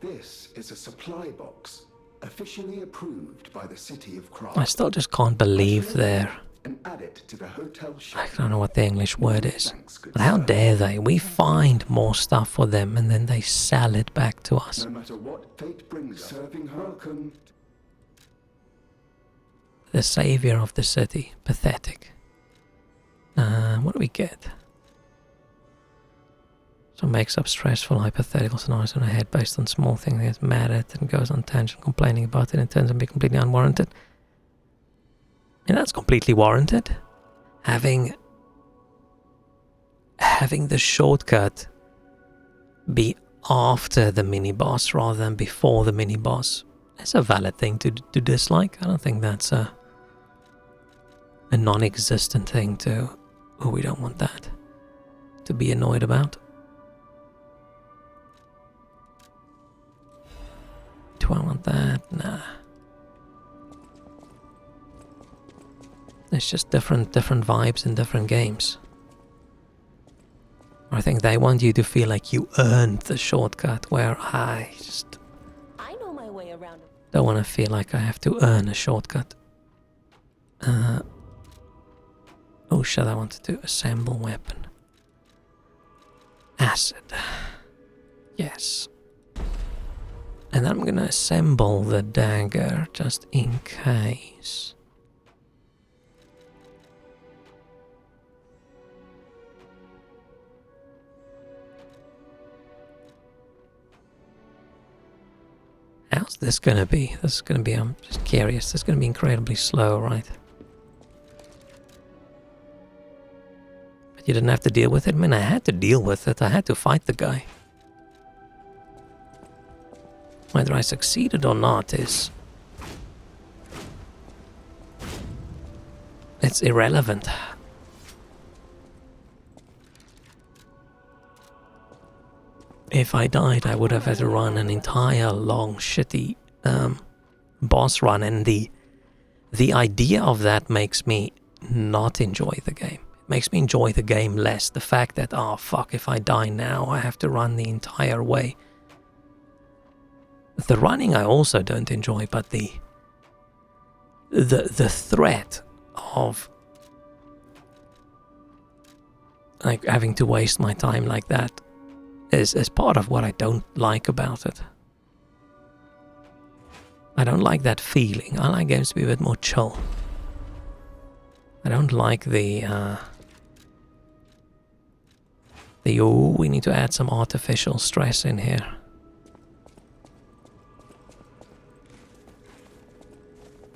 J: This is a supply box, officially approved by the city of Craft.
A: I still just can't believe they're...
J: And add it to the hotel
A: I
J: shelf.
A: don't know what the English word is.
J: Thanks, good
A: But how
J: sir.
A: dare they? We find more stuff for them and then they sell it back to us.
J: No matter what fate brings us, serving her. Welcome.
A: The savior of the city. Pathetic. What do we get? So makes up stressful hypothetical scenarios in her head based on small things, gets mad at it and goes on tangent complaining about it and turns out to be completely unwarranted. And that's completely warranted. Having the shortcut be after the mini-boss rather than before the mini-boss is a valid thing to dislike. I don't think that's a non-existent thing to... Oh, we don't want that. To be annoyed about. Do I want that? Nah. It's just different vibes in different games. I think they want you to feel like you earned the shortcut, where I just
B: I know my way around it.
A: don't want to feel like I have to earn a shortcut. Oh shit, I wanted to assemble weapon. Acid. Yes. And then I'm gonna assemble the dagger just in case. How's this gonna be? This is gonna be, I'm just curious, this is gonna be incredibly slow, right? But you didn't have to deal with it? I mean, I had to deal with it. I had to fight the guy. Whether I succeeded or not is... it's irrelevant. If I died, I would have had to run an entire long, shitty boss run, and the idea of that makes me not enjoy the game. It makes me enjoy the game less. The fact that, oh fuck, if I die now, I have to run the entire way. The running I also don't enjoy, but the threat of like having to waste my time like that is part of what I don't like about it. I don't like that feeling. I like games to be a bit more chill. I don't like the oh, we need to add some artificial stress in here.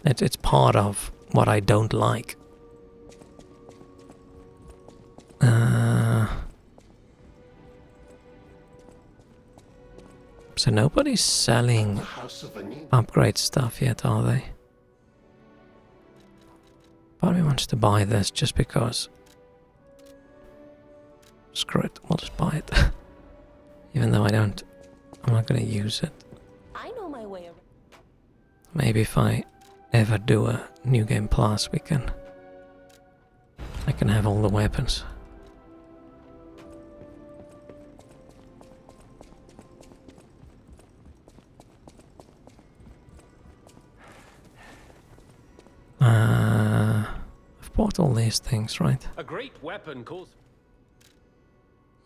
A: It's part of what I don't like. So nobody's selling upgrade stuff yet, are they? Part of me wants to buy this just because. Screw it, we'll just buy it. Even though I'm not gonna use it.
B: I know my way around.
A: Maybe if I ever do a New Game Plus, I can have all the weapons. I've bought all these things, right?
K: A great weapon calls.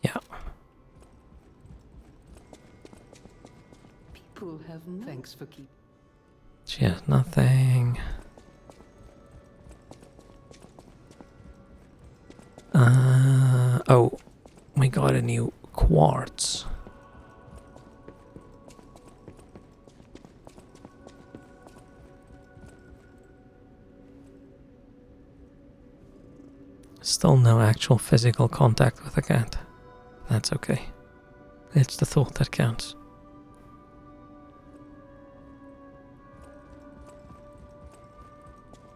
A: Yeah.
L: People have thanks for keeping.
A: She has nothing. Oh, we got a new quartz. Still no actual physical contact with the cat. That's okay. It's the thought that counts.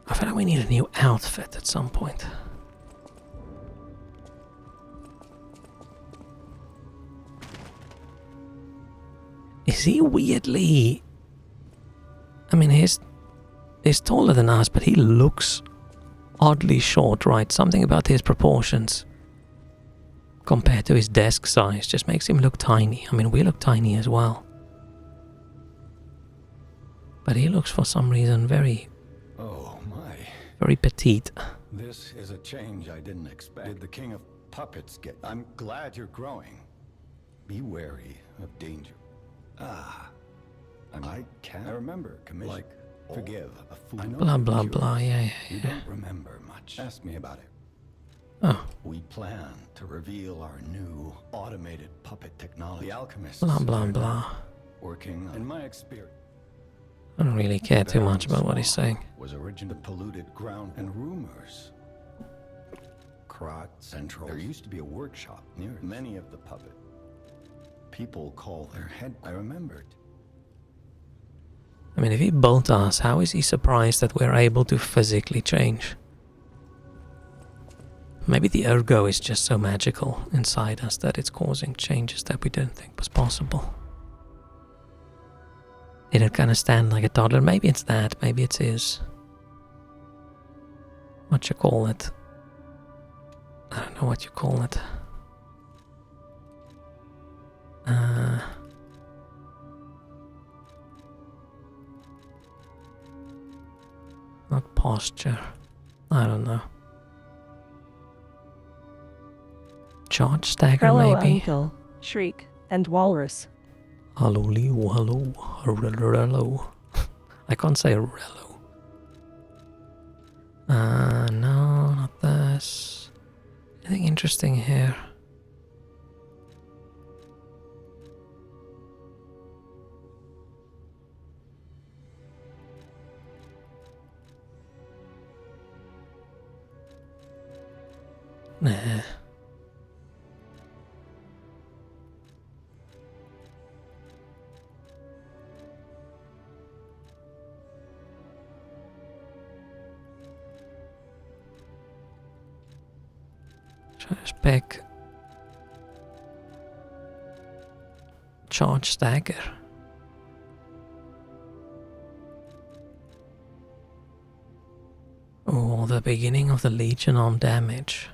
A: I feel like we need a new outfit at some point. Is he weirdly... I mean, he's taller than us, but he looks oddly short, right? Something about his proportions compared to his desk size just makes him look tiny. I mean, we look tiny as well. But he looks for some reason very petite.
K: This is a change I didn't expect. Did the King of Puppets get... I'm glad you're growing. Be wary of danger. I remember, Commissioner. Like, forgive a fool.
A: Blah, blah, blah, yeah.
K: You don't remember much. Ask me about it.
A: Oh.
K: We plan to reveal our new automated puppet technology. The alchemists...
A: Blah, blah, blah.
K: Working, in my experience...
A: I don't really care too much about what he's saying.
K: Was originally polluted ground and rumors. Krot Central. There used to be a workshop near many of the puppet. People call their head. I remembered.
A: I mean, if he built us, how is he surprised that we're able to physically change? Maybe the ergo is just so magical inside us that it's causing changes that we didn't think was possible. It'll kind of stand like a toddler. Maybe it's that. Maybe it's his... what you call it? I don't know what you call it. Not posture. I don't know. Charge stagger,
M: Hello,
A: maybe?
M: Uncle, Shriek, and Walrus.
A: Hello, Leo, hello, hello. I can't say rello. No, not this. Anything interesting here? Nah. Just pick charge stagger. Oh, the beginning of the Legion on damage.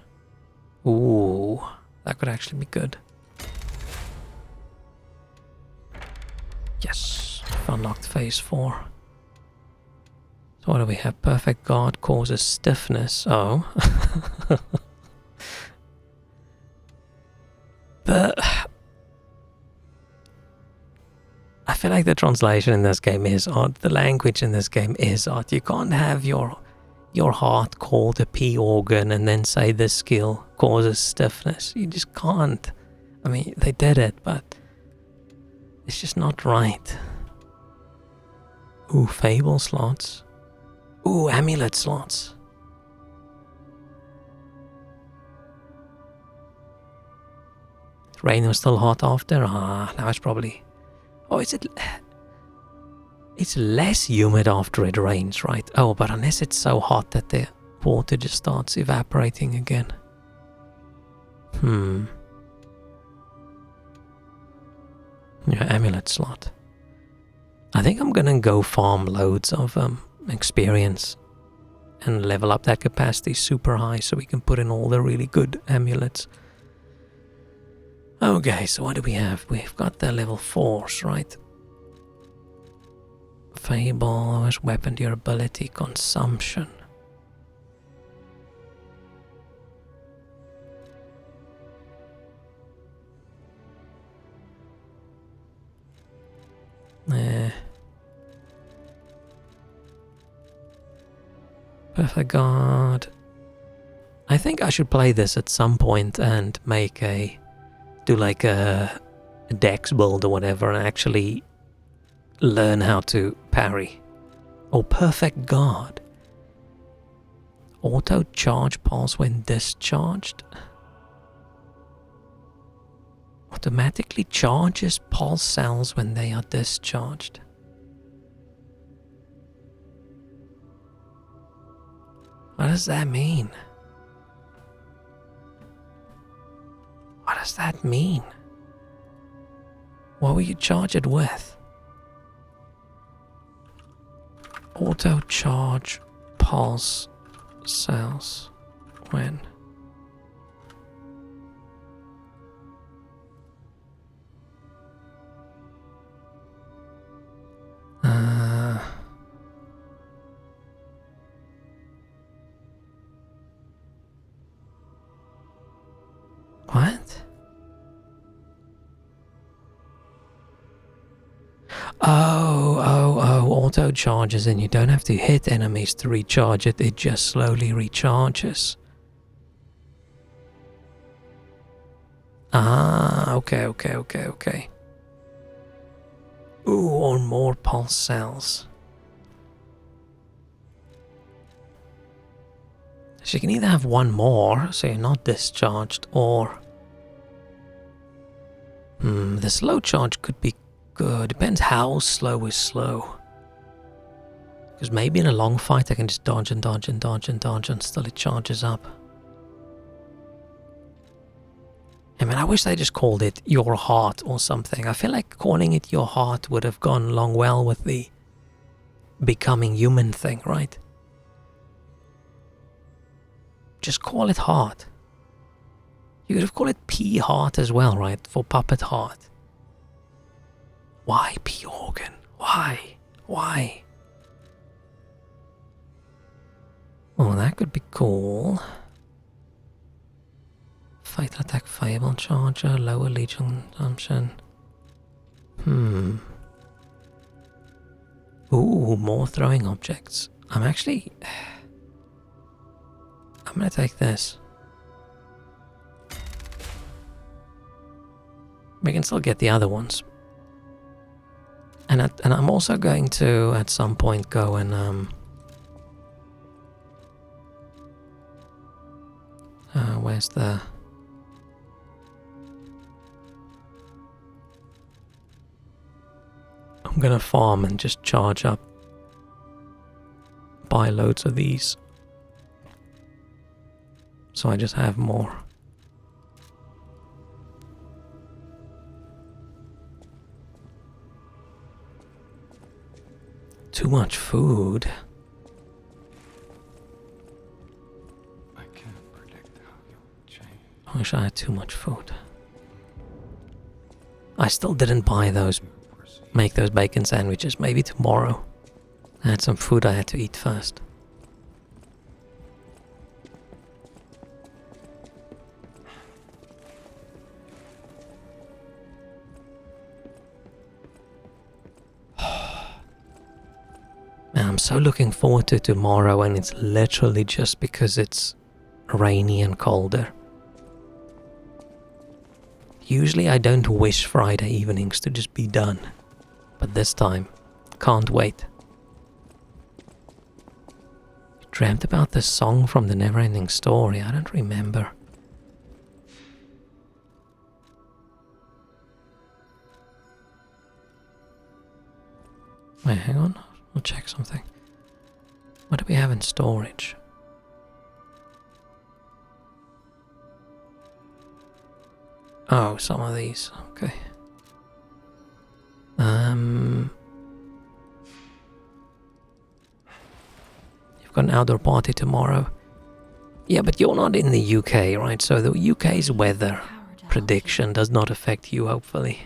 A: Ooh, that could actually be good. Yes, unlocked phase 4. So what do we have? Perfect Guard causes stiffness. Oh. But I feel like the translation in this game is odd. The language in this game is odd. You can't have your heart called a P organ and then say this skill causes stiffness. You just can't. I mean, they did it, but it's just not right. Ooh, Fable slots. Ooh, Amulet slots. Rain was still hot after? Now it's probably... Oh, is it... It's less humid after it rains, right? Oh, but unless it's so hot that the water just starts evaporating again. Yeah, amulet slot. I think I'm gonna go farm loads of experience and level up that capacity super high so we can put in all the really good amulets. Okay, so what do we have? We've got the level 4s, right? Fable, weapon durability, consumption. Perfect Guard. I think I should play this at some point and make do like a dex build or whatever and actually learn how to parry. Oh, Perfect Guard. Auto charge pulse when discharged. Automatically charges pulse cells when they are discharged. What does that mean? What does that mean? What will you charge it with? Auto charge pulse cells. When? What? Oh, auto charges, and you don't have to hit enemies to recharge it, it just slowly recharges. Ah, okay. Ooh, or more pulse cells. So you can either have one more, so you're not discharged, or... the slow charge could be good. Depends how slow is slow. Because maybe in a long fight I can just dodge and dodge and dodge and dodge until it charges up. I mean, I wish they just called it your heart or something. I feel like calling it your heart would have gone along well with the becoming human thing, right? Just call it heart. You could have called it P heart as well, right? For puppet heart. Why P organ? Why? Oh, that could be cool. Fatal attack, fireball charger, lower legion consumption. Ooh, more throwing objects. I'm gonna take this. We can still get the other ones. And I'm also going to, at some point, go and, where's the... I'm gonna farm and just charge up. Buy loads of these. So I just have more. Too much food.
K: I can't predict how you'll change.
A: I wish I had too much food. I still didn't buy those, make those bacon sandwiches. Maybe tomorrow. I had some food I had to eat first. Man, I'm so looking forward to tomorrow, and it's literally just because it's rainy and colder. Usually I don't wish Friday evenings to just be done, but this time, can't wait. You dreamt about this song from the Neverending Story, I don't remember. Wait, hang on. We'll check something. What do we have in storage? Oh, some of these. Okay. You've got an outdoor party tomorrow. Yeah, but you're not in the UK, right? So the UK's weather prediction does not affect you, hopefully.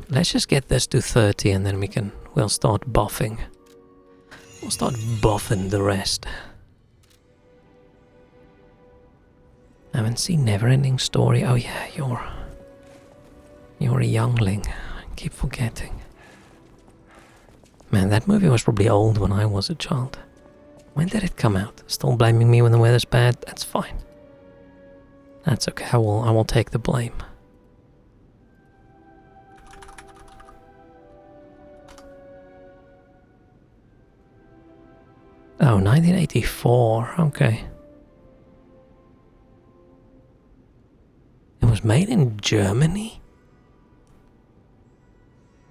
A: Let's just get this to 30 and then we'll start buffing. We'll start buffing the rest. I haven't seen Neverending Story. Oh yeah, you're a youngling. I keep forgetting. Man, that movie was probably old when I was a child. When did it come out? Still blaming me when the weather's bad? That's fine. That's okay. I will take the blame. Oh, 1984, okay. It was made in Germany?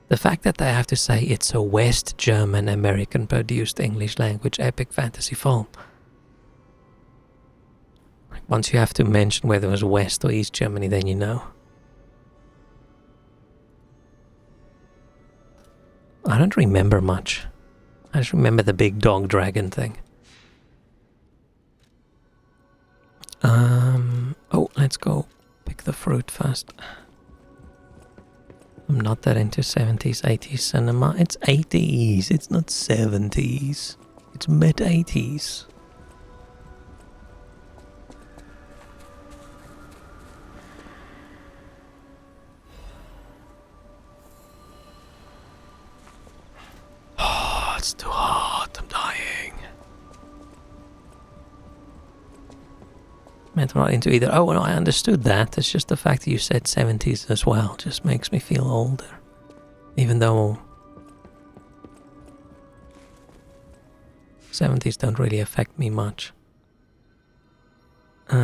A: The fact that they have to say it's a West German American produced English language epic fantasy film. Once you have to mention whether it was West or East Germany, then you know. I don't remember much. I just remember the big dog dragon thing. Oh, let's go pick the fruit first. I'm not that into 70s, 80s cinema. It's 80s, it's not 70s. It's mid-80s. Oh, it's too hot. I'm dying. Meant I'm not into either. Oh, no, I understood that. It's just the fact that you said 70s as well just makes me feel older. Even though 70s don't really affect me much. Oh,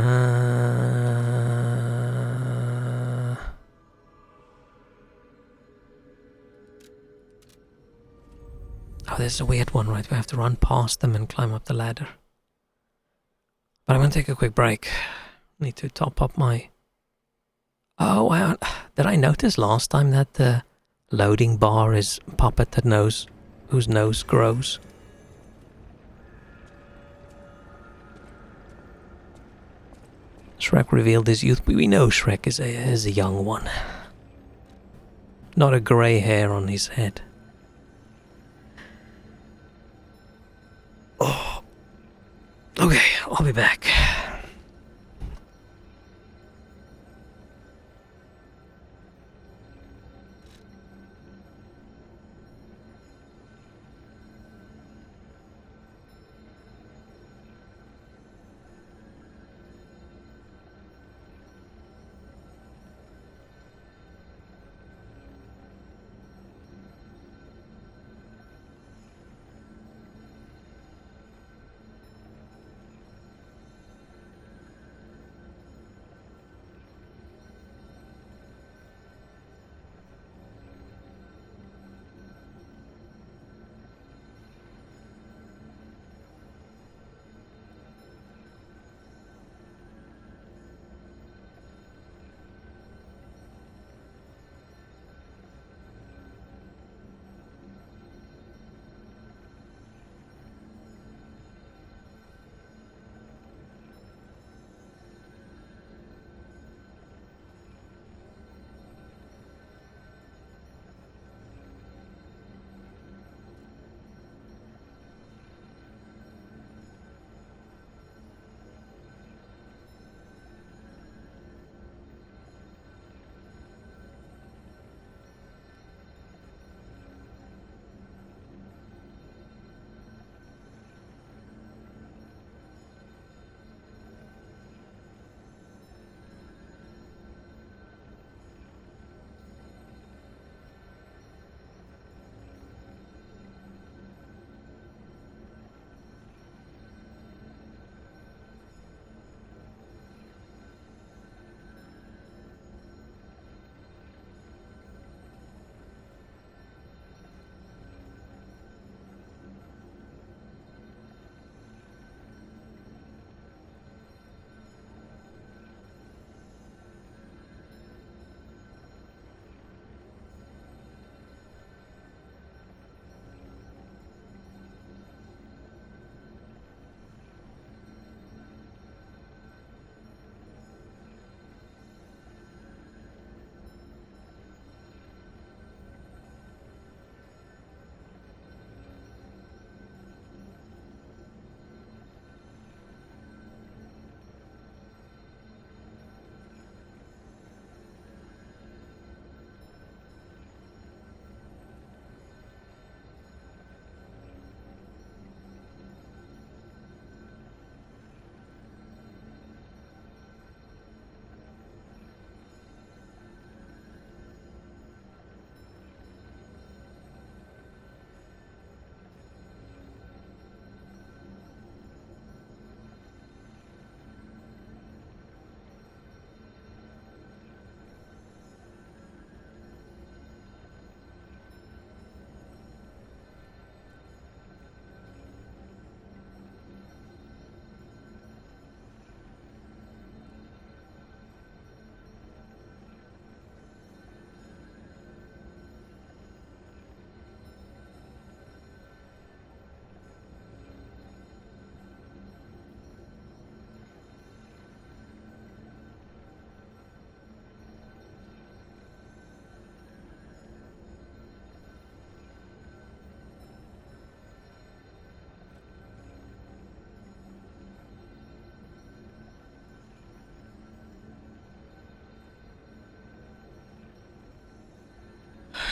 A: this is a weird one, right? We have to run past them and climb up the ladder. But I'm gonna take a quick break. Need to top up my... Oh, wow. Did I notice last time that the loading bar is puppet that knows whose nose grows? Shrek revealed his youth. We know Shrek is a young one. Not a grey hair on his head. Oh. Okay, I'll be back.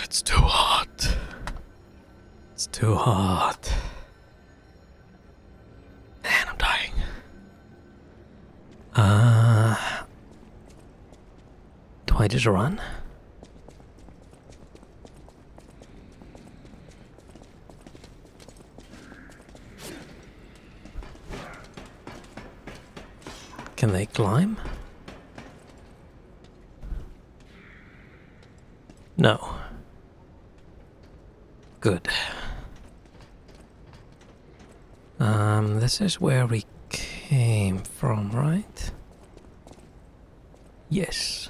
A: It's too hot. It's too hot. Man, I'm dying. Do I just run? Can they climb? No. Good. This is where we came from, right? Yes.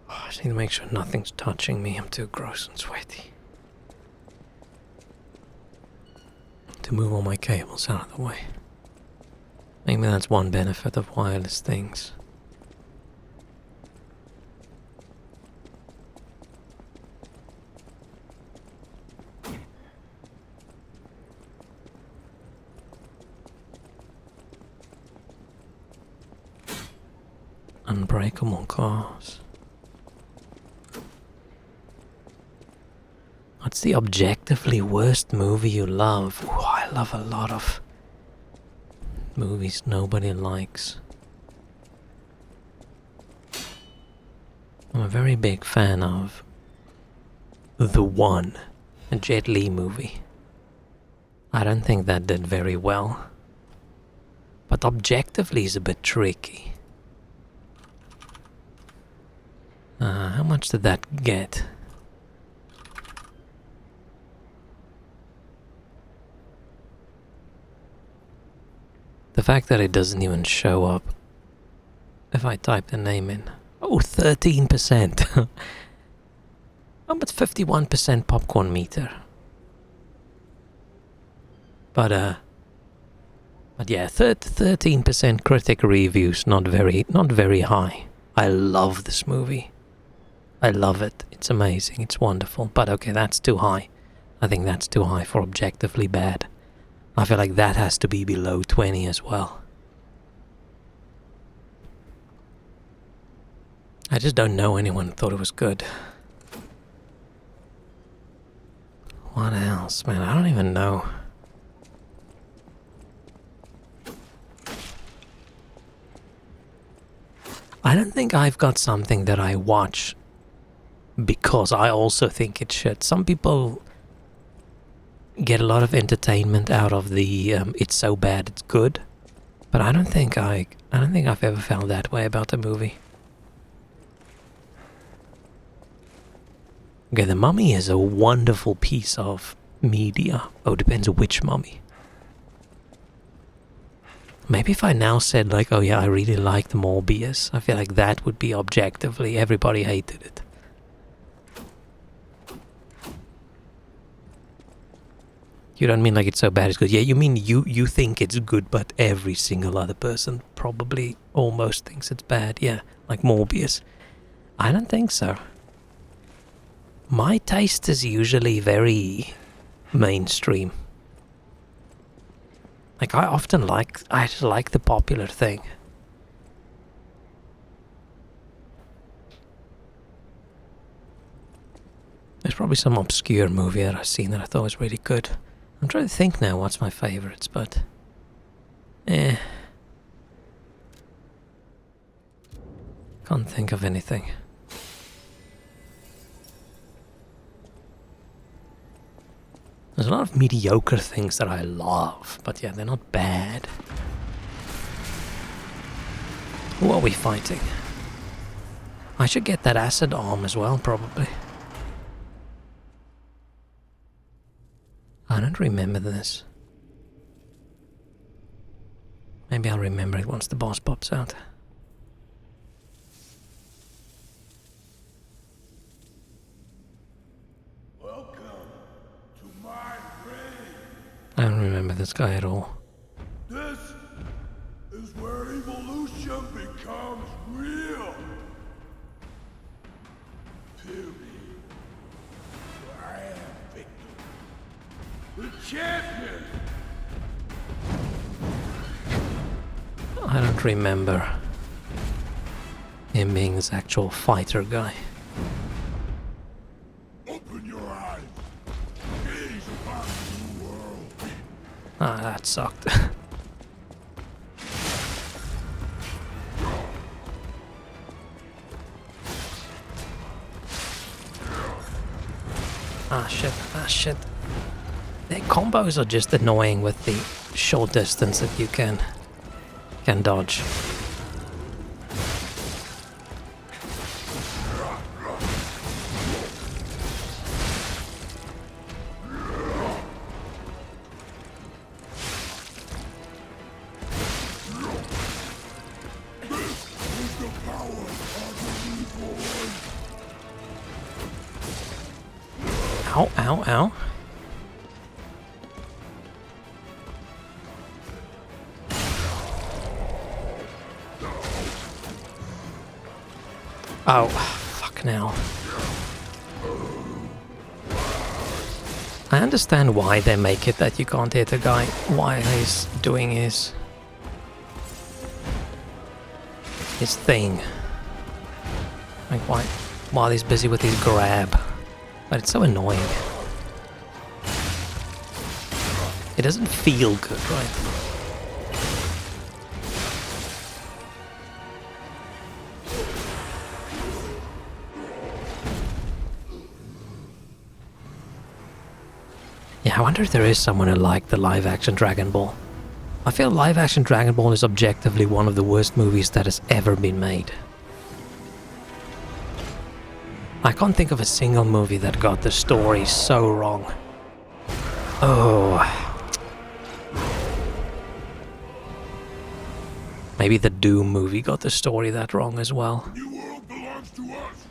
A: I just need to make sure nothing's touching me. I'm too gross and sweaty. To move all my cables out of the way. Maybe that's one benefit of wireless things. Unbreakable cars. What's the objectively worst movie you love? Ooh, I love a lot of movies nobody likes. I'm a very big fan of The One, a Jet Li movie. I don't think that did very well, but objectively is a bit tricky. How much did that get? The fact that it doesn't even show up if I type the name in. Oh, 13%. Oh, but 51% popcorn meter. But yeah, 13% critic reviews, not very high. I love this movie. I love it. It's amazing. It's wonderful. But okay, that's too high. I think that's too high for objectively bad. I feel like that has to be below 20 as well. I just don't know anyone thought it was good. What else, man? I don't even know. I don't think I've got something that I watch because I also think it should. Some people get a lot of entertainment out of the it's so bad it's good, but I don't think I've ever felt that way about a movie. Okay, The Mummy is a wonderful piece of media. Oh, depends which mummy. Maybe if I now said like, oh yeah, I really liked Morbius, I feel like that would be objectively, everybody hated it. You don't mean like it's so bad it's good. Yeah, you mean you think it's good, but every single other person probably almost thinks it's bad. Yeah, like Morbius. I don't think so. My taste is usually very mainstream. Like I just like the popular thing. There's probably some obscure movie that I've seen that I thought was really good. I'm trying to think now what's my favorites, but can't think of anything. There's a lot of mediocre things that I love, but yeah, they're not bad. Who are we fighting? I should get that acid arm as well, probably. I don't remember this. Maybe I'll remember it once the boss pops out.
N: Welcome to my grave.
A: I don't remember this guy at all.
N: This is where evolution becomes real. Fear me. For I am Victor. The champion!
A: I don't remember him being this actual fighter guy.
N: Open your eyes. Gaze upon the new world.
A: Ah, that sucked. Ah shit, ah shit. Their combos are just annoying with the short distance that you can dodge. Ow, ow, ow. Oh, fuck now. I understand why they make it that you can't hit a guy while he's doing his thing. Like while he's busy with his grab. But it's so annoying. It doesn't feel good, right? Yeah, I wonder if there is someone who liked the live-action Dragon Ball. I feel live-action Dragon Ball is objectively one of the worst movies that has ever been made. I can't think of a single movie that got the story so wrong. Oh. Maybe the Doom movie got the story that wrong as well.
N: The new world belongs to us.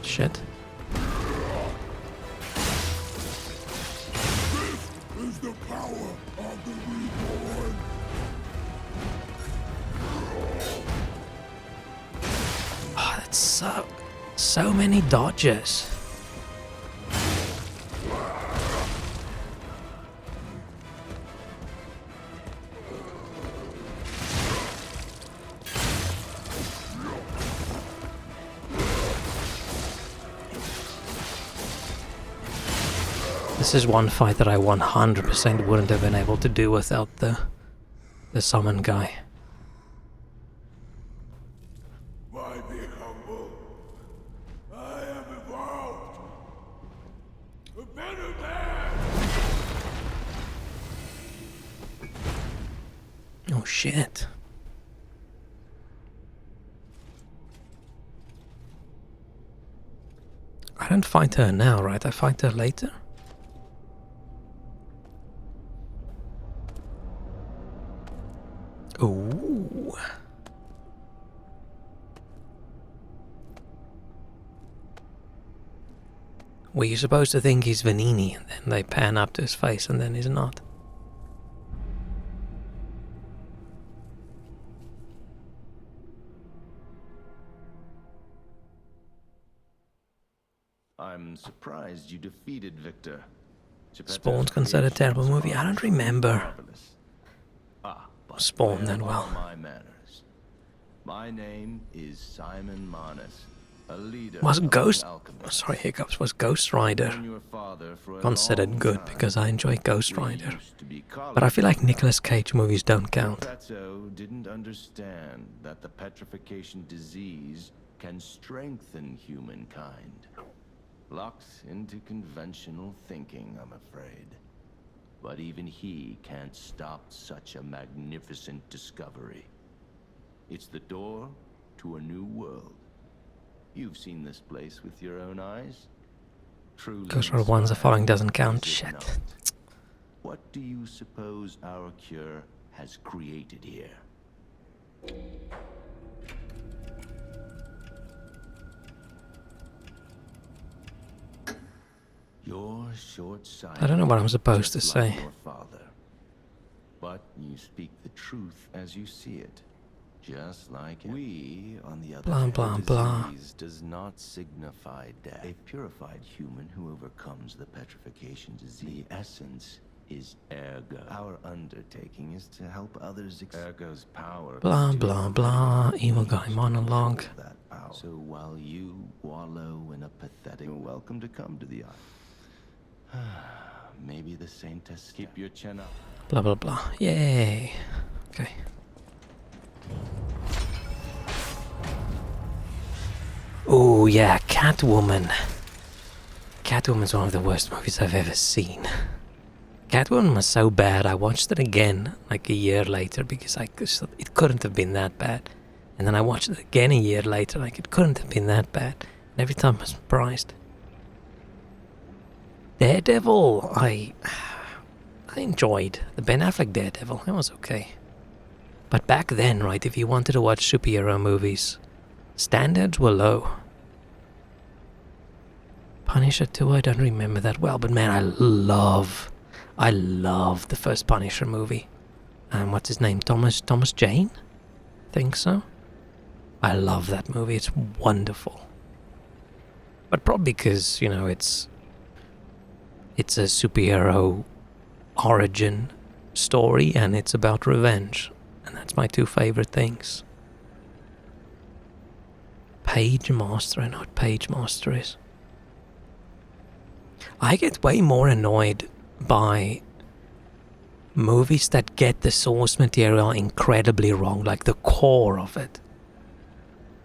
A: Shit.
N: This is the power of the reborn.
A: Oh, that's so many dodges. This is one fight that I 100% wouldn't have been able to do without the summon guy.
N: Why be humble? I am evolved. A better man.
A: Oh shit. I don't fight her now, right? I fight her later? Ooh. Were you supposed to think he's Vanini, and then they pan up to his face and then he's not?
O: I'm surprised you defeated Victor.
A: Spawn's considered a terrible movie. I don't remember Spawn that well.
O: My manners. My name is Simon Manus, a leader.
A: Was Ghost... Sorry, hiccups. Was Ghost Rider considered good because I enjoy Ghost Rider. But I feel like Nicolas Cage movies don't count.
O: Fatso didn't understand that the petrification disease can strengthen humankind. Locks into conventional thinking, I'm afraid. But even he can't stop such a magnificent discovery. It's the door to a new world. You've seen this place with your own eyes. Truly
A: Cultural ones the following doesn't count. Shit.
O: not. What do you suppose our cure has created here? You're short-sighted.
A: I don't know what I'm supposed to
O: just like
A: say.
O: your father. But you speak the truth as you see it. Just like we, on the other
A: Blah,
O: hand,
A: blah, blah.
O: disease does not signify death. A purified human who overcomes the petrification disease. The essence is ergo. Our undertaking is to help others. Ergo's power.
A: Blah, blah, blah. Evil guy monologue.
O: That power. So while you wallow in a pathetic, you're welcome to come to the eye. Maybe the saintess. Keep your chin up.
A: Blah, blah, blah. Yay. Okay. Oh yeah, Catwoman. Catwoman's one of the worst movies I've ever seen. Catwoman was so bad, I watched it again like a year later because it couldn't have been that bad. And then I watched it again a year later, like it couldn't have been that bad. And every time I was surprised. Daredevil, I enjoyed. The Ben Affleck Daredevil, it was okay. But back then, right, if you wanted to watch superhero movies, standards were low. Punisher 2, I don't remember that well, but man, I love the first Punisher movie. What's his name? Thomas Jane? Think so? I love that movie, it's wonderful. But probably because, you know, it's a superhero origin story and it's about revenge. And that's my two favorite things. Page Master, I know what Page Master is. I get way more annoyed by movies that get the source material incredibly wrong, like the core of it.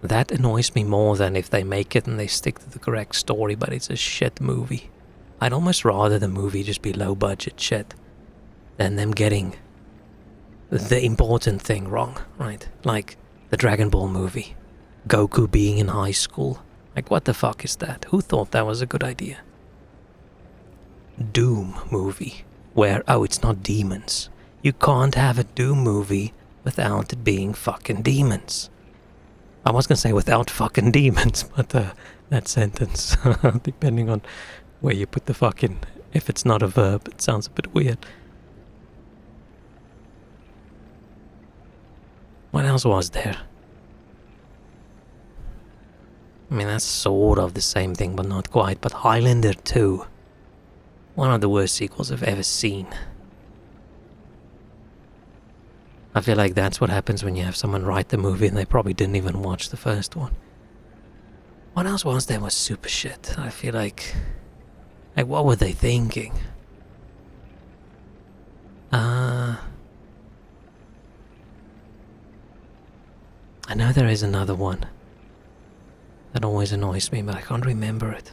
A: That annoys me more than if they make it and they stick to the correct story, but it's a shit movie. I'd almost rather the movie just be low budget shit than them getting the important thing wrong, right? Like the Dragon Ball movie. Goku being in high school. Like, what the fuck is that? Who thought that was a good idea? Doom movie. Where, oh, it's not demons. You can't have a Doom movie without it being fucking demons. I was gonna say without fucking demons, but that sentence, depending on where you put the fucking, if it's not a verb, it sounds a bit weird. What else was there? I mean, that's sort of the same thing, but not quite. But Highlander 2. One of the worst sequels I've ever seen. I feel like that's what happens when you have someone write the movie and they probably didn't even watch the first one. What else was there was super shit? I feel like what were they thinking? I know there is another one that always annoys me, but I can't remember it.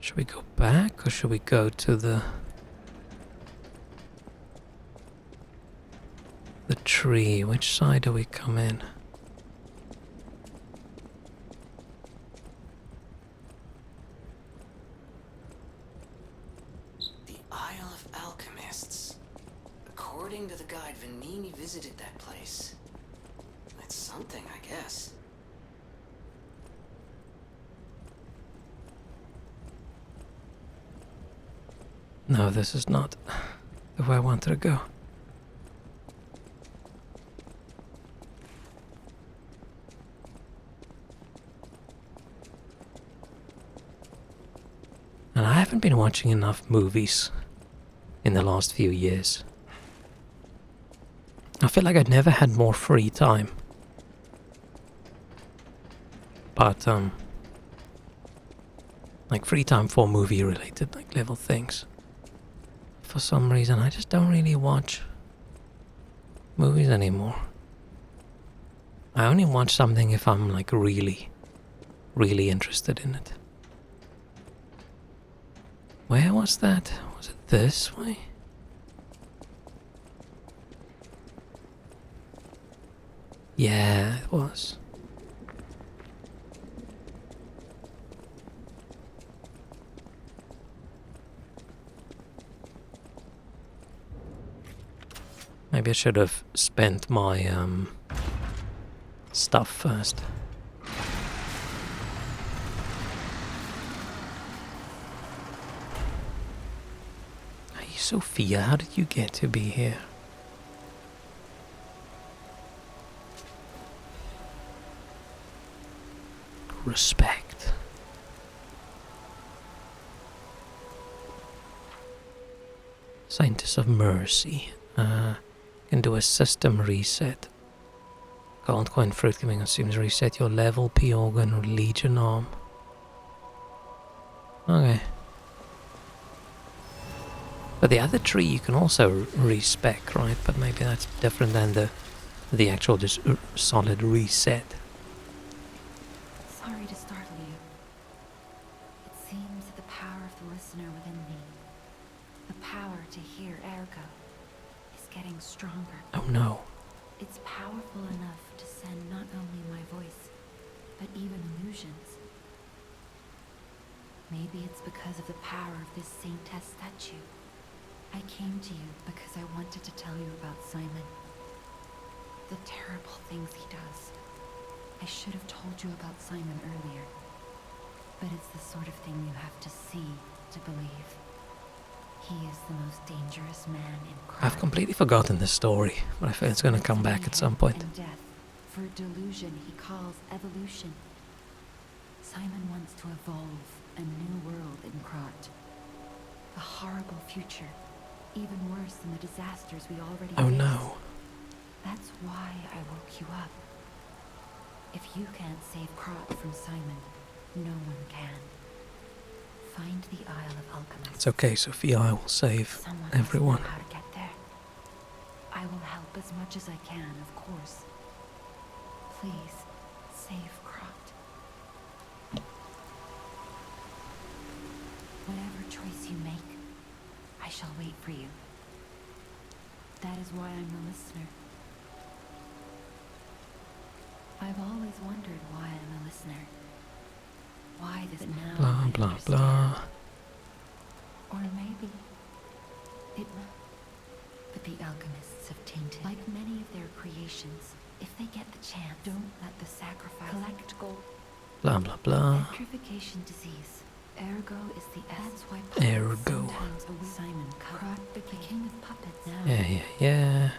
A: Should we go back or should we go to the tree? Which side do we come in?
F: The Isle of Alchemists. According to the guide, Vanini visited that place. That's something, I guess.
A: No, this is not the way I wanted to go. And I haven't been watching enough movies in the last few years. I feel like I've never had more free time. But, like free time for movie related, like level things. for some reason. I just don't really watch movies anymore. I only watch something if I'm like really, really interested in it. Where was that? Was it this way? Yeah, it was. Maybe I should have spent my stuff first. Hey, Sophia, how did you get to be here? Respect. Scientist of Mercy. Can do a system reset. Gold coin fruit giving assumes reset your level, P organ, or Legion arm. Okay. But the other tree you can also respec, right? But maybe that's different than the actual just solid reset.
P: Sorry to startle you. It seems that the power of the listener within me, the power to hear ergo, is getting stronger.
A: Oh no.
P: It's powerful enough to send not only my voice, but even illusions. Maybe it's because of the power of this Saintess statue. I came to you because I wanted to tell you about Simon. The terrible things he does. I should have told you about Simon earlier. But it's the sort of thing you have to see to believe. He is the most dangerous man in crime.
A: I've completely forgotten this story, but I feel it's going to come back at some point.
P: And death. For delusion he calls evolution. Simon wants to evolve a new world in Krat. A horrible future, even worse than the disasters we already
A: Oh
P: faced.
A: no.
P: That's why I woke you up. If you can't save Krat from Simon, no one can. Find the Isle of Alchemists.
A: It's okay, Sophia, I will save
P: Someone
A: everyone.
P: must know how to get there. I will help as much as I can, of course. Please, save Krat. Whatever choice you make, I shall wait for you. That is why I'm the listener. I've always wondered why I'm a listener. Why this now?
A: Blah,
P: I
A: blah,
P: understand.
A: blah.
P: Or maybe it will. But the alchemists have tainted. Like many of their creations, if they get the chance, don't let the sacrifice collect gold.
A: Blah, blah, blah.
P: Petrification disease. Ergo is the That's why
A: Ergo.
P: sometimes await Simon Krat, the king of puppets now.
A: Yeah.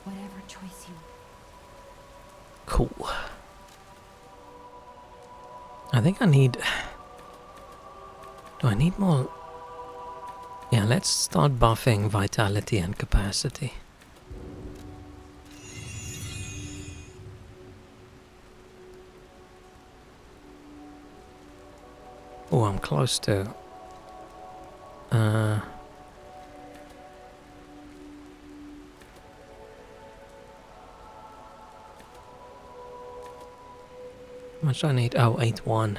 P: Whatever choice you.
A: Cool. I think I need... Do I need more... Yeah, let's start buffing vitality and capacity. Oh, I'm close to... How much do I need? Oh, 8-1.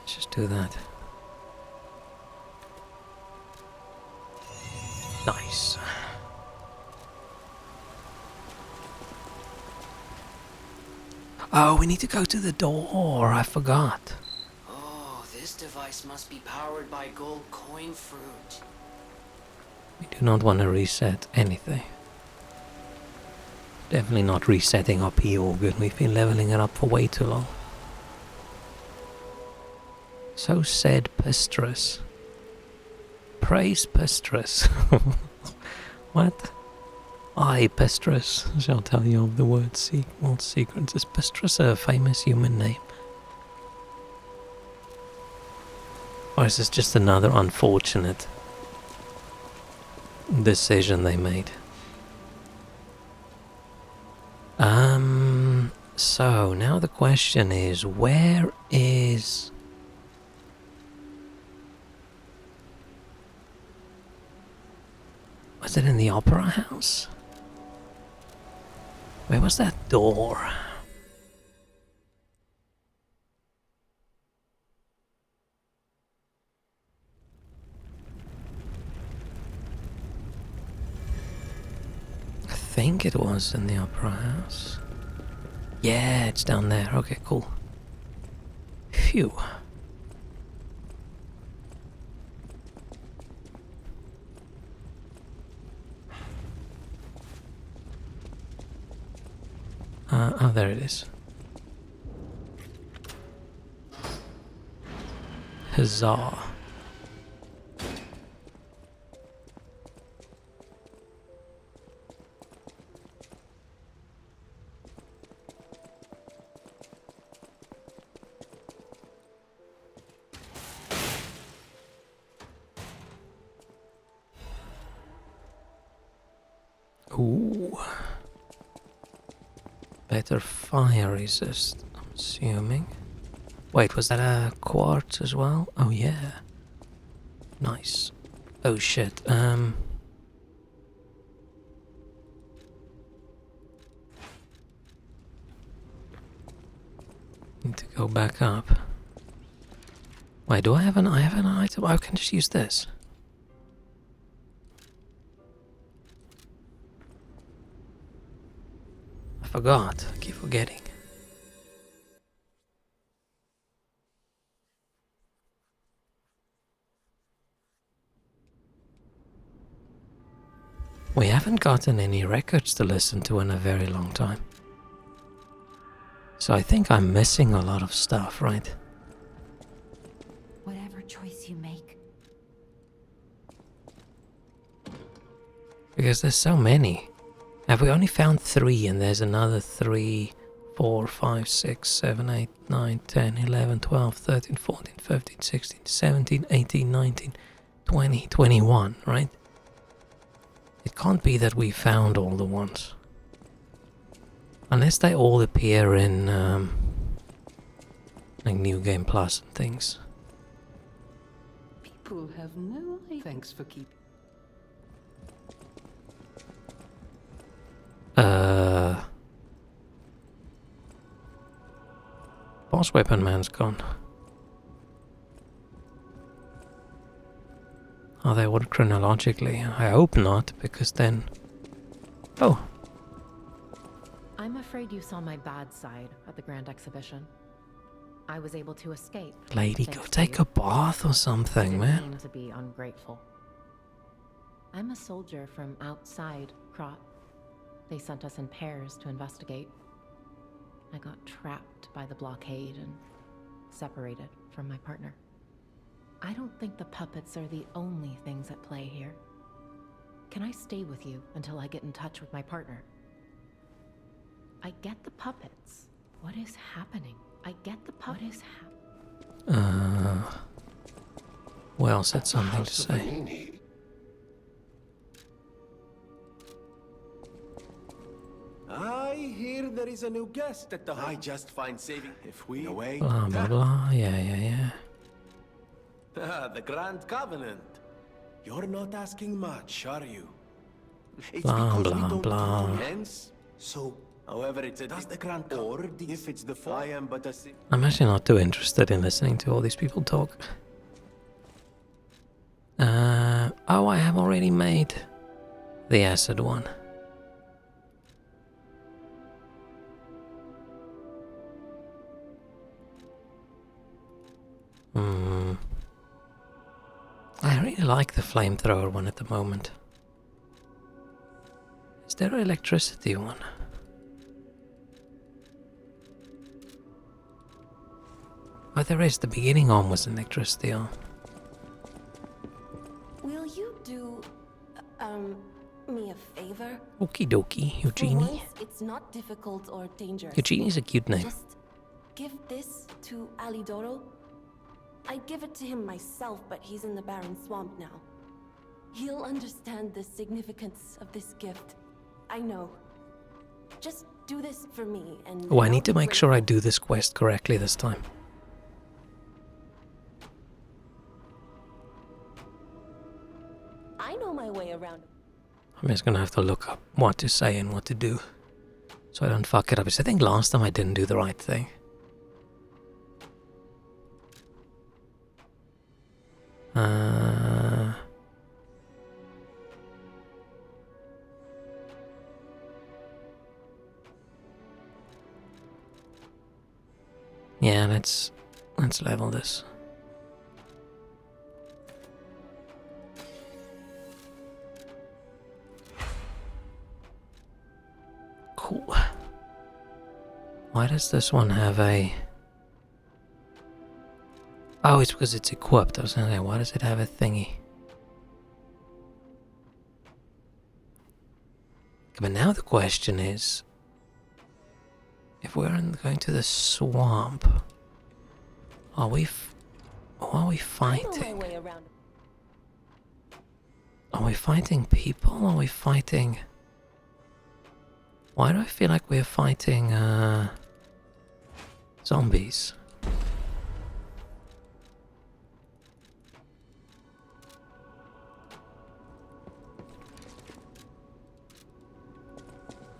A: Let's just do that. Nice. Oh, we need to go to the door. I forgot.
F: Oh, this device must be powered by gold coin fruit.
A: We do not want to reset anything. Definitely not resetting our P organ. We've been leveling it up for way too long. So said Pestrus. Praise Pestrus. What? I, Pestrus, shall tell you of the world's secrets. Is Pestrus a famous human name? Or is this just another unfortunate decision they made? So now the question is, where is Was it in the opera house? Where was that door? I think it was in the opera house. Yeah, it's down there. Okay, cool. Phew. Oh, there it is. Huzzah. Ooh. Better fire resist, I'm assuming. Wait, was that a quartz as well? Oh yeah. Nice. Oh shit, need to go back up. Wait, do I have an item? I can just use this. I forgot. I keep forgetting. We haven't gotten any records to listen to in a very long time. So I think I'm missing a lot of stuff, right?
P: Whatever choice you make.
A: Because there's so many. Have we only found 3 and there's another 3, 4, 5, 6, 7, 8, 9, 10, 11, 12, 13, 14, 15, 16, 17, 18, 19, 20, 21, right? It can't be that we found all the ones. Unless they all appear in like New Game Plus and things.
L: People have no idea. Thanks for keeping.
A: Boss Weapon Man's gone. Are they ordered chronologically? I hope not, because then... Oh.
I: I'm afraid you saw my bad side at the Grand Exhibition. I was able to escape.
A: Lady, go take a bath or something, man.
I: I didn't mean to be ungrateful. I'm a soldier from outside Krat. They sent us in pairs to investigate. I got trapped by the blockade and separated from my partner. I don't think the puppets are the only things at play here. Can I stay with you until I get in touch with my partner? I get the puppets. What is happening? I get the puppets. What is happening?
A: Who else had something to say?
Q: I hear there is a new guest at the I just find saving if we away.
A: Blah blah blah. Yeah.
Q: The Grand Covenant. You're not asking much, are you? It's
A: blah
Q: because
A: blah
Q: we don't
A: blah.
Q: hence, so however it's a does the Grand or if it's the I am but a
A: I'm actually not too interested in listening to all these people talk. Oh, I have already made the acid one. I really like the flamethrower one at the moment. Is there an electricity one? Oh, there is. The beginning on was electricity on.
B: Will you do, me a favor?
A: Okie dokie,
B: For
A: Eugenie.
B: once, it's not difficult or dangerous.
A: Eugenie's a cute name.
B: Just give this to Alidoro. I'd give it to him myself, but he's in the barren swamp now. He'll understand the significance of this gift. I know. Just do this for me, and...
A: Oh, I need to make sure I do this quest correctly this time.
B: I know my way around.
A: I'm just gonna have to look up what to say and what to do, so I don't fuck it up. Because I think last time I didn't do the right thing. Yeah, let's level this. Cool. Why does this one have a... Oh, it's because it's equipped. I was gonna say, why does it have a thingy? But now the question is, if we're going to the swamp, are we fighting? Are we fighting people? Are we fighting... Why do I feel like we're fighting zombies?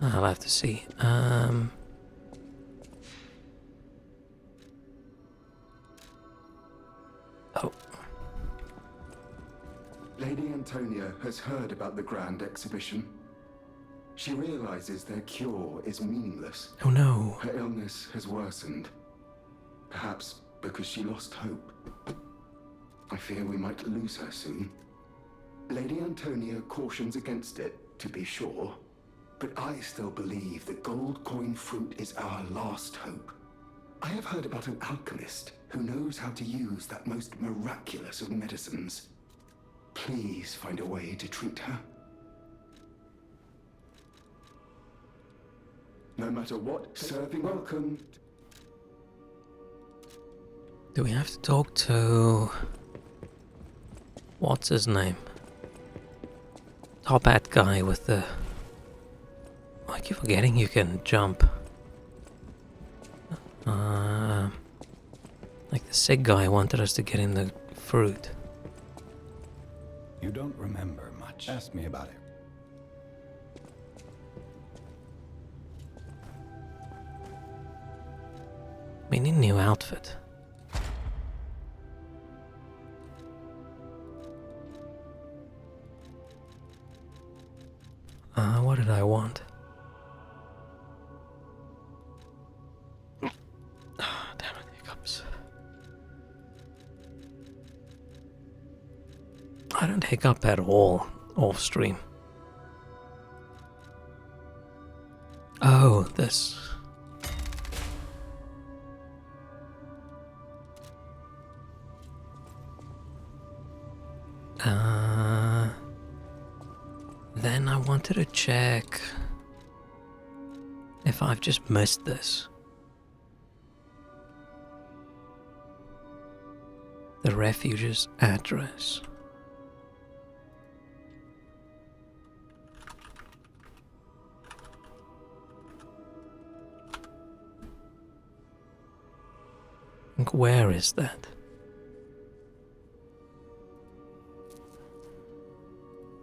A: I'll have to see. Oh.
J: Lady Antonia has heard about the Grand Exhibition. She realizes their cure is meaningless.
A: Oh no.
J: Her illness has worsened. Perhaps because she lost hope. I fear we might lose her soon. Lady Antonia cautions against it, to be sure. But I still believe the gold coin fruit is our last hope. I have heard about an alchemist who knows how to use that most miraculous of medicines. Please find a way to treat her. No matter what, serving welcome.
A: Do we have to talk to... What's his name? Top hat guy with the... I keep forgetting you can jump. Like the sick guy wanted us to get him the fruit.
K: You don't remember much. Ask me about it.
A: We need a new outfit. What did I want? Damn it, hiccups. I don't hiccup at all off stream. Oh, this. Then I wanted to check if I've just missed this. The refuge's address. Where is that?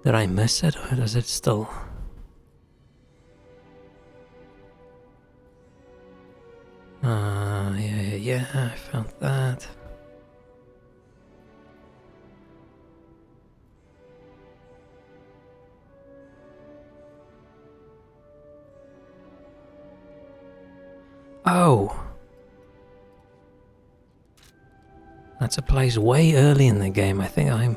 A: Did I miss it, or does it still... yeah, I found that. Oh! That's a place way early in the game. I think I'm...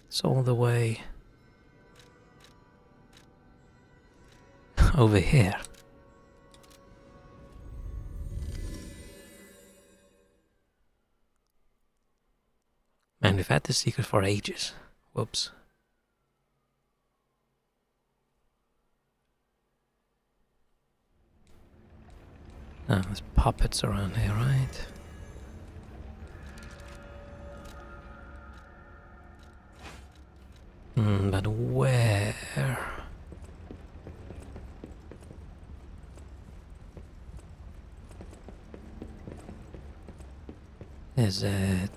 A: It's all the way over here. Man, we've had this secret for ages. Whoops. Ah, there's puppets around here, right? But where? is it?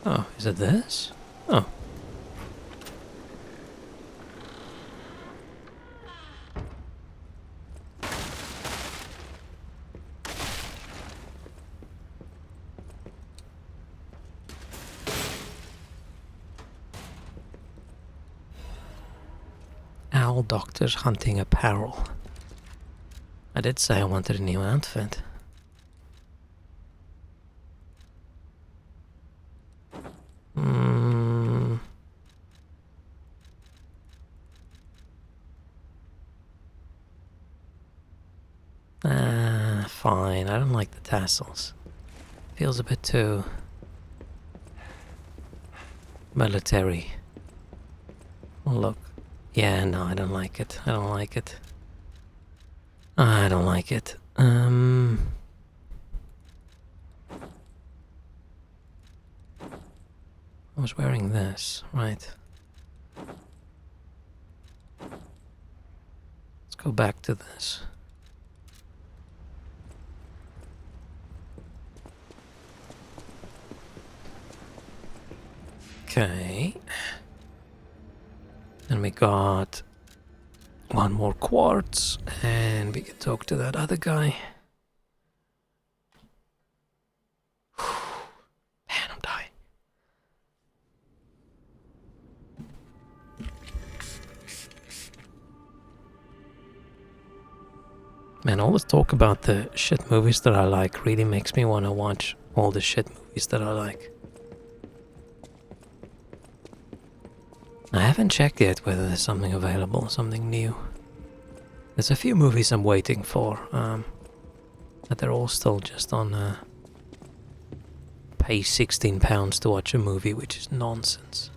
A: Oh, is it this? Oh. Owl Doctors Hunting Apparel. I did say I wanted a new outfit. Fine. I don't like the tassels. Feels a bit too military. Look. Yeah, no, I don't like it. I don't like it. I don't like it. I was wearing this, right? Let's go back to this. Okay. Then we got one more quartz, and we can talk to that other guy. Man, I'm dying. Man, all this talk about the shit movies that I like really makes me want to watch all the shit movies that I like. I haven't checked yet whether there's something available, something new. There's a few movies I'm waiting for, but they're all still just on pay £16 to watch a movie, which is nonsense.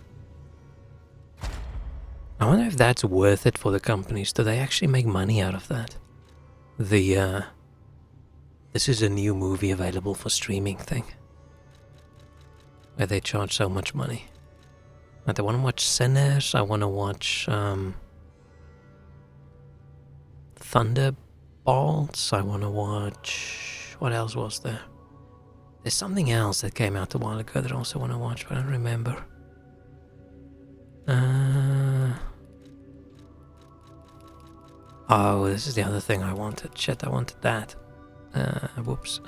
A: I wonder if that's worth it for the companies. Do they actually make money out of that? This is a new movie available for streaming thing, where they charge so much money. I want to watch Sinners, I want to watch Thunderbolts, I want to watch... What else was there? There's something else that came out a while ago that I also want to watch, but I don't remember. Oh, this is the other thing I wanted. Shit, I wanted that. Whoops.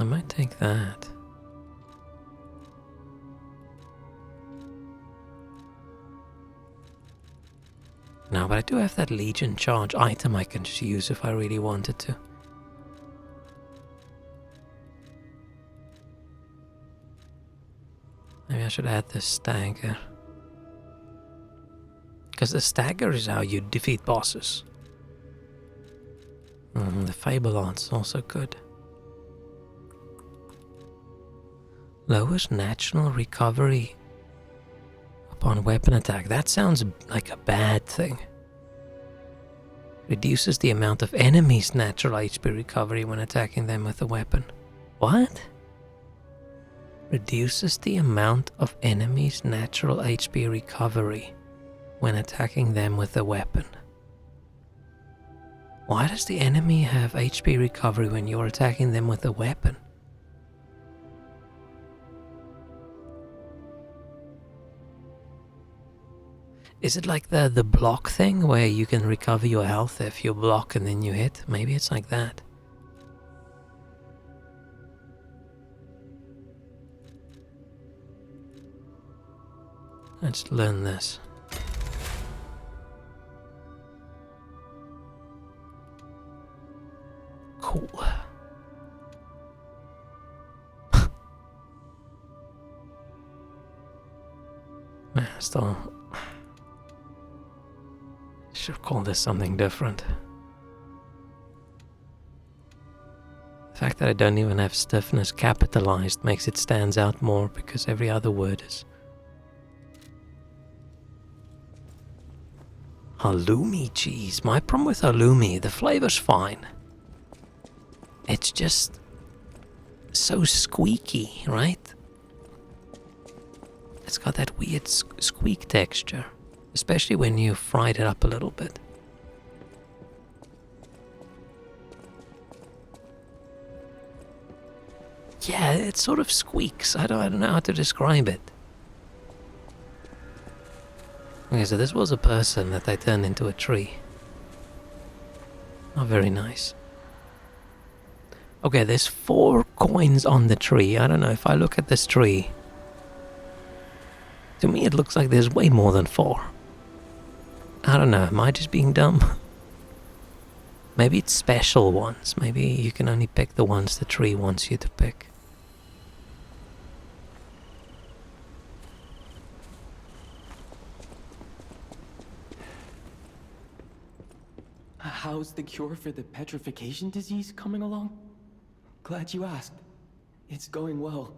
A: I might take that. No, but I do have that Legion charge item I can just use if I really wanted to. Maybe I should add the stagger. Because the stagger is how you defeat bosses. The Fable Art's also good. Lowers natural recovery upon weapon attack. That sounds like a bad thing. Reduces the amount of enemies' natural HP recovery when attacking them with a weapon. What? Reduces the amount of enemies' natural HP recovery when attacking them with a weapon. Why does the enemy have HP recovery when you're attacking them with a weapon? Is it like the block thing where you can recover your health if you block and then you hit? Maybe it's like that. Let's learn this. Cool. Man, still... should call this something different. The fact that I don't even have stiffness capitalized makes it stands out more because every other word is... Halloumi cheese. My problem with halloumi, the flavor's fine. It's just so squeaky, right? It's got that weird squeak texture, especially when you fried it up a little bit. Yeah, it sort of squeaks. I don't know how to describe it. Okay, so this was a person that they turned into a tree. Not very nice. Okay, there's 4 coins on the tree. I don't know, if I look at this tree, to me it looks like there's way more than 4. I don't know, am I just being dumb? Maybe it's special ones. Maybe you can only pick the ones the tree wants you to pick.
R: How's the cure for the petrification disease coming along? Glad you asked. It's going well,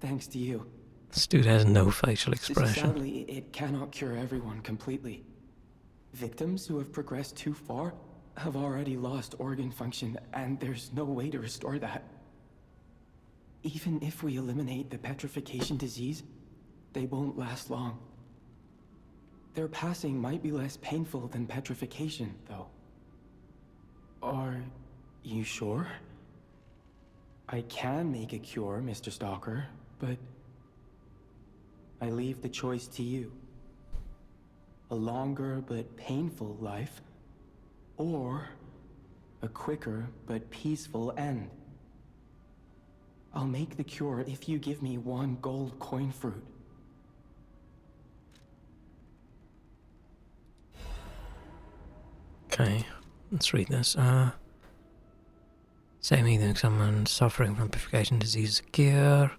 R: thanks to you.
A: This dude has no facial expression.
R: Sadly, it cannot cure everyone completely. Victims who have progressed too far have already lost organ function, and there's no way to restore that. Even if we eliminate the petrification disease, they won't last long. Their passing might be less painful than petrification, though. Are you sure? I can make a cure, Mr. Stalker, but I leave the choice to you. A longer but painful life, or a quicker but peaceful end. I'll make the cure if you give me 1 gold coin fruit.
A: Okay, let's read this. Same either someone suffering from petrification disease cure.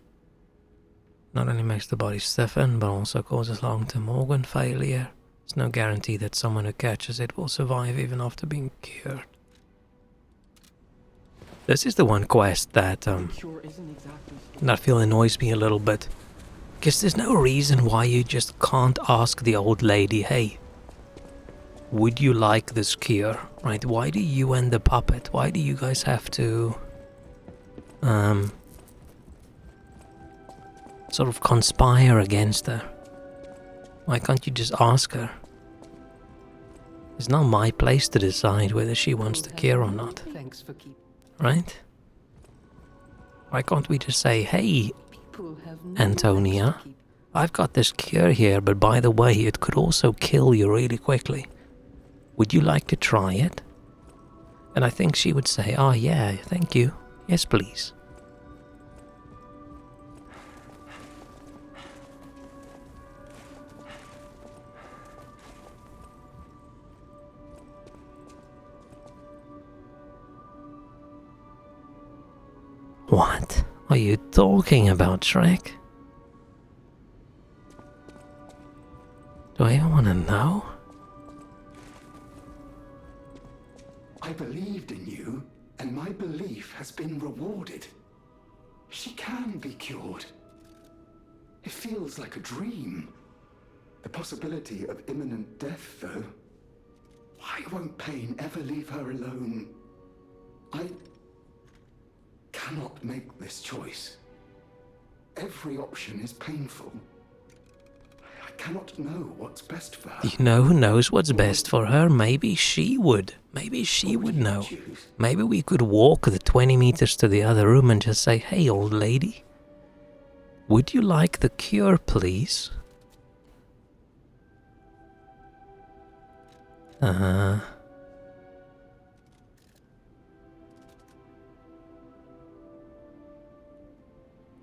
A: Not only makes the body stiffen, but also causes long-term organ failure. There's no guarantee that someone who catches it will survive even after being cured. This is the one quest that I feel annoys me a little bit. Because there's no reason why you just can't ask the old lady, hey, would you like this cure? Right? Why do you and the puppet, why do you guys have to sort of conspire against her? Why can't you just ask her? It's not my place to decide whether she wants the cure or not.
L: Thanks for keeping.
A: Right? Why can't we just say, hey, Antonia, I've got this cure here, but by the way, it could also kill you really quickly. Would you like to try it? And I think she would say, oh yeah, thank you. Yes, please. What are you talking about, Shrek? Do I even want to know?
J: I believed in you, and my belief has been rewarded. She can be cured. It feels like a dream. The possibility of imminent death, though. Why won't pain ever leave her alone? I cannot make this choice. Every option is painful. I cannot know what's best for her.
A: You know who knows what's best for her? Maybe she would. Maybe she would know. Maybe we could walk the 20 meters to the other room and just say, hey, old lady, would you like the cure, please?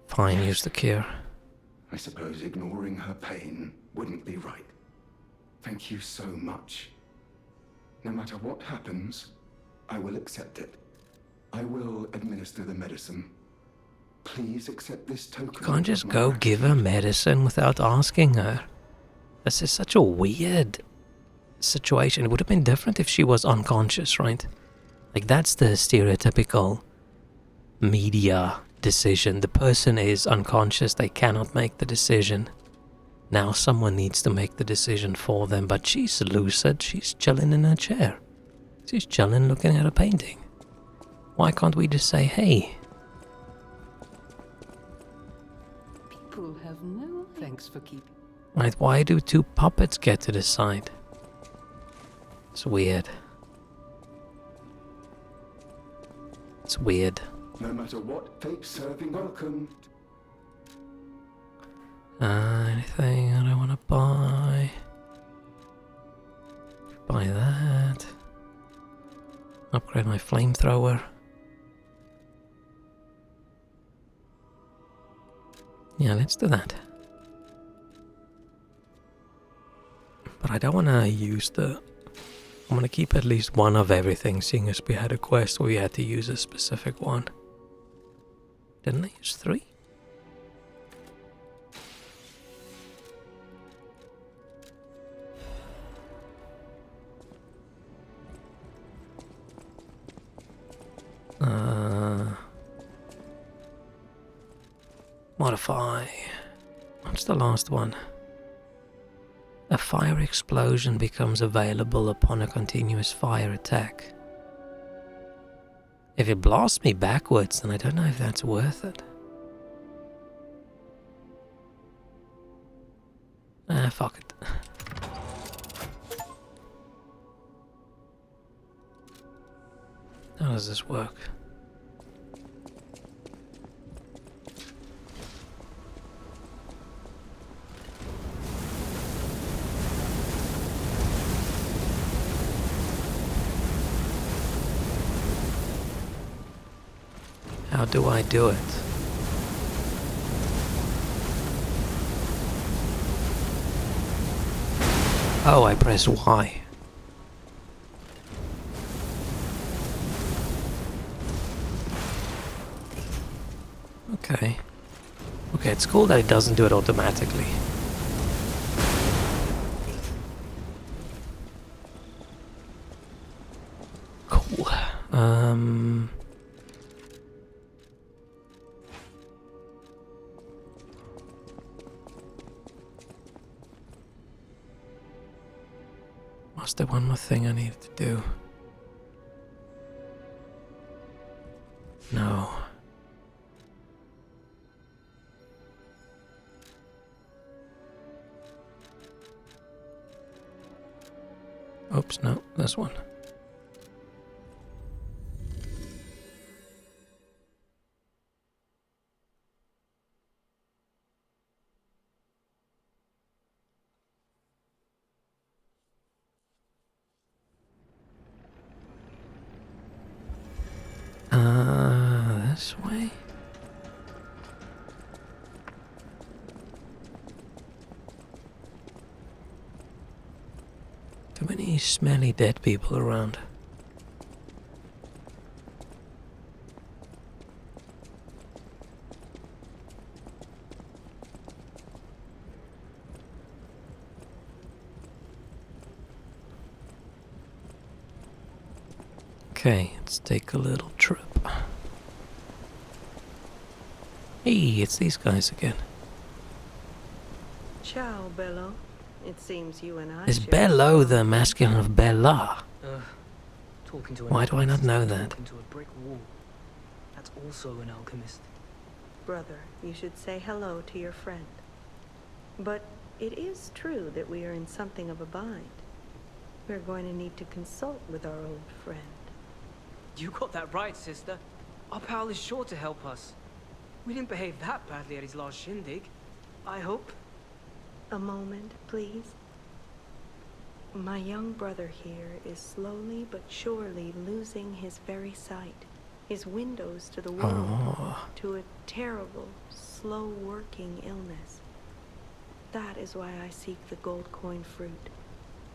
A: Fine, use the cure.
J: I suppose ignoring her pain wouldn't be right. Thank you so much. No matter what happens, I will accept it. I will administer the medicine. Please accept this token.
A: You can't just go give her medicine without asking her. This is such a weird situation. It would have been different if she was unconscious, right? Like, that's the stereotypical media decision. The person is unconscious, they cannot make the decision. Now someone needs to make the decision for them, but she's lucid, she's chilling in her chair. She's chilling looking at a painting. Why can't we just say, hey,
L: Thanks for keeping.
A: Right, why do two puppets get to decide? It's weird. It's weird.
J: No matter what fate's serving, welcome.
A: Anything I don't want to buy. Buy that. Upgrade my flamethrower. Yeah, let's do that. But I don't want to use the... I'm going to keep at least one of everything, seeing as we had a quest where we had to use a specific one. Didn't I use 3? Modify. What's the last one? A fire explosion becomes available upon a continuous fire attack. If it blasts me backwards, then I don't know if that's worth it. Fuck it. How does this work? How do I do it? Oh, I press Y. Okay. Okay, it's cool that it doesn't do it automatically. Cool. Was there one more thing I needed to do? No. Oops, no, this one. This way? Too many smelly dead people around. Okay, let's take a little trip. Hey, it's these guys again.
S: Ciao, Bello. It seems you and I
A: Is
S: share
A: Bello the masculine of Bella?
T: Talking to
A: Why do I not know that?
T: Talking to a brick wall. That's also an alchemist.
S: Brother, you should say hello to your friend. But it is true that we are in something of a bind. We're going to need to consult with our old friend.
T: You got that right, sister. Our pal is sure to help us. We didn't behave that badly at his last shindig. I hope.
S: A moment, please. My young brother here is slowly but surely losing his very sight. His windows to the world, to a terrible, slow-working illness. That is why I seek the gold coin fruit.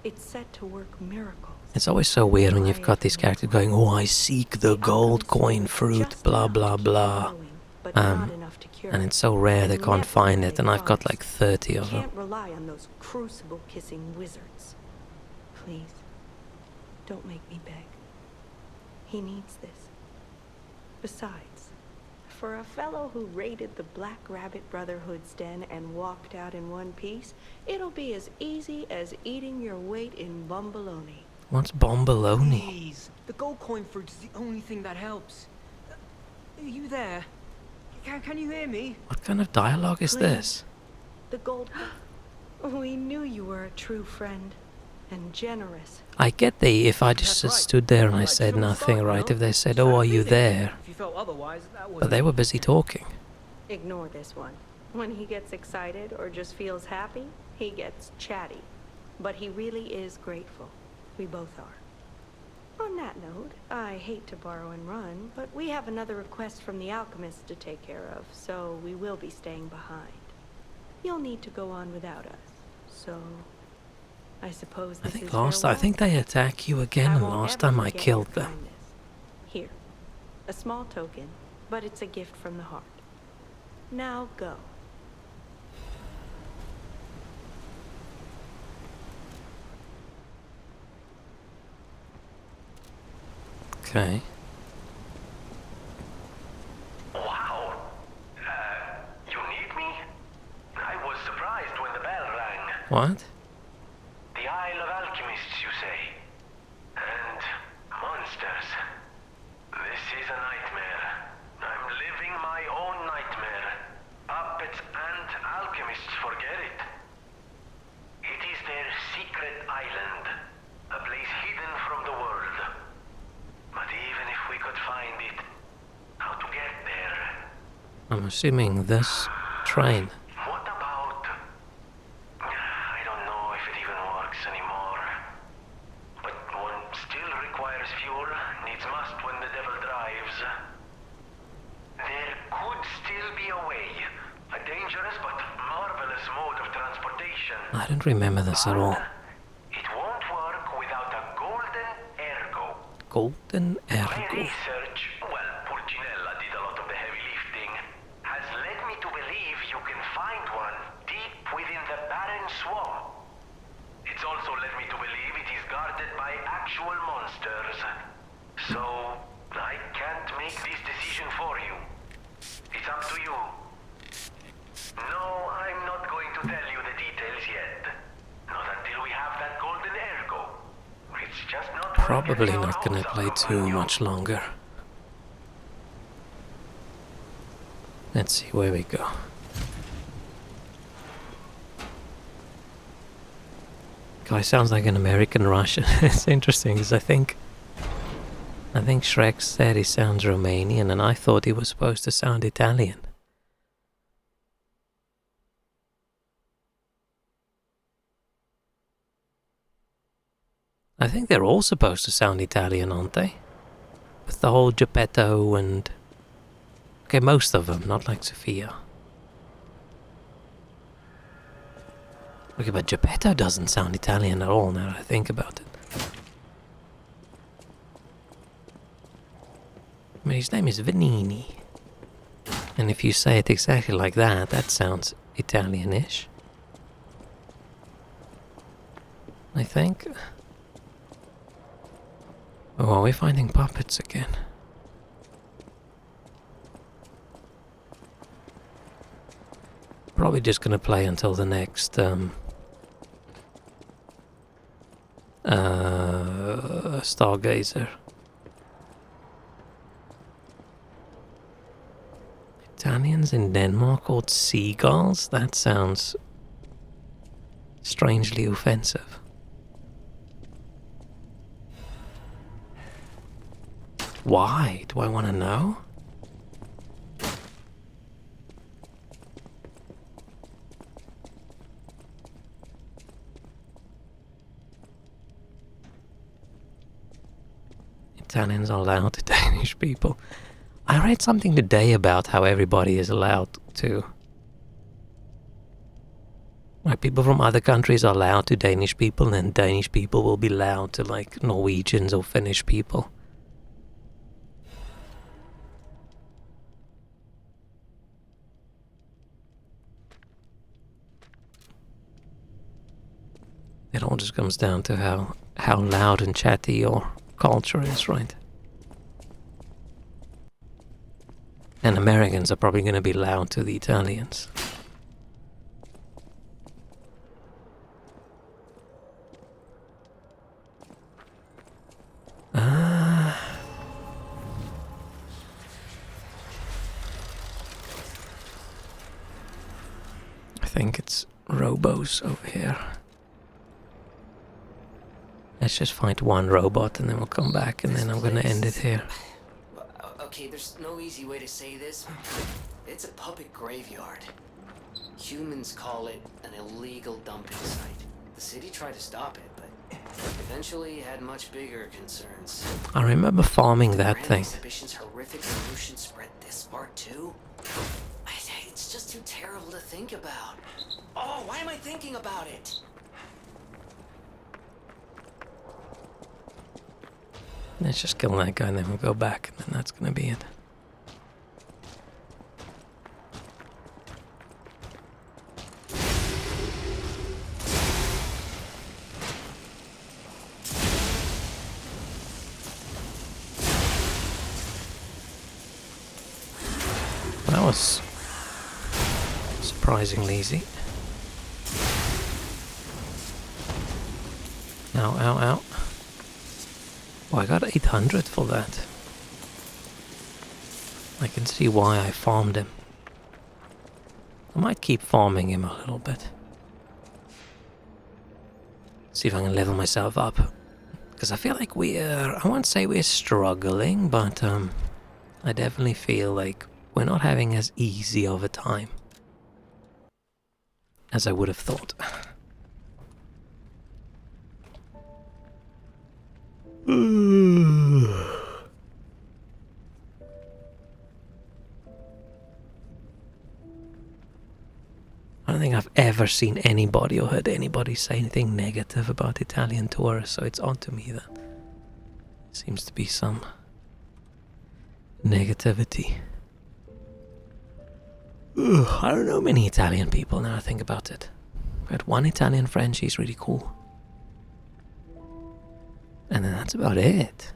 S: It's set to work miracles.
A: It's always so weird when you've got these characters going, oh, I seek the gold coin fruit, blah, blah, blah. And it's so rare they can't find it, and I've got like 30 of them.
S: Can't rely on those crucible-kissing wizards. Please, don't make me beg. He needs this. Besides, for a fellow who raided the Black Rabbit Brotherhood's den and walked out in one piece, it'll be as easy as eating your weight in bomboloni.
A: What's bomboloni?
T: Please, the gold coin fruit is the only thing that helps. Are you there? Can you hear me?
A: What kind of dialogue is this?
S: The gold... We knew you were a true friend. And generous.
A: I get if I just stood there and I said nothing, right? If they said, oh, are you there?
T: If you felt otherwise, that was...
A: But they were busy talking.
S: Ignore this one. When he gets excited or just feels happy, he gets chatty. But he really is grateful. We both are. On that note, I hate to borrow and run, but we have another request from the alchemist to take care of, so we will be staying behind. You'll need to go on without us, so... I suppose this is
A: I think they attack you again, and last time I killed them.
S: Here, a small token, but it's a gift from the heart. Now go.
A: Okay.
E: Wow. You need me? I was surprised when the bell rang.
A: What?
E: The Isle of Alchemists, you say? And monsters. This is a nightmare. I'm living my own nightmare. Puppets and alchemists forget it. It is their secret island. A place hidden from the world. But even if we could find it, how to get there?
A: I'm assuming this train.
E: What about... I don't know if it even works anymore. But one still requires fuel, needs must when the devil drives. There could still be a way. A dangerous but marvelous mode of transportation.
A: I don't remember this at all.
E: It won't work without a golden ergo.
A: Golden
E: My
A: ergo.
E: research, well, Pulcinella did a lot of the heavy lifting, has led me to believe you can find one deep within the barren swamp. It's also led me to believe it is guarded by actual monsters. So, I can't make this decision for you. It's up to you. No, I'm not going to tell you the details yet. Not until we have that golden ergo. It's just not
A: Probably not gonna play too much longer. Let's see where we go. Guy sounds like an American Russian. It's interesting because I think Shrek said he sounds Romanian and I thought he was supposed to sound Italian. I think they're all supposed to sound Italian, aren't they? With the whole Geppetto and... Okay, most of them, not like Sophia. Okay, but Geppetto doesn't sound Italian at all now that I think about it. I mean, his name is Venini. And if you say it exactly like that, that sounds Italian-ish. I think... Oh, are we finding puppets again? Probably just gonna play until the next Stargazer. Italians in Denmark called seagulls? That sounds strangely offensive. Why? Do I want to know? Italians are allowed to Danish people. I read something today about how everybody is allowed to... Like, people from other countries are allowed to Danish people, and then Danish people will be allowed to, like, Norwegians or Finnish people. It all just comes down to how loud and chatty your culture is, right? And Americans are probably going to be loud to the Italians. I think it's robos over here. Let's just find one robot and then we'll come back and then I'm gonna end it here.
F: Okay, there's no easy way to say this. It's a puppet graveyard. Humans call it an illegal dumping site. The city tried to stop it, but eventually had much bigger concerns.
A: I remember farming that
F: Grand
A: thing.
F: Exhibition's horrific pollution spread this far too. It's just too terrible to think about. Oh, why am I thinking about it?
A: Let's just kill that guy and then we'll go back and then that's gonna be it. That was surprisingly easy. Ow, ow, ow. Oh, I got 800 for that. I can see why I farmed him. I might keep farming him a little bit. See if I can level myself up. Because I feel like I won't say we're struggling, but I definitely feel like we're not having as easy of a time as I would have thought. I don't think I've ever seen anybody or heard anybody say anything negative about Italian tourists, so it's odd to me that seems to be some negativity. I don't know many Italian people now I think about it. I had one Italian friend, she's really cool. And then that's about it.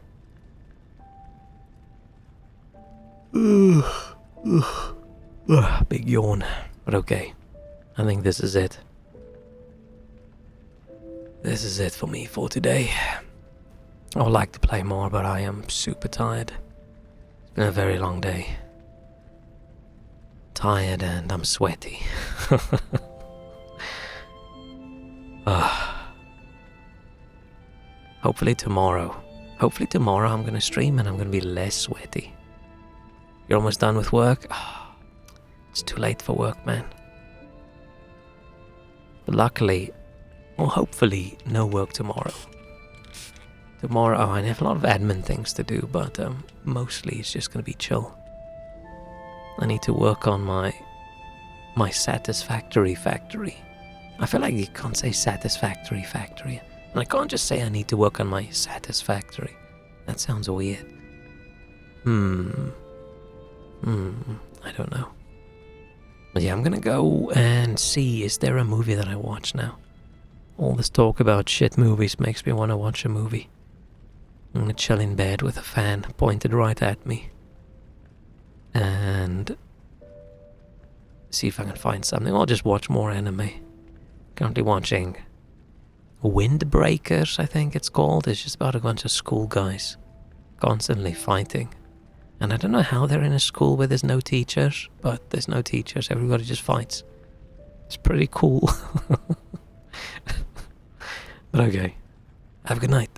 A: Big yawn. But okay. I think this is it. This is it for me for today. I would like to play more, but I am super tired. It's been a very long day. Tired and I'm sweaty. Hopefully tomorrow I'm gonna stream and I'm gonna be less sweaty. You're almost done with work? Oh, it's too late for work, man. But luckily, or hopefully, no work tomorrow. Tomorrow, I have a lot of admin things to do, but mostly it's just gonna be chill. I need to work on my satisfactory factory. I feel like you can't say satisfactory factory. And I can't just say I need to work on my satisfactory. That sounds weird. I don't know. But yeah, I'm gonna go and see, is there a movie that I watch now? All this talk about shit movies makes me want to watch a movie. I'm gonna chill in bed with a fan pointed right at me. And see if I can find something. I'll just watch more anime. Currently watching Windbreakers, I think it's called. It's just about a bunch of school guys constantly fighting. And I don't know how they're in a school where there's no teachers, but there's no teachers, everybody just fights. It's pretty cool. But okay, have a good night.